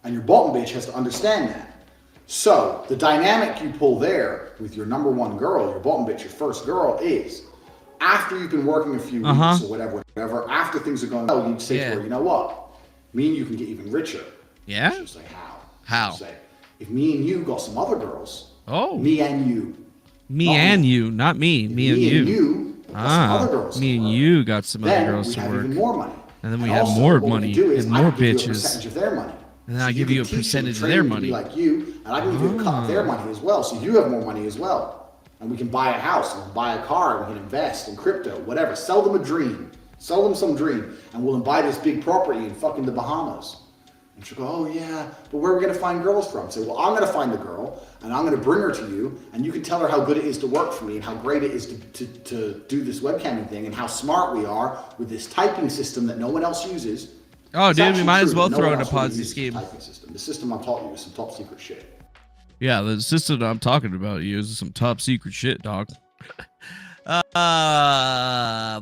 J: And your bottom bitch has to understand that. So, the dynamic you pull there with your number one girl, your bottom bitch, your first girl, is after you've been working a few weeks or whatever, after things are going well, you'd say to her, you know what? Me and you can get even richer.
B: Yeah?
J: She'll say, how?
B: How?
J: She'll say, if me and you got some other girls,
B: oh,
J: me and you.
B: Me and you, not me. Me and you.
J: Got some other girls
B: me and you got some other girls
J: we
B: to
J: have
B: work.
J: Even more money.
B: And then we have more money and more bitches.
J: Percentage of their money.
B: And then I give you a percentage of their money.
J: Like you, and I can give you a cut of their money as well, so you have more money as well. And we can buy a house, and buy a car, and we can invest in crypto, whatever. Sell them a dream. Sell them some dream, and we'll buy this big property in fucking the Bahamas. And she'll go, oh yeah, but where are we gonna find girls from? Say, well, I'm gonna find the girl, and I'm gonna bring her to you, and you can tell her how good it is to work for me, and how great it is to do this webcamming thing, and how smart we are with this typing system that no one else uses.
B: Oh,
J: It's
B: dude, we might as well
J: no
B: throw
J: one
B: in a
J: else really
B: Ponzi
J: uses
B: scheme.
J: the typing system. The system I'm taught you is some top secret shit.
B: Yeah, the system I'm talking about is some top secret shit, dog.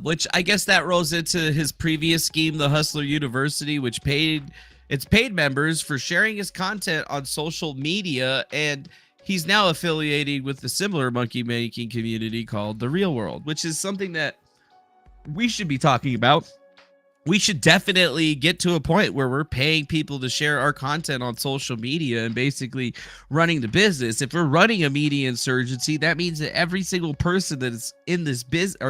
B: Which I guess that rolls into his previous scheme, the Hustler University, which paid members for sharing his content on social media, and he's now affiliated with the similar monkey making community called The Real World, which is something that we should be talking about. We should definitely get to a point where we're paying people to share our content on social media and basically running the business. If we're running a media insurgency, that means that every single person that is in this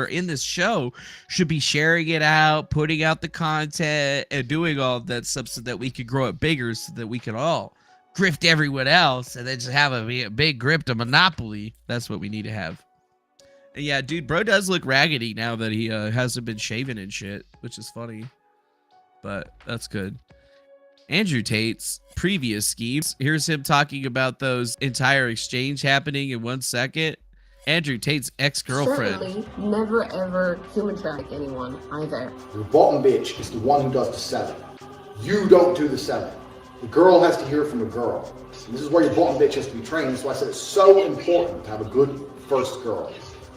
B: in this show should be sharing it out, putting out the content, and doing all of that stuff so that we can grow it bigger, so that we can all grift everyone else and then just have a big grift, a monopoly. That's what we need to have. And yeah, dude, bro does look raggedy now that he hasn't been shaving and shit, which is funny, but that's good. Andrew Tate's previous schemes. Here's him talking about those entire exchange happening in 1 second. Andrew Tate's ex-girlfriend.
K: Certainly never ever human track anyone either.
J: Your bottom bitch is the one who does the selling. You don't do the selling. The girl has to hear it from the girl. And this is why your bottom bitch has to be trained. That's why I said it's so important to have a good first girl.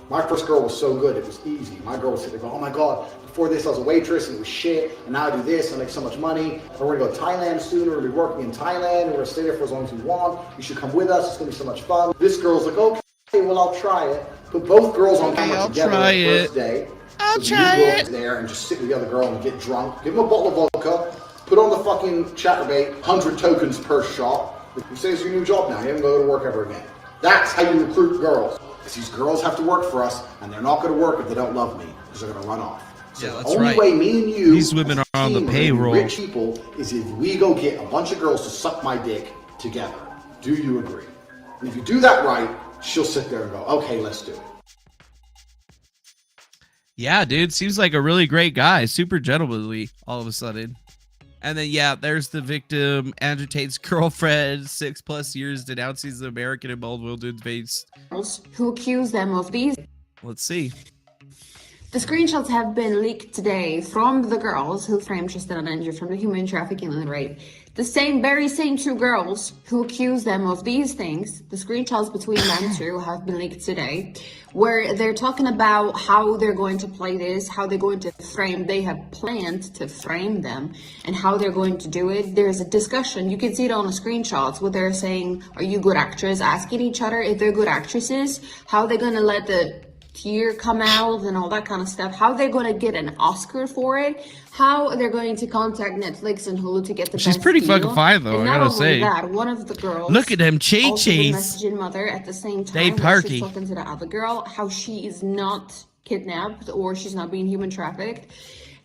J: My first girl was so good, it was easy. My girl would sit there and go, oh my God, before this I was a waitress and it was shit, and now I do this, I make so much money. And we're gonna go to Thailand soon, we're gonna be working in Thailand, and we're gonna stay there for as long as we want. You should come with us, it's gonna be so much fun. This girl's like, okay, well I'll try it. Put both girls on camera together on the first day.
B: I'll try it.
J: There and just sit with the other girl and get drunk. Give them a bottle of vodka, Put on the fucking chatterbait, 100 tokens per shot. You say it's your new job now, you haven't go to work ever again. That's how you recruit girls. Because these girls have to work for us, and they're not going to work if they don't love me, because they're going to run off. So
B: Yeah,
J: the
B: that's
J: only
B: right.
J: way me and you,
B: These women
J: as a
B: are on the
J: team, are gonna be
B: payroll.
J: rich people, is if we go get a bunch of girls to suck my dick together. Do you agree? And if you do that right, she'll sit there and go, okay, let's do it.
B: Yeah, dude, seems like a really great guy. Super gentlemanly all of a sudden. And then, yeah, there's the victim, Andrew Tate's girlfriend, 6+ years, denounces the American and Baldwin face.
K: Who accuse them of these.
B: Let's see.
K: The screenshots have been leaked today from the girls who framed Tristan and Andrew from the human trafficking and rape. The very same two girls who accuse them of these things, the screenshots between them two have been leaked today, where they're talking about how they're going to play this, how they're going to frame, they have planned to frame them, and how they're going to do it. There's a discussion, you can see it on the screenshots, where they're saying, are you good actors? Asking each other if they're good actresses, how they're gonna let the tear come out and all that kind of stuff, how they're going to get an Oscar for it, how they're going to contact Netflix and Hulu to get the
B: She's
K: best
B: pretty
K: deal.
B: fucking fine, though,
K: And
B: I
K: not
B: gotta
K: only
B: say.
K: that, one of the girls
B: Look at them
K: also been
B: Chi-Chis.
K: messaging mother at the same
B: They
K: time when
B: party.
K: she's talking to the other girl, how she is not kidnapped or she's not being human trafficked.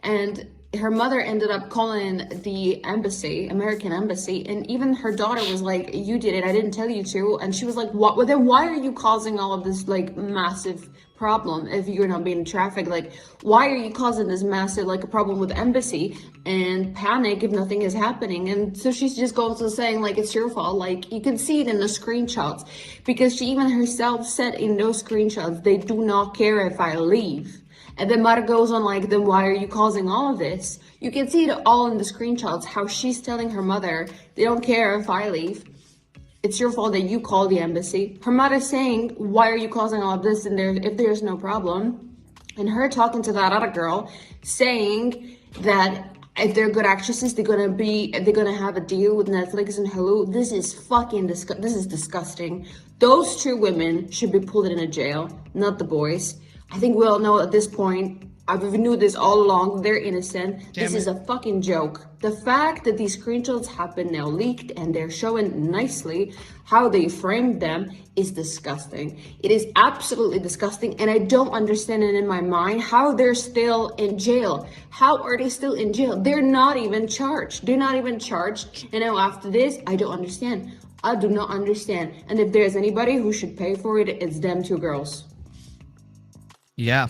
K: And her mother ended up calling the embassy, American embassy, and even her daughter was like, you did it, I didn't tell you to. And she was like, what? Well, then why are you causing all of this like massive problem if you're not being trafficked? Like, why are you causing this massive like a problem with the embassy and panic if nothing is happening? And so she's just goes to saying like, it's your fault. Like, you can see it in the screenshots, because she even herself said in those screenshots, they do not care if I leave. And then mother goes on like, then why are you causing all of this? You can see it all in the screenshots, how she's telling her mother, they don't care if I leave. It's your fault that you call the embassy. Her mother saying, why are you causing all of this and if there's no problem? And her talking to that other girl, saying that if they're good actresses, they're gonna have a deal with Netflix and Hulu. This is fucking this is disgusting. Those two women should be pulled in a jail, not the boys. I think we all know at this point, we knew this all along, they're innocent. This is a fucking joke. The fact that these screenshots have been now leaked and they're showing nicely how they framed them is disgusting. It is absolutely disgusting, and I don't understand it in my mind how they're still in jail. How are they still in jail? They're not even charged. They're not even charged. And now after this, I don't understand. I do not understand. And if there's anybody who should pay for it, it's them two girls.
B: Yeah.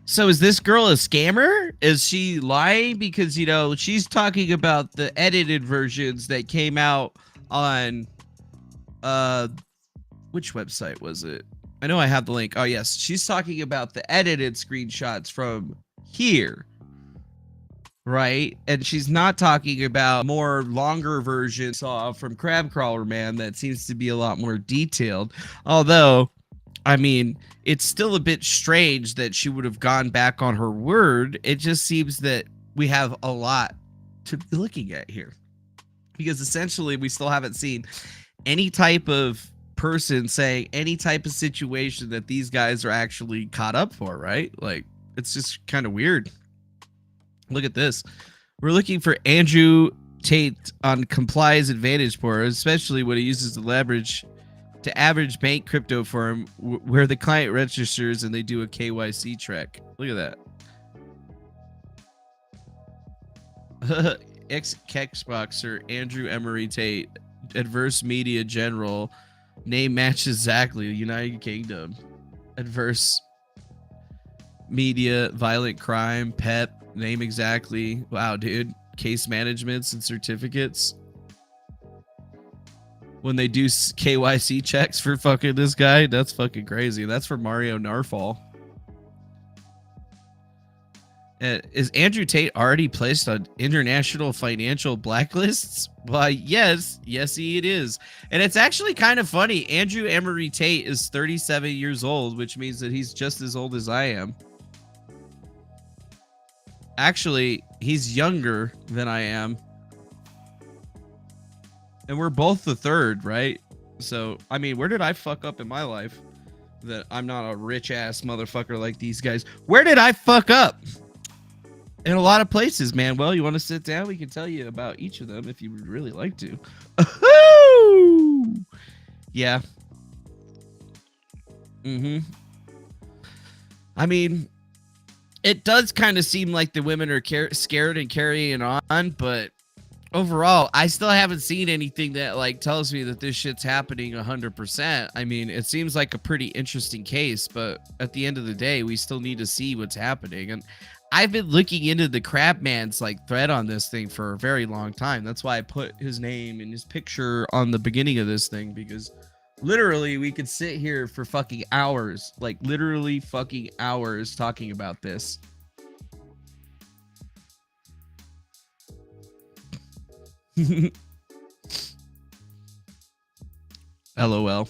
B: So is this girl a scammer? Is she lying? Because, you know, she's talking about the edited versions that came out on, which website was it? I know I have the link. Oh, yes. She's talking about the edited screenshots from here, right? And she's not talking about more longer versions from Crab Crawler Man that seems to be a lot more detailed. Although, I mean, it's still a bit strange that she would have gone back on her word. It just seems that we have a lot to be looking at here, because essentially we still haven't seen any type of person saying any type of situation that these guys are actually caught up for, right? Like, it's just kind of weird. Look at this. We're looking for Andrew Tate on Comply's Advantage Board, especially when he uses the leverage to average bank crypto firm where the client registers and they do a KYC check. Look at that. Ex-Kexboxer Andrew Emery Tate, Adverse Media General, name matches exactly, United Kingdom. Adverse Media, Violent Crime, PEP, name exactly. Wow, dude. Case managements and certificates. When they do KYC checks for fucking this guy, that's fucking crazy. That's for Mario Narfall. Is Andrew Tate already placed on international financial blacklists? Why, yes, it is. And it's actually kind of funny. Andrew Emery Tate is 37 years old, which means that he's just as old as I am. Actually, he's younger than I am. And we're both the third, right? So, I mean, where did I fuck up in my life that I'm not a rich ass motherfucker like these guys? Where did I fuck up? in a lot of places, man. Well, you want to sit down? We can tell you about each of them if you would really like to. Yeah. I mean, it does kind of seem like the women are scared and carrying on, but overall, I still haven't seen anything that like tells me that this shit's happening 100%. I mean, it seems like a pretty interesting case, but at the end of the day, we still need to see what's happening. And I've been looking into the Crabman's like thread on this thing for a very long time. That's why I put his name and his picture on the beginning of this thing, because literally we could sit here for fucking hours, like literally fucking hours talking about this. LOL.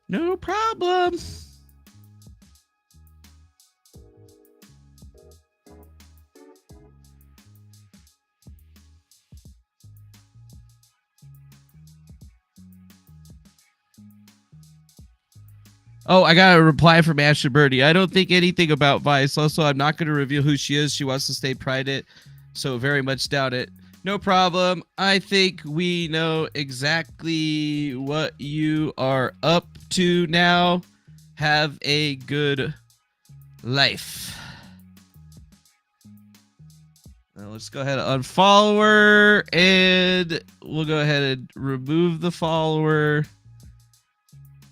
B: No problem. Oh, I got a reply from Ashley Birdie. I don't think anything about Vice. Also, I'm not going to reveal who she is. She wants to stay private, so very much doubt it. No problem. I think we know exactly what you are up to now. Have a good life. Now let's go ahead and unfollow her, and we'll go ahead and remove the follower,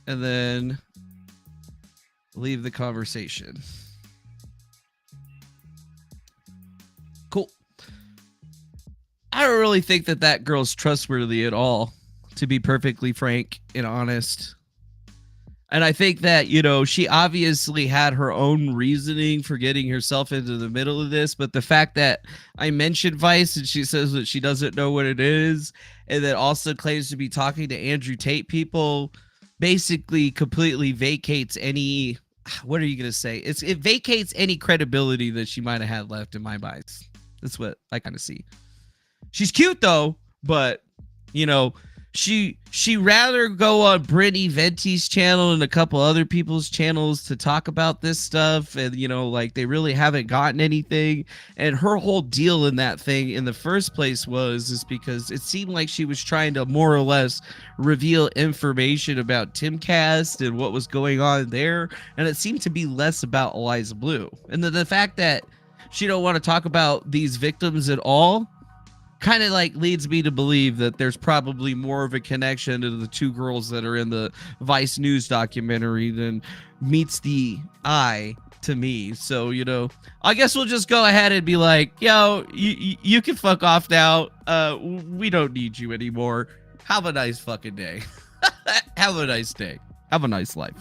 B: and then leave the conversation. Cool. I don't really think that that girl's trustworthy at all, to be perfectly frank and honest. And I think that, you know, she obviously had her own reasoning for getting herself into the middle of this, but the fact that I mentioned Vice and she says that she doesn't know what it is, and then also claims to be talking to Andrew Tate people, basically completely vacates any, what are you going to say? It vacates any credibility that she might have had left in my eyes. That's what I kind of see. She's cute though, but you know, she rather go on Brittany Venti's channel and a couple other people's channels to talk about this stuff, and you know, like they really haven't gotten anything. And her whole deal in that thing in the first place is because it seemed like she was trying to more or less reveal information about Timcast and what was going on there, and it seemed to be less about Eliza Bleu. And the fact that she don't want to talk about these victims at all kind of like leads me to believe that there's probably more of a connection to the two girls that are in the Vice News documentary than meets the eye to me. So, you know, I guess we'll just go ahead and be like, yo, you can fuck off now. We don't need you anymore. Have a nice fucking day. Have a nice day. Have a nice life.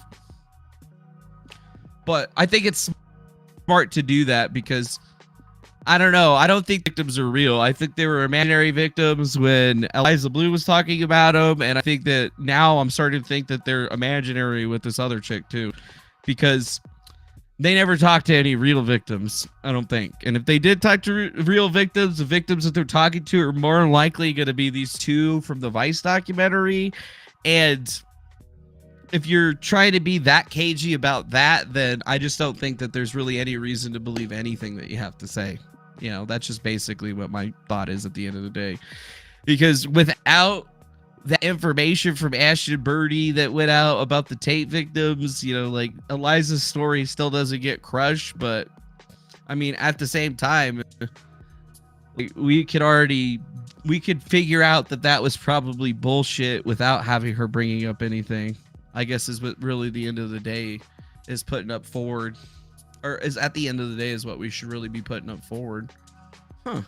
B: But I think it's smart to do that because I don't know. I don't think victims are real. I think they were imaginary victims when Eliza Bleu was talking about them. And I think that now I'm starting to think that they're imaginary with this other chick too, because they never talked to any real victims, I don't think. And if they did talk to real victims, the victims that they're talking to are more than likely going to be these two from the Vice documentary. And if you're trying to be that cagey about that, then I just don't think that there's really any reason to believe anything that you have to say. You know, that's just basically what my thought is at the end of the day. Because without the information from Ashton Birdie that went out about the Tate victims, you know, like Eliza's story still doesn't get crushed. But I mean, at the same time, we could figure out that that was probably bullshit without having her bringing up anything. I guess is what really the end of the day is putting up forward, or is at the end of the day is what we should really be putting up forward. Huh.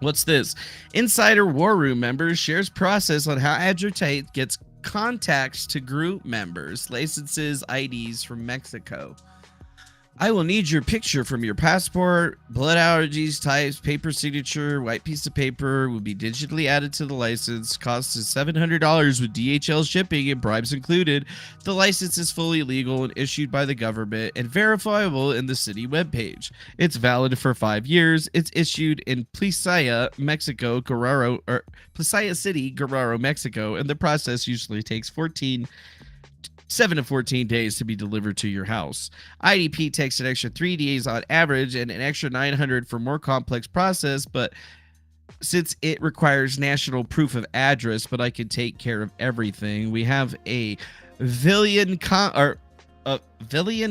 B: What's this? Insider War Room members shares process on how Andrew Tate gets contacts to group members, licenses, IDs from Mexico. I will need your picture from your passport, blood allergies, types, paper signature, white piece of paper will be digitally added to the license. Cost is $700 with DHL shipping and bribes included. The license is fully legal and issued by the government and verifiable in the city webpage. It's valid for 5 years. It's issued in Playa, Mexico, Playa City, Guerrero, Mexico, and the process usually takes 14 7 to 14 days to be delivered to your house. IDP takes an extra 3 days on average and an extra 900 for more complex process, but since it requires national proof of address, but I can take care of everything. We have a Villian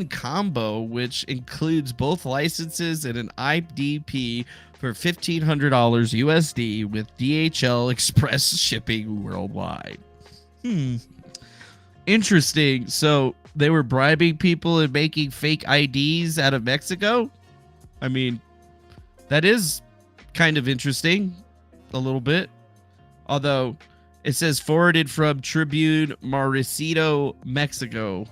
B: combo, which includes both licenses and an IDP for $1,500 USD with DHL Express shipping worldwide. Interesting. So they were bribing people and making fake IDs out of Mexico? I mean, that is kind of interesting a little bit. Although it says forwarded from Tribune Mauricio, Mexico.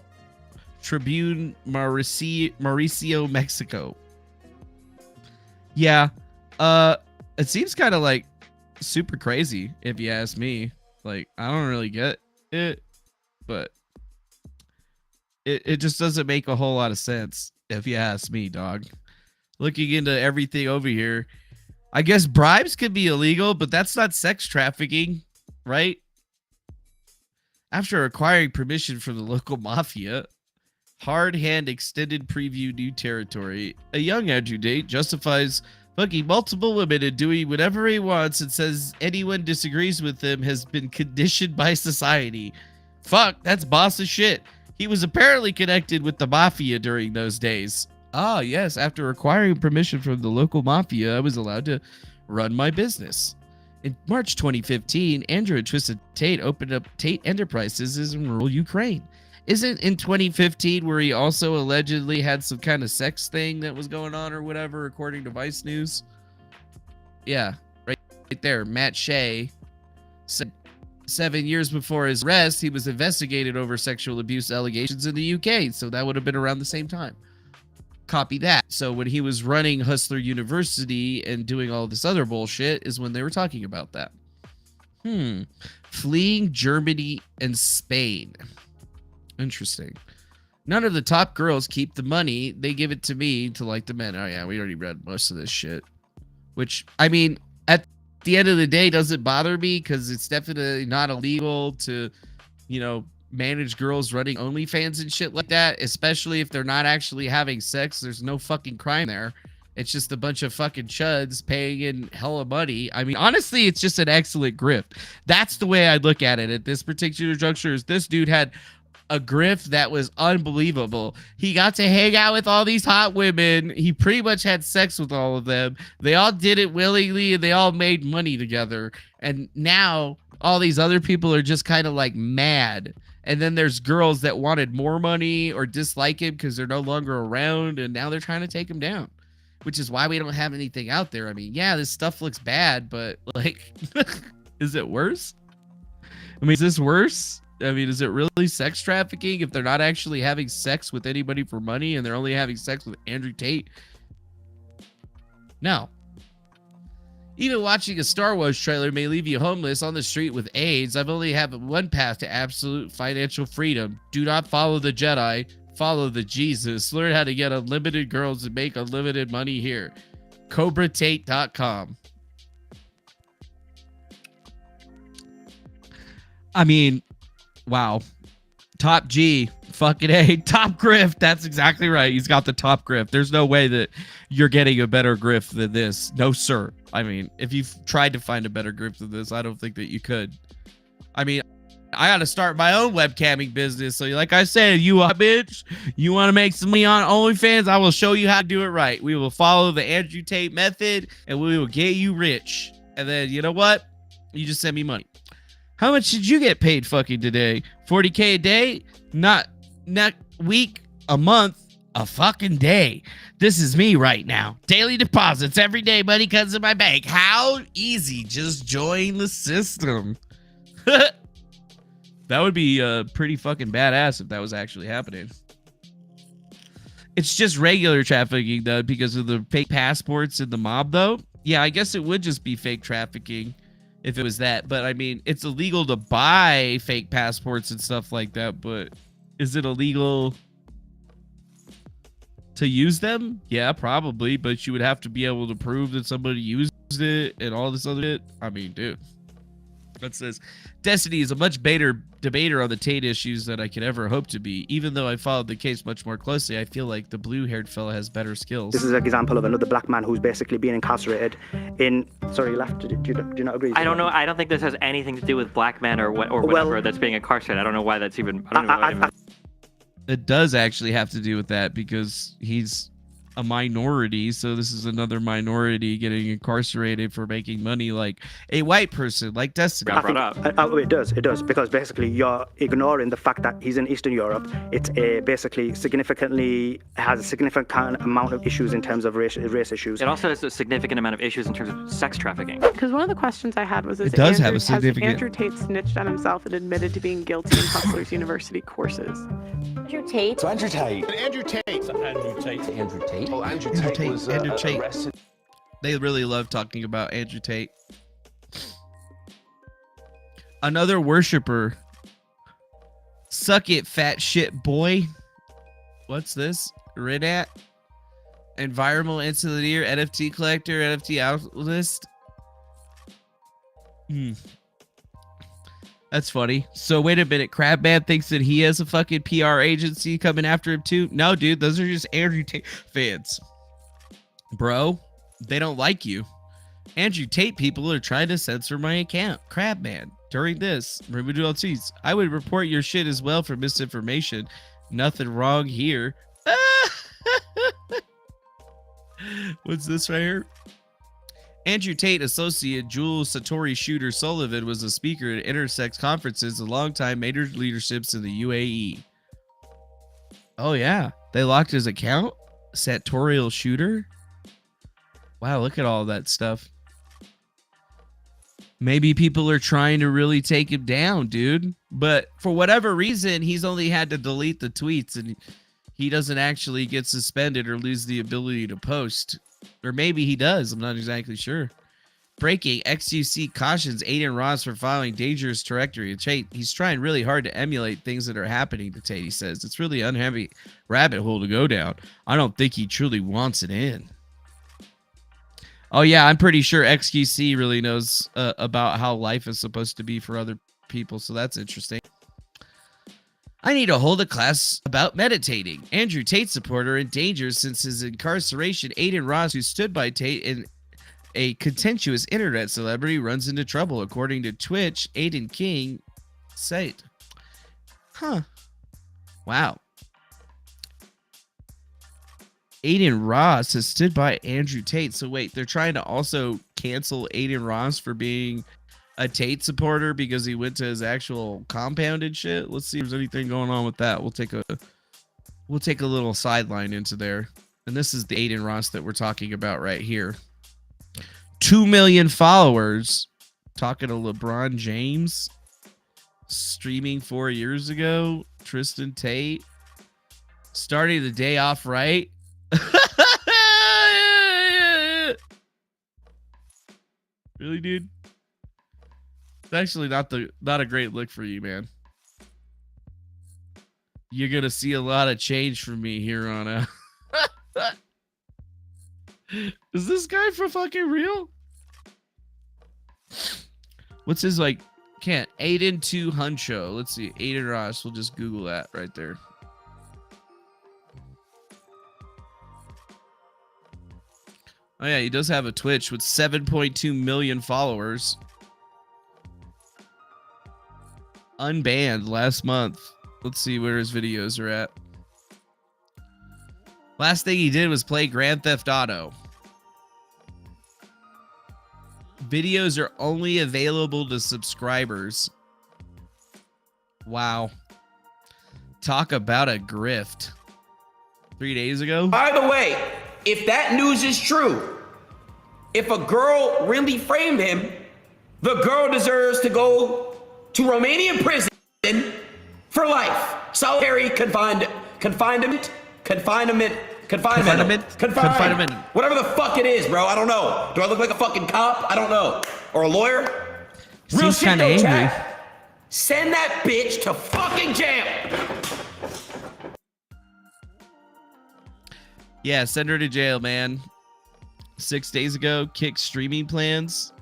B: Tribune Mauricio, Mexico. Yeah. It seems kind of like super crazy if you ask me. Like, I don't really get it, but it just doesn't make a whole lot of sense if you ask me, dog. Looking into everything over here, I guess bribes could be illegal, but that's not sex trafficking, right? After acquiring permission from the local mafia, hard hand extended preview new territory. A young Andrew Tate justifies fucking multiple women and doing whatever he wants and says anyone disagrees with him has been conditioned by society. Fuck, that's boss of shit. He was apparently connected with the mafia during those days. Ah, yes, after acquiring permission from the local mafia, I was allowed to run my business. In March 2015, Andrew and Twisted Tate opened up Tate Enterprises in rural Ukraine. Isn't in 2015 where he also allegedly had some kind of sex thing that was going on or whatever, according to Vice News? Yeah, right there. Matt Shea said 7 years before his arrest, he was investigated over sexual abuse allegations in the UK. So that would have been around the same time. Copy that. So when he was running Hustler University and doing all this other bullshit is when they were talking about that. Fleeing Germany and Spain. Interesting. None of the top girls keep the money. They give it to me to like the men. Oh yeah, we already read most of this shit. Which, I mean, at the end of the day, doesn't bother me because it's definitely not illegal to, you know, manage girls running OnlyFans and shit like that, especially if they're not actually having sex. There's no fucking crime there. It's just a bunch of fucking chuds paying in hella money. I mean, honestly, it's just an excellent grift. That's the way I look at it at this particular juncture. Is this dude had a grift that was unbelievable. He got to hang out with all these hot women. He pretty much had sex with all of them. They all did it willingly and they all made money together. And now all these other people are just kind of like mad. And then there's girls that wanted more money or dislike him because they're no longer around. And now they're trying to take him down, which is why we don't have anything out there. I mean, yeah, this stuff looks bad, but like, is it worse? I mean, is this worse? I mean, is it really sex trafficking if they're not actually having sex with anybody for money and they're only having sex with Andrew Tate? No. Even watching a Star Wars trailer may leave you homeless on the street with AIDS. I've only have one path to absolute financial freedom. Do not follow the Jedi. Follow the Jesus. Learn how to get unlimited girls and make unlimited money here. CobraTate.com. I mean, wow. Top G. Fucking A. Top grift. That's exactly right. He's got the top grift. There's no way that you're getting a better grift than this. No, sir. I mean, if you've tried to find a better grift than this, I don't think that you could. I mean, I got to start my own webcamming business. So like I said, you a bitch, you want to make some money on OnlyFans? I will show you how to do it right. We will follow the Andrew Tate method and we will get you rich. And then, you know what? You just send me money. How much did you get paid fucking today? 40K a day? Not week, a month, a fucking day. This is me right now. Daily deposits every day. Money comes in my bank. How easy. Just join the system. That would be pretty fucking badass if that was actually happening. It's just regular trafficking, though, because of the fake passports and the mob, though. Yeah, I guess it would just be fake trafficking if it was that. But, I mean, it's illegal to buy fake passports and stuff like that. But is it illegal to use them? Yeah, probably. But you would have to be able to prove that somebody used it and all this other shit. I mean, dude. It says, Destiny is a much better debater on the Tate issues than I could ever hope to be. Even though I followed the case much more closely, I feel like the blue-haired fella has better skills.
L: This is an example of another black man who's basically being incarcerated in... Sorry, you left. Do you not agree?
M: I don't know. I don't think this has anything to do with black men or whatever that's being incarcerated. I don't know why that's even...
B: It does actually have to do with that because he's a minority, so this is another minority getting incarcerated for making money like a white person, like Destiny.
L: It does, because basically you're ignoring the fact that he's in Eastern Europe. It's basically has a significant amount of issues in terms of race issues.
M: It also has a significant amount of issues in terms of sex trafficking.
N: Because one of the questions I had was, has Andrew Tate snitched on himself and admitted to being guilty in Hustlers University courses?
O: Andrew Tate.
P: So Andrew Tate.
O: Andrew Tate.
P: Andrew Tate. Andrew Tate.
O: Oh, Andrew
B: Tate was
P: Tate.
B: Arrested. They really love talking about Andrew Tate. Another worshiper. Suck it, fat shit boy. What's this? Redat. Environmental Insulineer, NFT collector, NFT outlist. That's funny. So wait a minute. Crabman thinks that he has a fucking PR agency coming after him too? No, dude. Those are just Andrew Tate fans. Bro, they don't like you. Andrew Tate people are trying to censor my account. Crabman. During this, I would report your shit as well for misinformation. Nothing wrong here. What's this right here? Andrew Tate associate Jules Satori Shooter Sullivan was a speaker at intersex conferences and longtime major leaderships in the UAE. Oh yeah, they locked his account? Sartorial Shooter? Wow, look at all that stuff. Maybe people are trying to really take him down, dude. But for whatever reason, he's only had to delete the tweets and he doesn't actually get suspended or lose the ability to post. Or maybe he does. I'm not exactly sure. Breaking. XUC cautions Aiden Ross for following dangerous trajectory. Tate, he's trying really hard to emulate things that are happening to Tate, he says. It's really an unheavy rabbit hole to go down. I don't think he truly wants it in. Oh, yeah, I'm pretty sure XQC really knows about how life is supposed to be for other people, so that's interesting. I need to hold a class about meditating. Andrew Tate supporter in danger since his incarceration. Aiden Ross, who stood by Tate and a contentious internet celebrity, runs into trouble, according to Twitch. Aiden King site. Huh. Wow. Aiden Ross has stood by Andrew Tate. So wait, they're trying to also cancel Aiden Ross for being a Tate supporter because he went to his actual compound and shit. Let's see if there's anything going on with that. We'll take a little sideline into there. And this is the Aiden Ross that we're talking about right here. 2 million followers. Talking to LeBron James. Streaming 4 years ago. Tristan Tate. Starting the day off right. Really, dude? It's actually not a great look for you, man. You're gonna see a lot of change from me here on out. Is this guy for fucking real? What's his can't Aiden 2 Huncho. Let's see. Aiden Ross. We'll just Google that right there. Oh yeah, he does have a Twitch with 7.2 million followers. Unbanned last month. Let's see where his videos are at. Last thing he did was play Grand Theft Auto. Videos are only available to subscribers. Wow. Talk about a grift. 3 days ago?
Q: By the way, if that news is true, if a girl really framed him, the girl deserves to go to Romanian prison for life. Solitary confinement. Whatever the fuck it is, bro. I don't know. Do I look like a fucking cop? I don't know. Or a lawyer? Real
B: Seems
Q: shit
B: kinda
Q: though,
B: angry.
Q: chat. Send that bitch to fucking jail.
B: Yeah, send her to jail, man. 6 days ago, kicked streaming plans.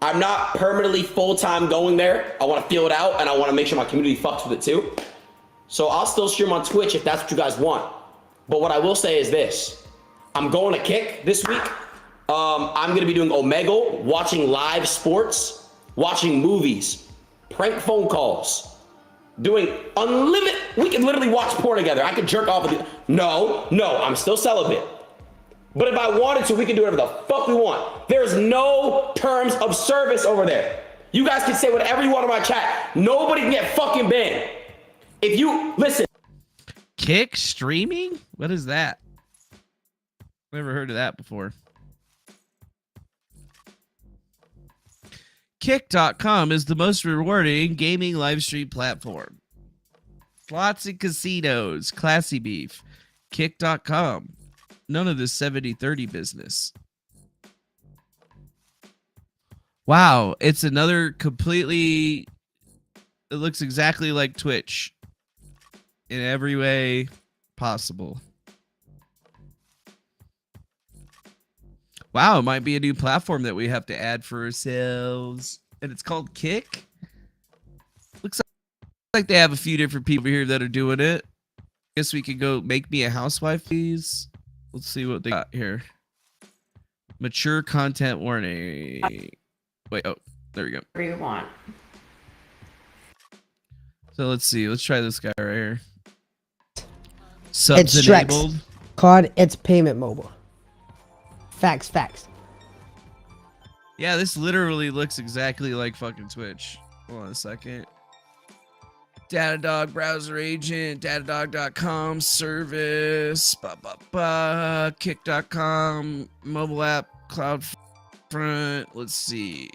Q: I'm not permanently full-time going there. I want to feel it out, and I want to make sure my community fucks with it too. So I'll still stream on Twitch if that's what you guys want. But what I will say is this. I'm going to Kick this week. I'm going to be doing Omegle, watching live sports, watching movies, prank phone calls, doing unlimited. We can literally watch porn together. I could jerk off with you. No, I'm still celibate. But if I wanted to, we can do whatever the fuck we want. There's no terms of service over there. You guys can say whatever you want in my chat. Nobody can get fucking banned. If you listen.
B: Kick streaming? What is that? Never heard of that before. Kick.com is the most rewarding gaming live stream platform. Slots and casinos, classy beef. Kick.com. None of this 70-30 business. Wow, it's another completely... It looks exactly like Twitch in every way possible. Wow, it might be a new platform that we have to add for ourselves. And it's called Kick. Looks like they have a few different people here that are doing it. Guess we could go make me a housewife, please. Let's see what they got here. Mature content warning. Wait, oh, there we go.
R: Whatever you want.
B: So let's see. Let's try this guy right here. Subs
S: It's
B: enabled.
S: Strex. Card, it's payment mobile. Facts.
B: Yeah, this literally looks exactly like fucking Twitch. Hold on a second. Datadog browser agent, datadog.com service, kick.com mobile app, CloudFront. Let's see.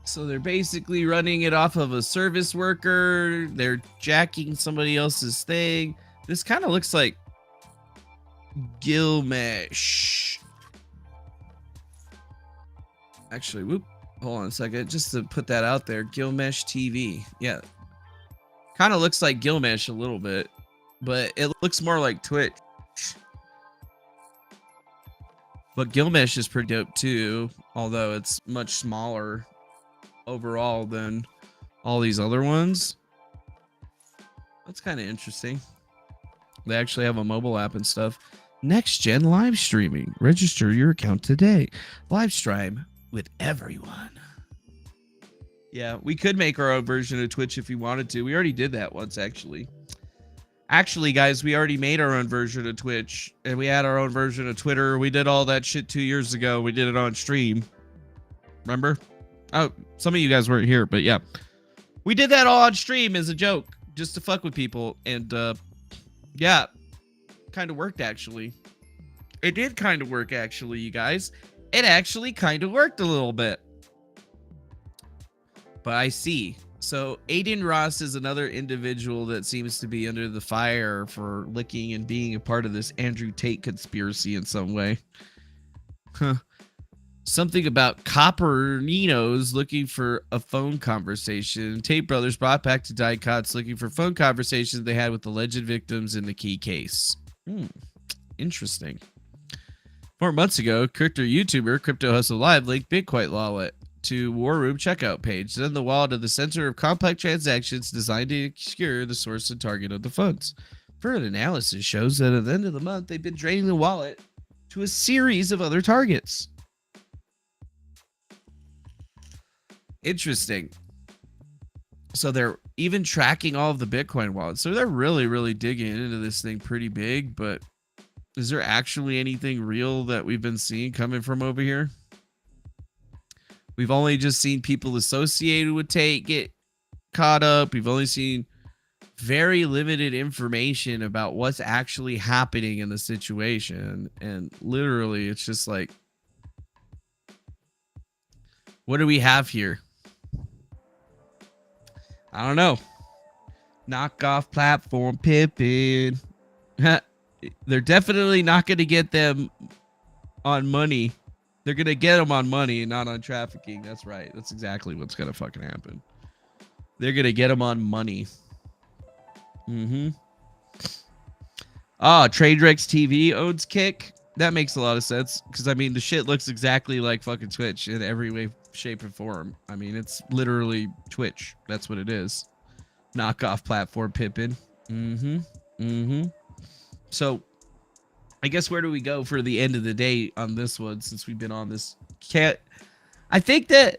B: So they're basically running it off of a service worker. They're jacking somebody else's thing. This kind of looks like Gilmesh. Actually, hold on a second. Just to put that out there, Gilmesh TV. Yeah. Kind of looks like Gilmesh a little bit, but it looks more like Twitch. But Gilmesh is pretty dope too, although it's much smaller overall than all these other ones. That's kind of interesting. They actually have a mobile app and stuff. Next gen live streaming. Register your account today. Live stream with everyone. Yeah, we could make our own version of Twitch if we wanted to. We already did that once, actually. Actually, guys, we already made our own version of Twitch, and we had our own version of Twitter. We did all that shit 2 years ago. We did it on stream. Remember? Oh, some of you guys weren't here, but yeah. We did that all on stream as a joke, just to fuck with people. And, yeah, kind of worked, actually. It did kind of work, actually, you guys. It actually kind of worked a little bit. But I see. So Aiden Ross is another individual that seems to be under the fire for licking and being a part of this Andrew Tate conspiracy in some way. Huh. Something about Copperninos looking for a phone conversation. Tate Brothers brought back to Dicots looking for phone conversations they had with alleged victims in the key case. Interesting. 4 months ago, crypto YouTuber Crypto Hustle Live linked Bitcoin wallet to War Room checkout page. Then the wallet of the center of complex transactions designed to obscure the source and target of the funds. Further analysis shows that at the end of the month, they've been draining the wallet to a series of other targets. Interesting. So they're even tracking all of the Bitcoin wallets. So they're really digging into this thing pretty big, but is there actually anything real that we've been seeing coming from over here? We've only just seen people associated with Tate get caught up. We've only seen very limited information about what's actually happening in the situation. And literally, it's just like, what do we have here? I don't know. Knockoff platform pimping. They're definitely not going to get them on money. They're going to get them on money and not on trafficking. That's right. That's exactly what's going to fucking happen. They're going to get them on money. Traderex TV owns Kick. That makes a lot of sense because I mean the shit looks exactly like fucking Twitch in every way, shape, and form. I mean it's literally Twitch. That's what it is. Knockoff platform pimping. So I guess where do we go for the end of the day on this one since we've been on this? I think that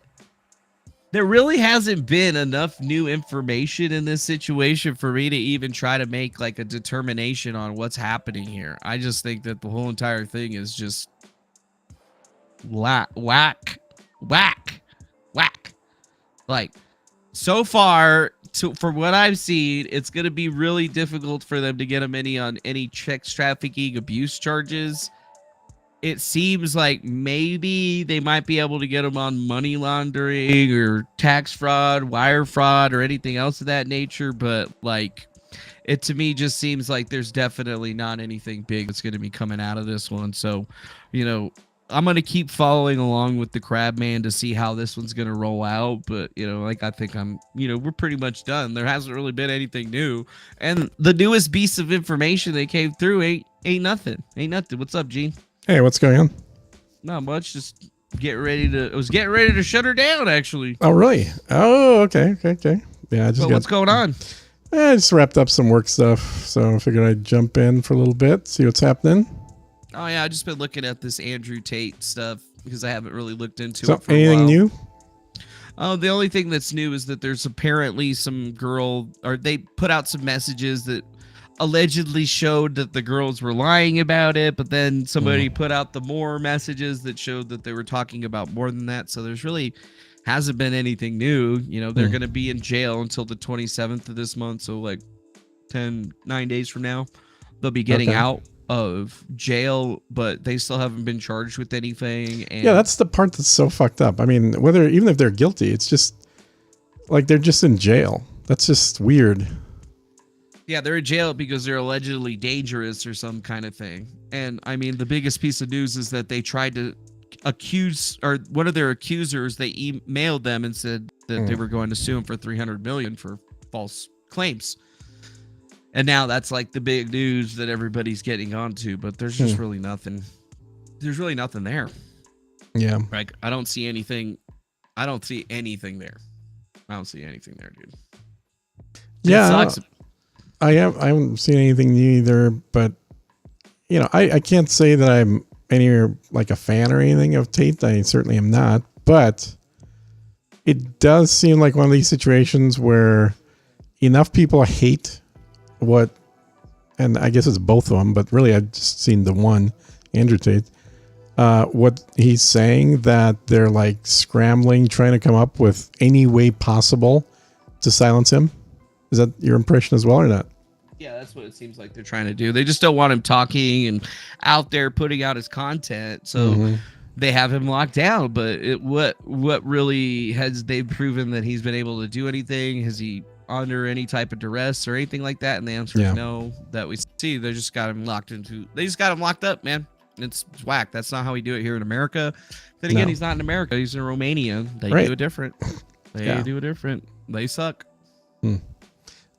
B: there really hasn't been enough new information in this situation for me to even try to make like a determination on what's happening here. I just think that the whole entire thing is just whack. Like so far, from what I've seen, it's going to be really difficult for them to get him on any sex trafficking abuse charges. It seems like maybe they might be able to get him on money laundering or tax fraud, wire fraud, or anything else of that nature. But like, it to me just seems like there's definitely not anything big that's going to be coming out of this one. So, you know, I'm going to keep following along with the Crabman to see how this one's going to roll out. But, you know, like I think we're pretty much done. There hasn't really been anything new. And the newest piece of information that came through ain't nothing. What's up, Gene?
R: Hey, what's going on?
B: Not much. Just I was getting ready to shut her down, actually.
R: Oh, really? Oh, okay. Yeah,
B: what's going on?
R: I just wrapped up some work stuff, so I figured I'd jump in for a little bit, see what's happening.
B: Oh, yeah, I've just been looking at this Andrew Tate stuff because I haven't really looked into
R: So,
B: it for a while.
R: anything new?
B: Oh, the only thing that's new is that there's apparently some girl, or they put out some messages that allegedly showed that the girls were lying about it, but then somebody put out the more messages that showed that they were talking about more than that. So there's really hasn't been anything new. You know, they're going to be in jail until the 27th of this month. So like 9 days from now, they'll be getting out of jail, but they still haven't been charged with anything. And
R: yeah, that's the part that's so fucked up. I mean, even if they're guilty, it's just like they're just in jail. That's just weird.
B: Yeah, they're in jail because they're allegedly dangerous or some kind of thing. And I mean, the biggest piece of news is that they tried to accuse, or one of their accusers, they emailed them and said that they were going to sue him for $300 million for false claims. And now that's like the big news that everybody's getting onto, but there's just really nothing. There's really nothing there.
R: Yeah.
B: Like, I don't see anything there. I don't see anything there, dude.
R: Yeah. I haven't seen anything new either, but you know, I can't say that I'm anywhere like a fan or anything of Tate. I certainly am not, but it does seem like one of these situations where enough people hate what, and I guess it's both of them, but really I've just seen the one, Andrew Tate, what he's saying, that they're like scrambling, trying to come up with any way possible to silence him. Is that your impression as well or not?
B: Yeah, that's what it seems like they're trying to do. They just don't want him talking and out there putting out his content. So they have him locked down. But what really has they proven that he's been able to do anything? Is he under any type of duress or anything like that? And the answer is no. That we see, they just got him locked up, man. It's whack. That's not how we do it here in America. Then again, he's not in America. He's in Romania. They do it different. They suck.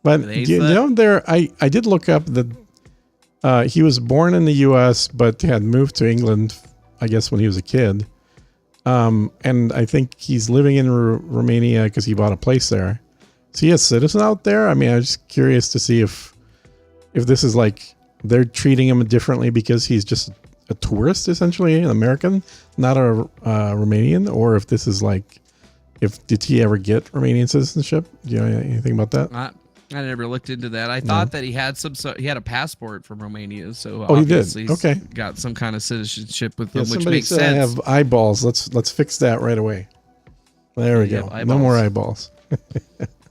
R: But you know, I did look up that he was born in the U.S. but had moved to England, I guess, when he was a kid. And I think he's living in Romania because he bought a place there. Is he a citizen out there? I mean, I'm just curious to see if this is like they're treating him differently because he's just a tourist, essentially, an American, not a Romanian, or if this is like, did he ever get Romanian citizenship? Do you know anything about that?
B: I never looked into that. I thought that he had he had a passport from Romania, so
R: he did.
B: Okay, got some kind of citizenship with them, which makes
R: sense. I have eyeballs. Let's fix that right away. There we go. No more eyeballs.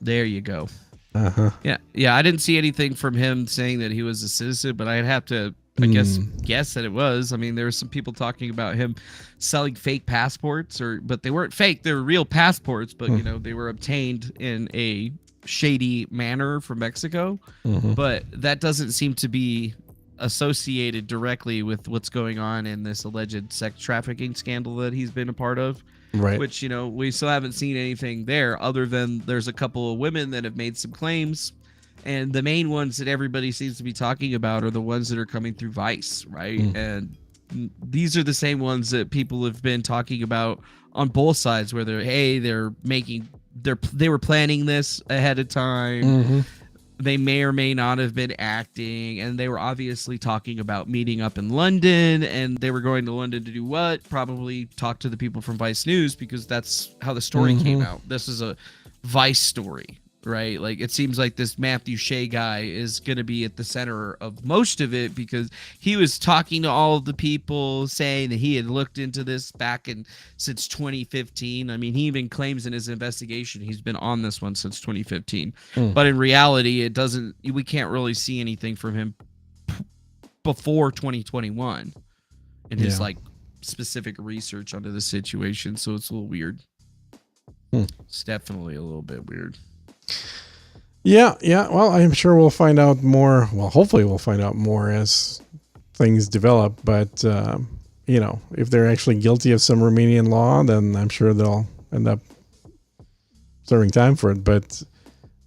B: There you go.
R: Yeah.
B: I didn't see anything from him saying that he was a citizen, but I'd have to, I guess that it was. I mean, there were some people talking about him selling fake passports, but they weren't fake. They were real passports, but you know, they were obtained in a shady manner from Mexico. But that doesn't seem to be associated directly with what's going on in this alleged sex trafficking scandal that he's been a part of.
R: Right.
B: Which, we still haven't seen anything there other than there's a couple of women that have made some claims And the main ones that everybody seems to be talking about are the ones that are coming through Vice, right? And these are the same ones that people have been talking about on both sides, where they were planning this ahead of time. They may or may not have been acting, and they were obviously talking about meeting up in London, and they were going to London to do what? Probably talk to the people from Vice News, because that's how the story came out. This is a Vice story, right? Like, it seems like this Matthew Shea guy is going to be at the center of most of it, because he was talking to all of the people, saying that he had looked into this since 2015. I mean, he even claims in his investigation he's been on this one since 2015. But in reality, we can't really see anything from him before 2021 in his like specific research onto the situation. So it's a little weird. It's definitely a little bit weird.
R: Yeah. Well, I'm sure we'll find out more. Well, hopefully we'll find out more as things develop. But, if they're actually guilty of some Romanian law, then I'm sure they'll end up serving time for it. But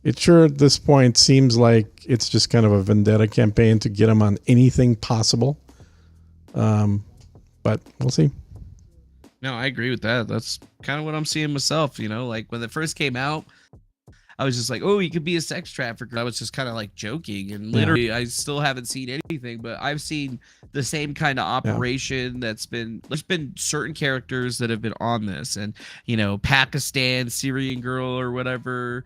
R: it sure at this point seems like it's just kind of a vendetta campaign to get them on anything possible. But we'll see.
B: No, I agree with that. That's kind of what I'm seeing myself, like when it first came out, I was just like, oh, he could be a sex trafficker. I was just kind of like joking, and literally I still haven't seen anything, but I've seen the same kind of operation there's been certain characters that have been on this, and Pakistan, Syrian girl or whatever,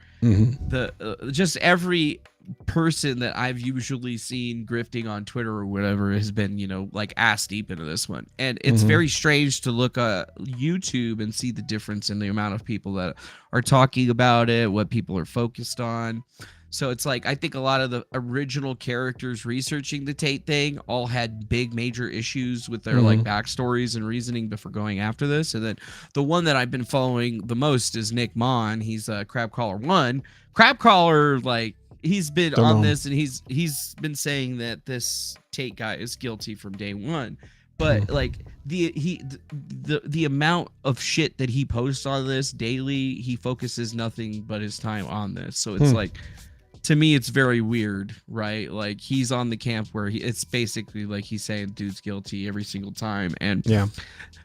B: just every person that I've usually seen grifting on Twitter or whatever has been, like ass deep into this one. And it's very strange to look at YouTube and see the difference in the amount of people that are talking about it, what people are focused on. So it's like, I think a lot of the original characters researching the Tate thing all had big major issues with their like backstories and reasoning before going after this. And then the one that I've been following the most is Nick Mon. He's Crabcrawler 1. Crabcrawler, like, he's been on this, and he's been saying that this Tate guy is guilty from day one. But like the amount of shit that he posts on this daily, he focuses nothing but his time on this. So it's like, to me, it's very weird, right? Like, he's on the camp where it's basically like he's saying dude's guilty every single time. And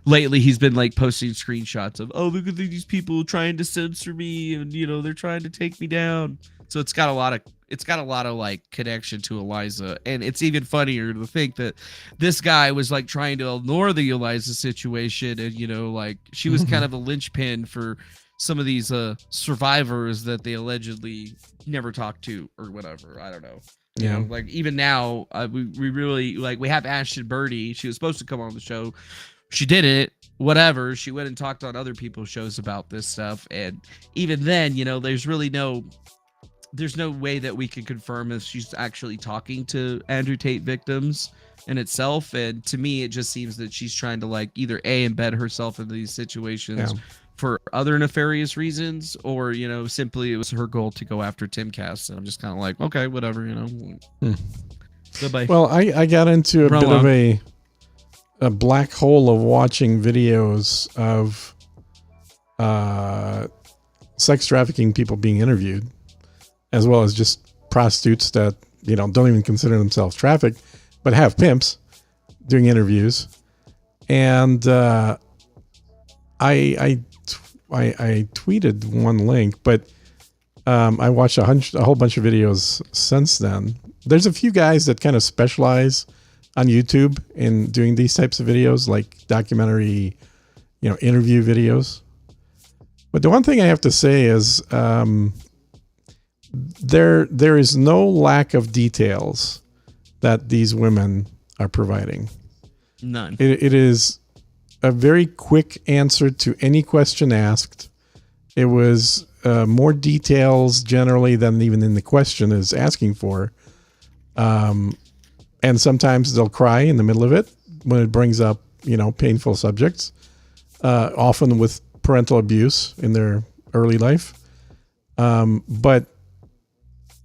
B: lately he's been like posting screenshots of, oh, look at these people trying to censor me, and they're trying to take me down. So it's got a lot of like connection to Eliza. And it's even funnier to think that this guy was like trying to ignore the Eliza situation, and like she was kind of a linchpin for some of these survivors that they allegedly never talked to or whatever. I don't know. Like, even now, we really, like, we have Ashton Birdie. She was supposed to come on the show. She didn't. Whatever. She went and talked on other people's shows about this stuff. And even then, there's really there's no way that we can confirm if she's actually talking to Andrew Tate victims in itself. And to me, it just seems that she's trying to like either embed herself into these situations for other nefarious reasons, or, simply it was her goal to go after Timcast. And I'm just kind of like, okay, whatever, Goodbye.
R: Well, I got into a bit of a black hole of watching videos of sex trafficking people being interviewed, as well as just prostitutes that, don't even consider themselves trafficked, but have pimps doing interviews. And I tweeted one link, but I watched a whole bunch of videos since then. There's a few guys that kind of specialize on YouTube in doing these types of videos, like documentary, interview videos. But the one thing I have to say is, there is no lack of details that these women are providing.
B: None.
R: It is a very quick answer to any question asked. It was more details generally than even in the question is asking for. And sometimes they'll cry in the middle of it when it brings up, painful subjects, often with parental abuse in their early life. But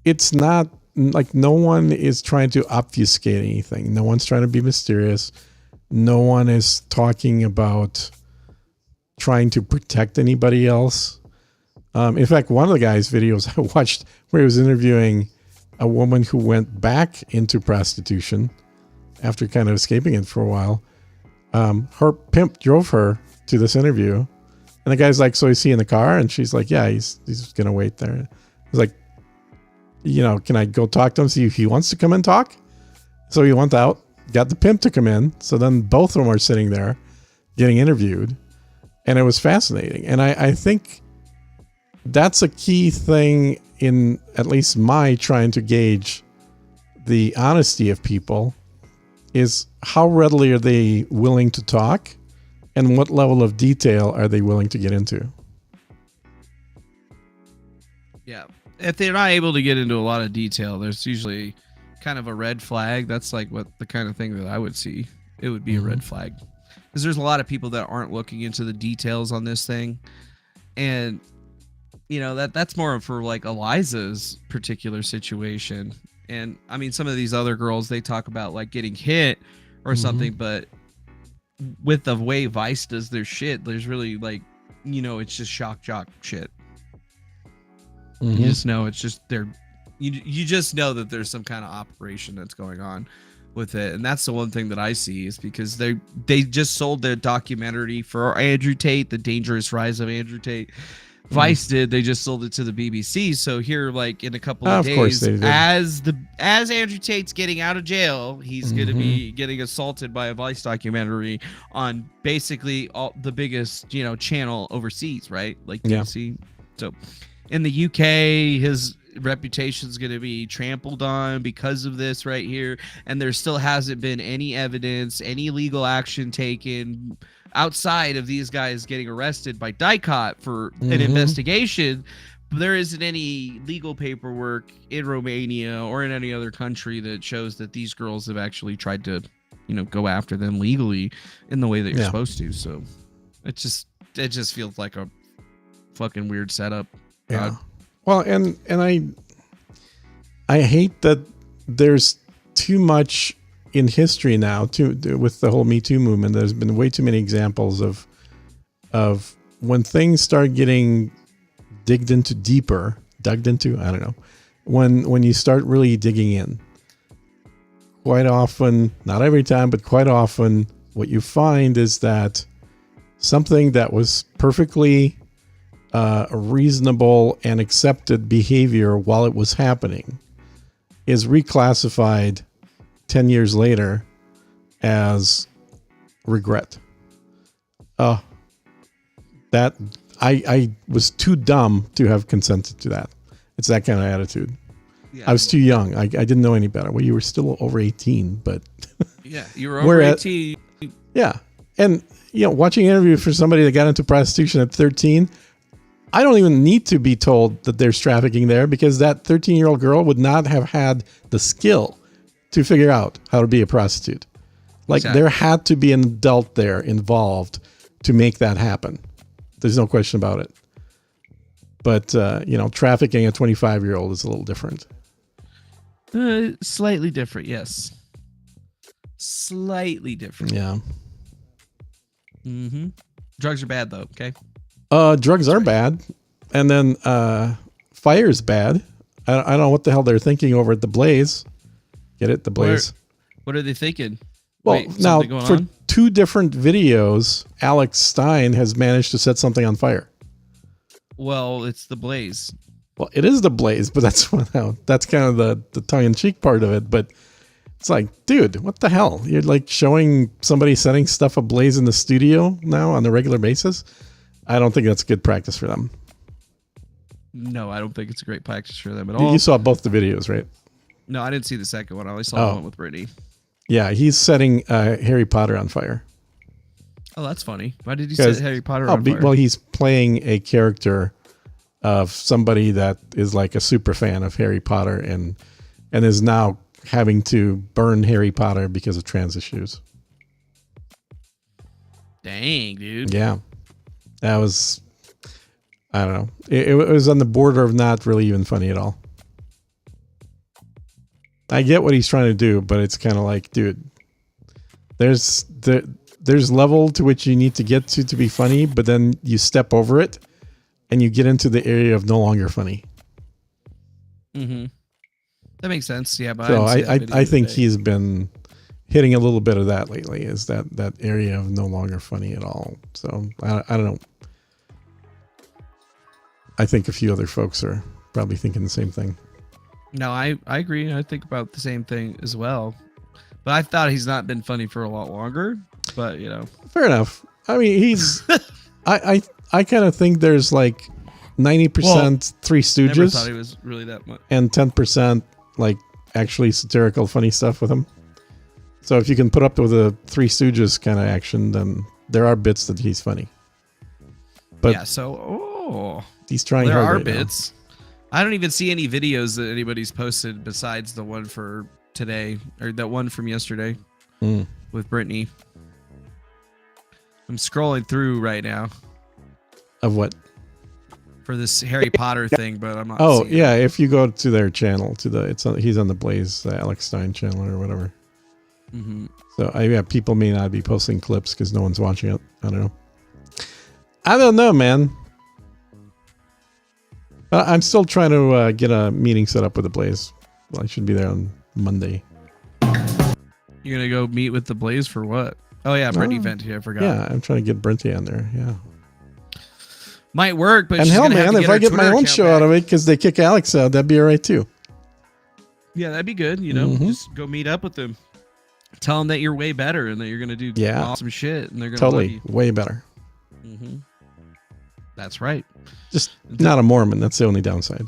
R: it's not like, no one is trying to obfuscate anything. No one's trying to be mysterious. No one is talking about trying to protect anybody else. In fact, one of the guy's videos I watched where he was interviewing a woman who went back into prostitution after kind of escaping it for a while. Her pimp drove her to this interview, and the guy's like, "So is he in the car?" And she's like, "Yeah, he's gonna wait there." He's like, "Can I go talk to him, see if he wants to come and talk?" So he went out, got the pimp to come in. So then both of them are sitting there getting interviewed, and it was fascinating. And I think that's a key thing in at least my trying to gauge the honesty of people, is how readily are they willing to talk, and what level of detail are they willing to get into?
B: Yeah. If they're not able to get into a lot of detail, there's usually kind of a red flag. That's like what the kind of thing that I would see. It would be a red flag. Because there's a lot of people that aren't looking into the details on this thing. And, that's more for like Eliza's particular situation. And I mean, some of these other girls, they talk about like getting hit or something, but with the way Vice does their shit, there's really like, it's just shock jock shit. You just know it's just you just know that there's some kind of operation that's going on with it. And that's the one thing that I see, is because they just sold their documentary for Andrew Tate, The Dangerous Rise of Andrew Tate. Vice did. They just sold it to the BBC. So here, like in a couple of days, as Andrew Tate's getting out of jail, he's going to be getting assaulted by a Vice documentary on basically all the biggest, channel overseas, right? Like BBC. So in the UK, his reputation's going to be trampled on because of this right here. And there still hasn't been any evidence, any legal action taken outside of these guys getting arrested by DICOT for an investigation. There isn't any legal paperwork in Romania or in any other country that shows that these girls have actually tried to, go after them legally in the way that you're supposed to. So it just feels like a fucking weird setup.
R: Yeah. Well, and I hate that there's too much in history now with the whole Me Too movement. There's been way too many examples of when things start getting dug into, I don't know, when you start really digging in. Quite often, not every time, but quite often, what you find is that something that was perfectly reasonable and accepted behavior while it was happening is reclassified 10 years later as regret. That I was too dumb to have consented to that. It's that kind of attitude. Yeah. I was too young. I didn't know any better. Well, you were still over 18, but
B: yeah, you were over 18.
R: Yeah. And watching an interview for somebody that got into prostitution at 13, I don't even need to be told that there's trafficking there, because that 13-year-old girl would not have had the skill to figure out how to be a prostitute. Like there had to be an adult there involved to make that happen. There's no question about it. But, trafficking a 25-year-old is a little different.
B: Slightly different, yes. Slightly different.
R: Yeah.
B: Drugs are bad, though, okay?
R: Drugs are bad. And then fire's bad. I don't know what the hell they're thinking over at the Blaze. Get it? The Blaze.
B: What are they thinking?
R: Well, now, for 2 different videos, Alex Stein has managed to set something on fire.
B: Well, it's the Blaze.
R: Well, it is the Blaze, but that's kind of the tongue-in-cheek part of it. But it's like, dude, what the hell? You're like showing somebody setting stuff ablaze in the studio now on a regular basis? I don't think that's good practice for them.
B: No, I don't think it's a great practice for them at all.
R: You saw both the videos, right?
B: No, I didn't see the second one. I only saw the one with Brittany.
R: Yeah, he's setting Harry Potter on fire.
B: Oh, that's funny. Why did he set Harry Potter on fire?
R: Well, he's playing a character of somebody that is like a super fan of Harry Potter and is now having to burn Harry Potter because of trans issues.
B: Dang, dude.
R: Yeah. That was, I don't know. It was on the border of not really even funny at all. I get what he's trying to do, but it's kind of like, dude, there's level to which you need to get to be funny, but then you step over it and you get into the area of no longer funny.
B: That makes sense. Yeah, but
R: So
B: I didn't see that video
R: I think
B: today.
R: he's been hitting a little bit of that lately. Is that area of no longer funny at all? So I don't know. I think a few other folks are probably thinking the same thing.
B: No, I agree. I think about the same thing as well. But I thought he's not been funny for a lot longer. But
R: Fair enough. I mean, he's. I kind of think there's like 90% Three Stooges.
B: Never thought he was really that much.
R: And 10% like actually satirical, funny stuff with him. So if you can put up with a Three Stooges kind of action, then there are bits that he's funny. But
B: yeah, so
R: he's trying
B: there
R: hard
B: are
R: right now.
B: bits. I don't even see any videos that anybody's posted besides the one for today or that one from yesterday with Brittany. I'm scrolling through right now
R: Of what?
B: for this Harry Potter thing, but I'm not.
R: Oh
B: seeing
R: yeah,
B: it.
R: if you go to their channel, he's on the Blaze Alex Stein channel or whatever.
B: Mhm.
R: So people may not be posting clips because no one's watching it. I don't know, man. I'm still trying to get a meeting set up with the Blaze. Well, I should be there on Monday.
B: You're gonna go meet with the Blaze for what? Oh yeah, Brittany Fenty. I forgot.
R: Yeah, I'm trying to get Brenty on there. Yeah.
B: Might work, but
R: And
B: she's
R: hell,
B: gonna have
R: man,
B: to
R: if
B: get
R: I
B: her
R: get my
B: Twitter
R: own
B: account
R: show
B: back.
R: out of it because they kick Alex out, that'd be all right too.
B: Yeah, that'd be good.
R: Mhm.
B: Just go meet up with them. Tell them that you're way better and that you're gonna do awesome shit, and they're gonna love
R: Totally,
B: you.
R: way better.
B: That's right.
R: Just not a Mormon. That's the only downside.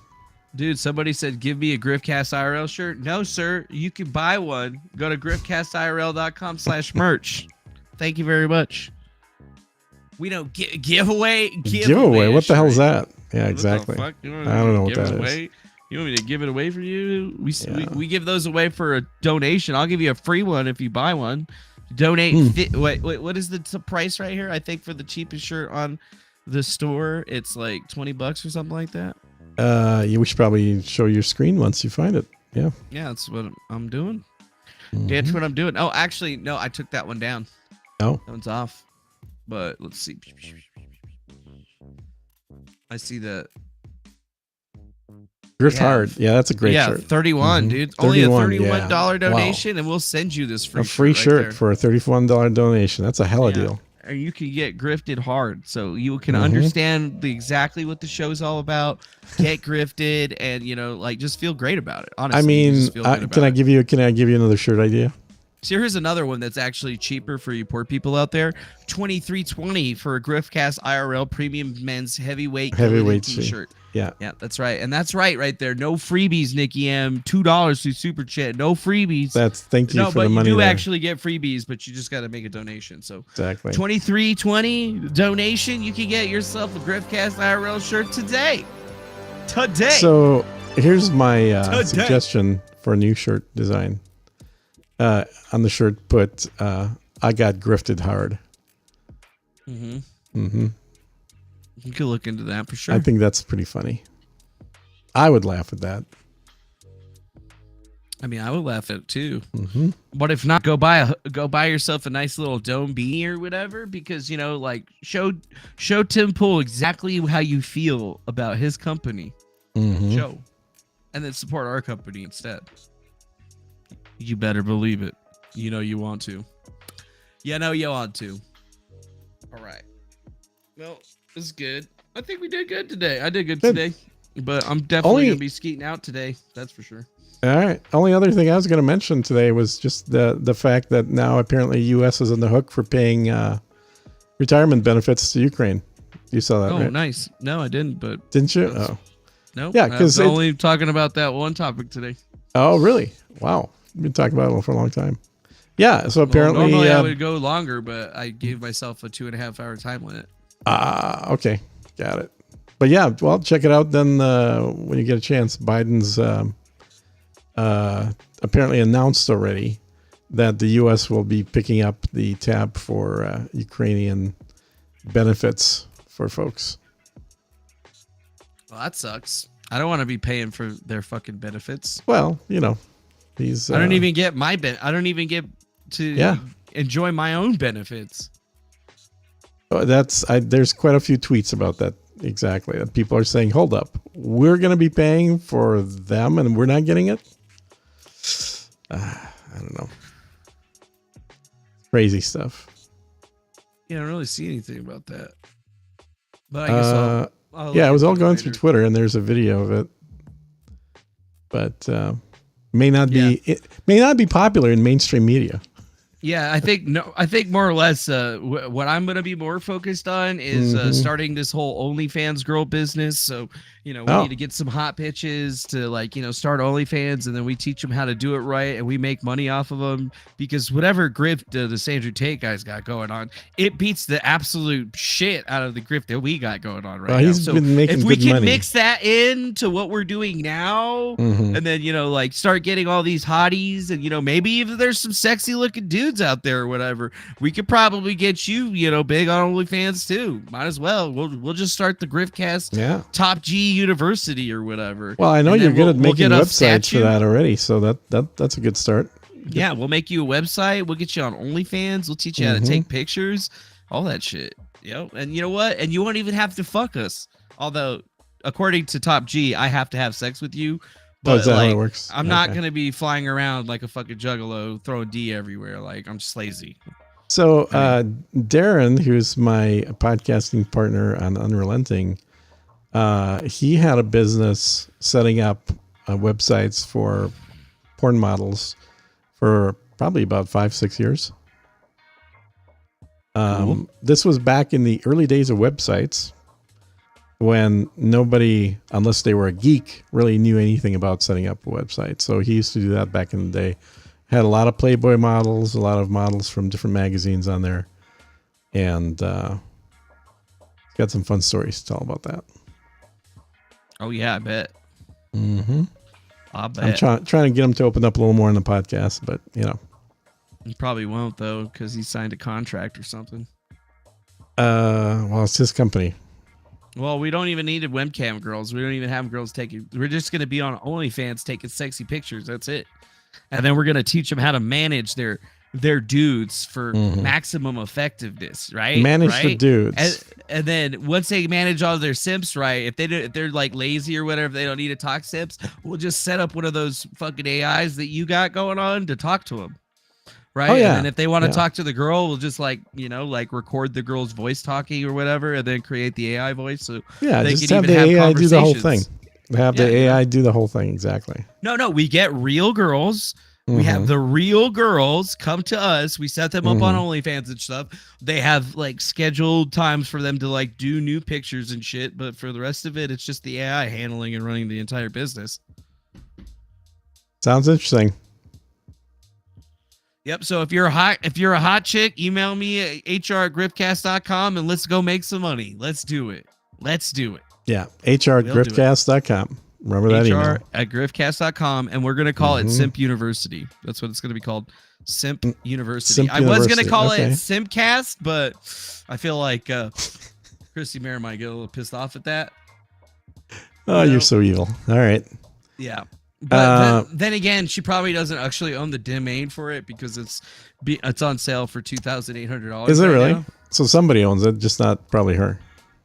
B: Dude, somebody said, give me a Griftcast IRL shirt. No, sir. You can buy one. Go to griftcastirl.com/merch. Thank you very much. We don't giveaway.
R: Giveaway? What the hell's that? Yeah,
B: What
R: exactly.
B: the fuck? You want
R: I
B: me
R: don't
B: to
R: know what
B: give
R: that
B: it
R: is.
B: away? You want me to give it away for you? We give those away for a donation. I'll give you a free one if you buy one. Donate. Wait, what is the price right here? I think for the cheapest shirt on the store, it's like $20 or something like that.
R: We should probably show your screen once you find it. Yeah.
B: Yeah, that's what I'm doing.
R: Mm-hmm.
B: That's what I'm doing. Oh, actually, no, I took that one down.
R: Oh.
B: That one's off. But let's see. I see that.
R: Grift hard. Yeah, that's a great shirt.
B: 31,
R: Mhm.
B: dude. Only a
R: 31,
B: $31
R: yeah.
B: donation, and we'll send you this free
R: A free
B: shirt.
R: shirt
B: Right
R: for a $31 donation. That's a hella deal.
B: there. And you can get grifted hard, so you can
R: Mhm.
B: understand exactly what the show's all about. Get grifted, and just feel great about it. Honestly,
R: I
B: you
R: mean,
B: just feel good about
R: can I
B: it.
R: give you another shirt idea?
B: So here's another one that's actually cheaper for you poor people out there. $23.20 for a Griftcast IRL premium men's heavyweight t-shirt.
R: Yeah.
B: Yeah, that's right. And that's right there. No freebies, Nikki M. $2 through Super Chat. No freebies.
R: Thank you
B: no,
R: for
B: but
R: the money
B: you do
R: there.
B: actually get freebies, but you just got to make a donation. So
R: Exactly.
B: $23.20 donation. You can get yourself a Griftcast IRL shirt today.
R: So here's my
B: Today.
R: suggestion for a new shirt design. On the shirt, put I got grifted hard.
B: You could look into that for sure.
R: I think that's pretty funny. I would laugh at that.
B: I mean, I would laugh at it too.
R: Mm-hmm.
B: But if not, go buy yourself a nice little dome beanie or whatever, because show Tim Pool exactly how you feel about his company.
R: Mhm.
B: Show, and then support our company instead. You better believe it. You know you want to. You know you want to. All right. Well, this is good. I think we did good today. I did good today, but I'm definitely gonna be skeeting out today. That's for sure.
R: All right. Only other thing I was going to mention today was just the fact that now apparently U.S. is on the hook for paying retirement benefits to Ukraine. You saw that,
B: Oh,
R: right?
B: nice. No, I didn't. But
R: Didn't you? Oh,
B: no.
R: Yeah,
B: I
R: because
B: was only talking about that one topic today.
R: Oh, really? Wow. We've been talking about it for a long time. Yeah. So apparently,
B: well, normally I would go longer, but I gave myself a 2.5 hour time limit.
R: Okay, got it. But yeah, well, check it out then when you get a chance. Biden's apparently announced already that the U.S. will be picking up the tab for Ukrainian benefits for folks.
B: Well, that sucks. I don't want to be paying for their fucking benefits.
R: Well, these.
B: I don't even get I don't even get to enjoy my own benefits.
R: There's quite a few tweets about that. Exactly. That people are saying, hold up, we're going to be paying for them and we're not getting it. I don't know. Crazy stuff.
B: Yeah, I don't really see anything about that. But I guess I'll
R: yeah, it
B: look
R: was all
B: into it
R: going
B: later.
R: through Twitter, and there's a video of it. But may not be it may not be popular in mainstream media.
B: Yeah, I think more or less what I'm going to be more focused on is starting this whole OnlyFans girl business. So, we need to get some hot pitches to start OnlyFans, and then we teach them how to do it right, and we make money off of them, because whatever grift this Andrew Tate guy's got going on, it beats the absolute shit out of the grift that we got going on right now.
R: He's been making
B: if we
R: good
B: can
R: money.
B: mix that into what we're doing now, and then start getting all these hotties, and maybe if there's some sexy looking dudes out there or whatever, we could probably get you big on OnlyFans too. Might as well. We'll just start the GriftCast Top G University or whatever.
R: Well, I know
B: And
R: you're
B: then
R: good at
B: we'll
R: making
B: get a
R: websites
B: statue.
R: for that already, so that's a good start.
B: Yeah, we'll make you a website. We'll get you on OnlyFans. We'll teach you how to take pictures, all that shit. And you know what? And you won't even have to fuck us. Although, according to Top G, I have to have sex with you. But
R: is that how it works?
B: I'm not
R: Okay.
B: gonna be flying around like a fucking juggalo throwing D everywhere. Like, I'm just lazy.
R: So Darren, who's my podcasting partner on Unrelenting, he had a business setting up websites for porn models for probably about 5-6 years. This was back in the early days of websites, when nobody, unless they were a geek, really knew anything about setting up a website. So he used to do that back in the day. Had a lot of Playboy models, a lot of models from different magazines on there. And he's got some fun stories to tell about that.
B: Oh yeah, I bet.
R: Mm-hmm.
B: I bet.
R: I'm trying to get him to open up a little more in the podcast, but
B: He probably won't though, because he signed a contract or something.
R: Well, it's his company.
B: Well, we don't even need webcam girls. We don't even have girls taking. We're just going to be on OnlyFans taking sexy pictures. That's it. And then we're going to teach them how to manage their dudes for maximum effectiveness, right?
R: Manage the dudes.
B: And then once they manage all their simps right, if they're like lazy or whatever, they don't need to talk simps, we'll just set up one of those fucking AIs that you got going on to talk to them. Right.
R: Oh, yeah.
B: And then if they want to
R: Yeah.
B: talk to the girl, we'll just record the girl's voice talking or whatever, and then create the AI voice. So
R: Yeah,
B: they
R: just
B: can
R: have
B: even
R: the AI do the whole thing.
B: conversations.
R: Have the AI do the whole thing, exactly.
B: No, we get real girls. We have the real girls come to us. We set them up on OnlyFans and stuff. They have scheduled times for them to do new pictures and shit. But for the rest of it, it's just the AI handling and running the entire business.
R: Sounds interesting.
B: Yep. So if you're a hot chick, email me at hr@griftcast.com and let's go make some money. Let's do it.
R: Yeah. hr@griftcast.com. Remember that email.
B: hr@griftcast.com, and we're going to call it Simp University. That's what it's going to be called. Simp University.
R: Simp
B: I was going to
R: University,
B: call
R: okay.
B: it Simpcast, but I feel like Christy Mayer might get a little pissed off at that.
R: Oh, you're so evil. All right.
B: Yeah. But then again, she probably doesn't actually own the domain for it because it's on sale for $2,800.
R: Is it really?
B: now.
R: So somebody owns it, just not probably her.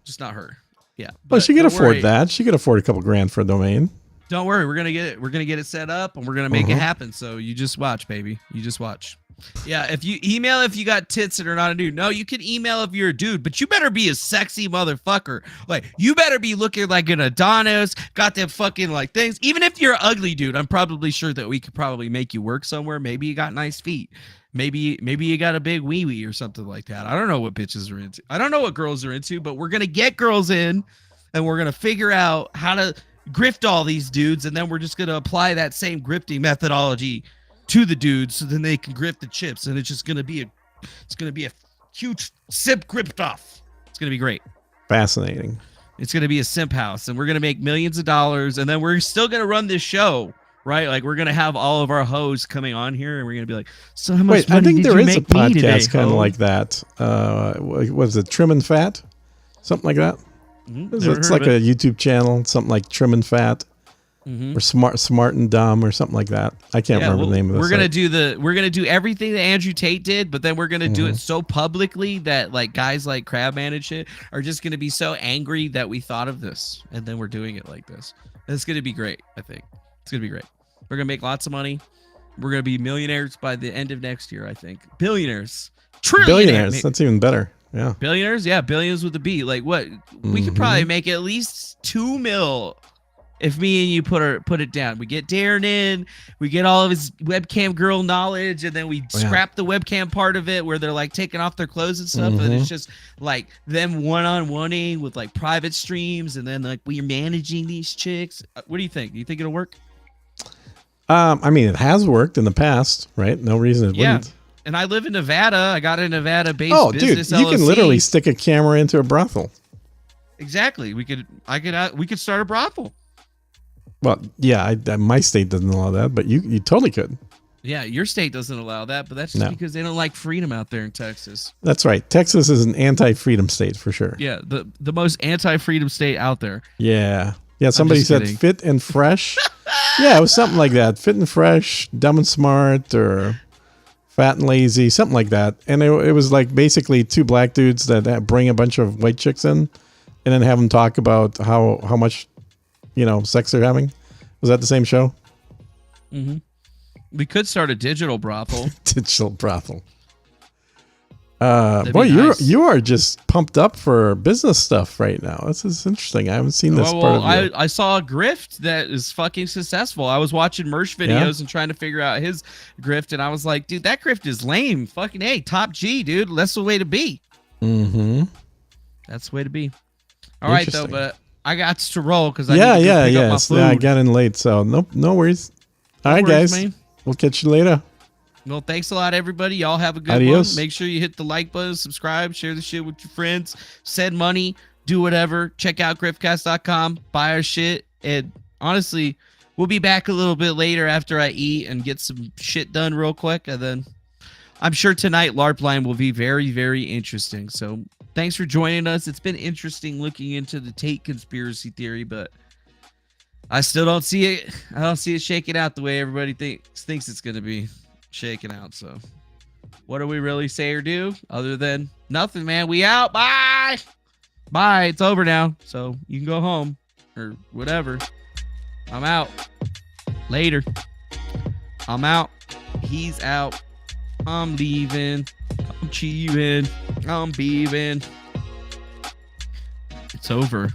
B: Just not her. Yeah.
R: Well, she could
B: don't
R: afford
B: worry.
R: that. She could afford a couple grand for a domain.
B: Don't worry, we're gonna get it. We're gonna get it set up, and we're gonna make it happen. So you just watch, baby. You just watch. Yeah, if you email if you got tits that are not a dude. No, you can email if you're a dude, but you better be a sexy motherfucker. You better be looking like an Adonis, got them fucking things. Even if you're an ugly dude, I'm probably sure that we could probably make you work somewhere. Maybe you got nice feet. Maybe you got a big wee wee or something like that. I don't know what bitches are into. I don't know what girls are into, but we're gonna get girls in, and we're gonna figure out how to grift all these dudes, and then we're just gonna apply that same grifting methodology to the dudes, so then they can grift the chips, and it's just gonna be a huge simp grift off. It's gonna be great.
R: Fascinating.
B: It's gonna be a simp house, and we're gonna make millions of dollars, and then we're still gonna run this show, right? We're gonna have all of our hoes coming on here, and we're gonna be like, so how much
R: Wait, I
B: money
R: think
B: did
R: there
B: you
R: is a
B: make me today,
R: podcast kind of
B: ho?
R: like that. Was it Trim and Fat? Something like that. It's like a YouTube channel, something like Trim and Fat, or Smart and Dumb, or something like that. I can't remember the name of it.
B: We're gonna do everything that Andrew Tate did, but then we're gonna do it so publicly that guys like Crabman and shit are just gonna be so angry that we thought of this, and then we're doing it like this. It's gonna be great. I think it's gonna be great. We're gonna make lots of money, We're gonna be millionaires by the end of next year, I think. Billionaires, trillionaires.
R: Billionaires. That's even better. Yeah.
B: Billionaires, yeah, billions with a B. Like what? We could probably make at least $2 million if me and you put it down. We get Darren in, we get all of his webcam girl knowledge, and then we scrap the webcam part of it where they're like taking off their clothes and stuff, and it's just like them one-on-oneing with like private streams, and then like we're managing these chicks. What do you think? Do you think it'll work?
R: I mean, it has worked in the past, right? No reason it wouldn't.
B: And I live in Nevada. I got a Nevada-based business.
R: Dude, you can literally stick a camera into a brothel.
B: Exactly. We could start a brothel.
R: Well, yeah, my state doesn't allow that, but you totally could.
B: Yeah, your state doesn't allow that, but that's just because they don't like freedom out there in Texas.
R: That's right. Texas is an anti-freedom state for sure.
B: Yeah, the most anti-freedom state out there.
R: Yeah. Yeah, somebody said fit and fresh. Yeah, it was something like that. Fit and fresh, dumb and smart, or fat and lazy, something like that. And it was like basically two black dudes that bring a bunch of white chicks in and then have them talk about how much, sex they're having. Was that the same show?
B: Mm-hmm. We could start a digital brothel.
R: Digital brothel. Boy, nice. you are just pumped up for business stuff right now. This is interesting. I haven't seen this part of you.
B: I saw a grift that is fucking successful. I was watching Mersh videos and trying to figure out his grift, and I was like, dude, that grift is lame. Fucking A, top G, dude. That's the way to be.
R: Mm-hmm.
B: That's the way to be. All right, though, but I got to roll because I
R: need
B: to go pick up my food.
R: Yeah, I got in late, so no worries. All right, guys. Man. We'll catch you later.
B: Well, thanks a lot, everybody. Y'all have a good
R: Adios.
B: one. Make sure you hit the like button, subscribe, share the shit with your friends, send money, do whatever. Check out griftcast.com, buy our shit. And honestly, we'll be back a little bit later after I eat and get some shit done real quick. And then I'm sure tonight LARP line will be very, very interesting. So thanks for joining us. It's been interesting looking into the Tate conspiracy theory, but I still don't see it. I don't see it shaking out the way everybody thinks it's going to be shaking out. So what do we really say or do other than nothing, man? We out. Bye. It's over now, so you can go home or whatever. I'm out. Later. I'm out. He's out. I'm leaving. I'm cheating. I'm beaving. It's over.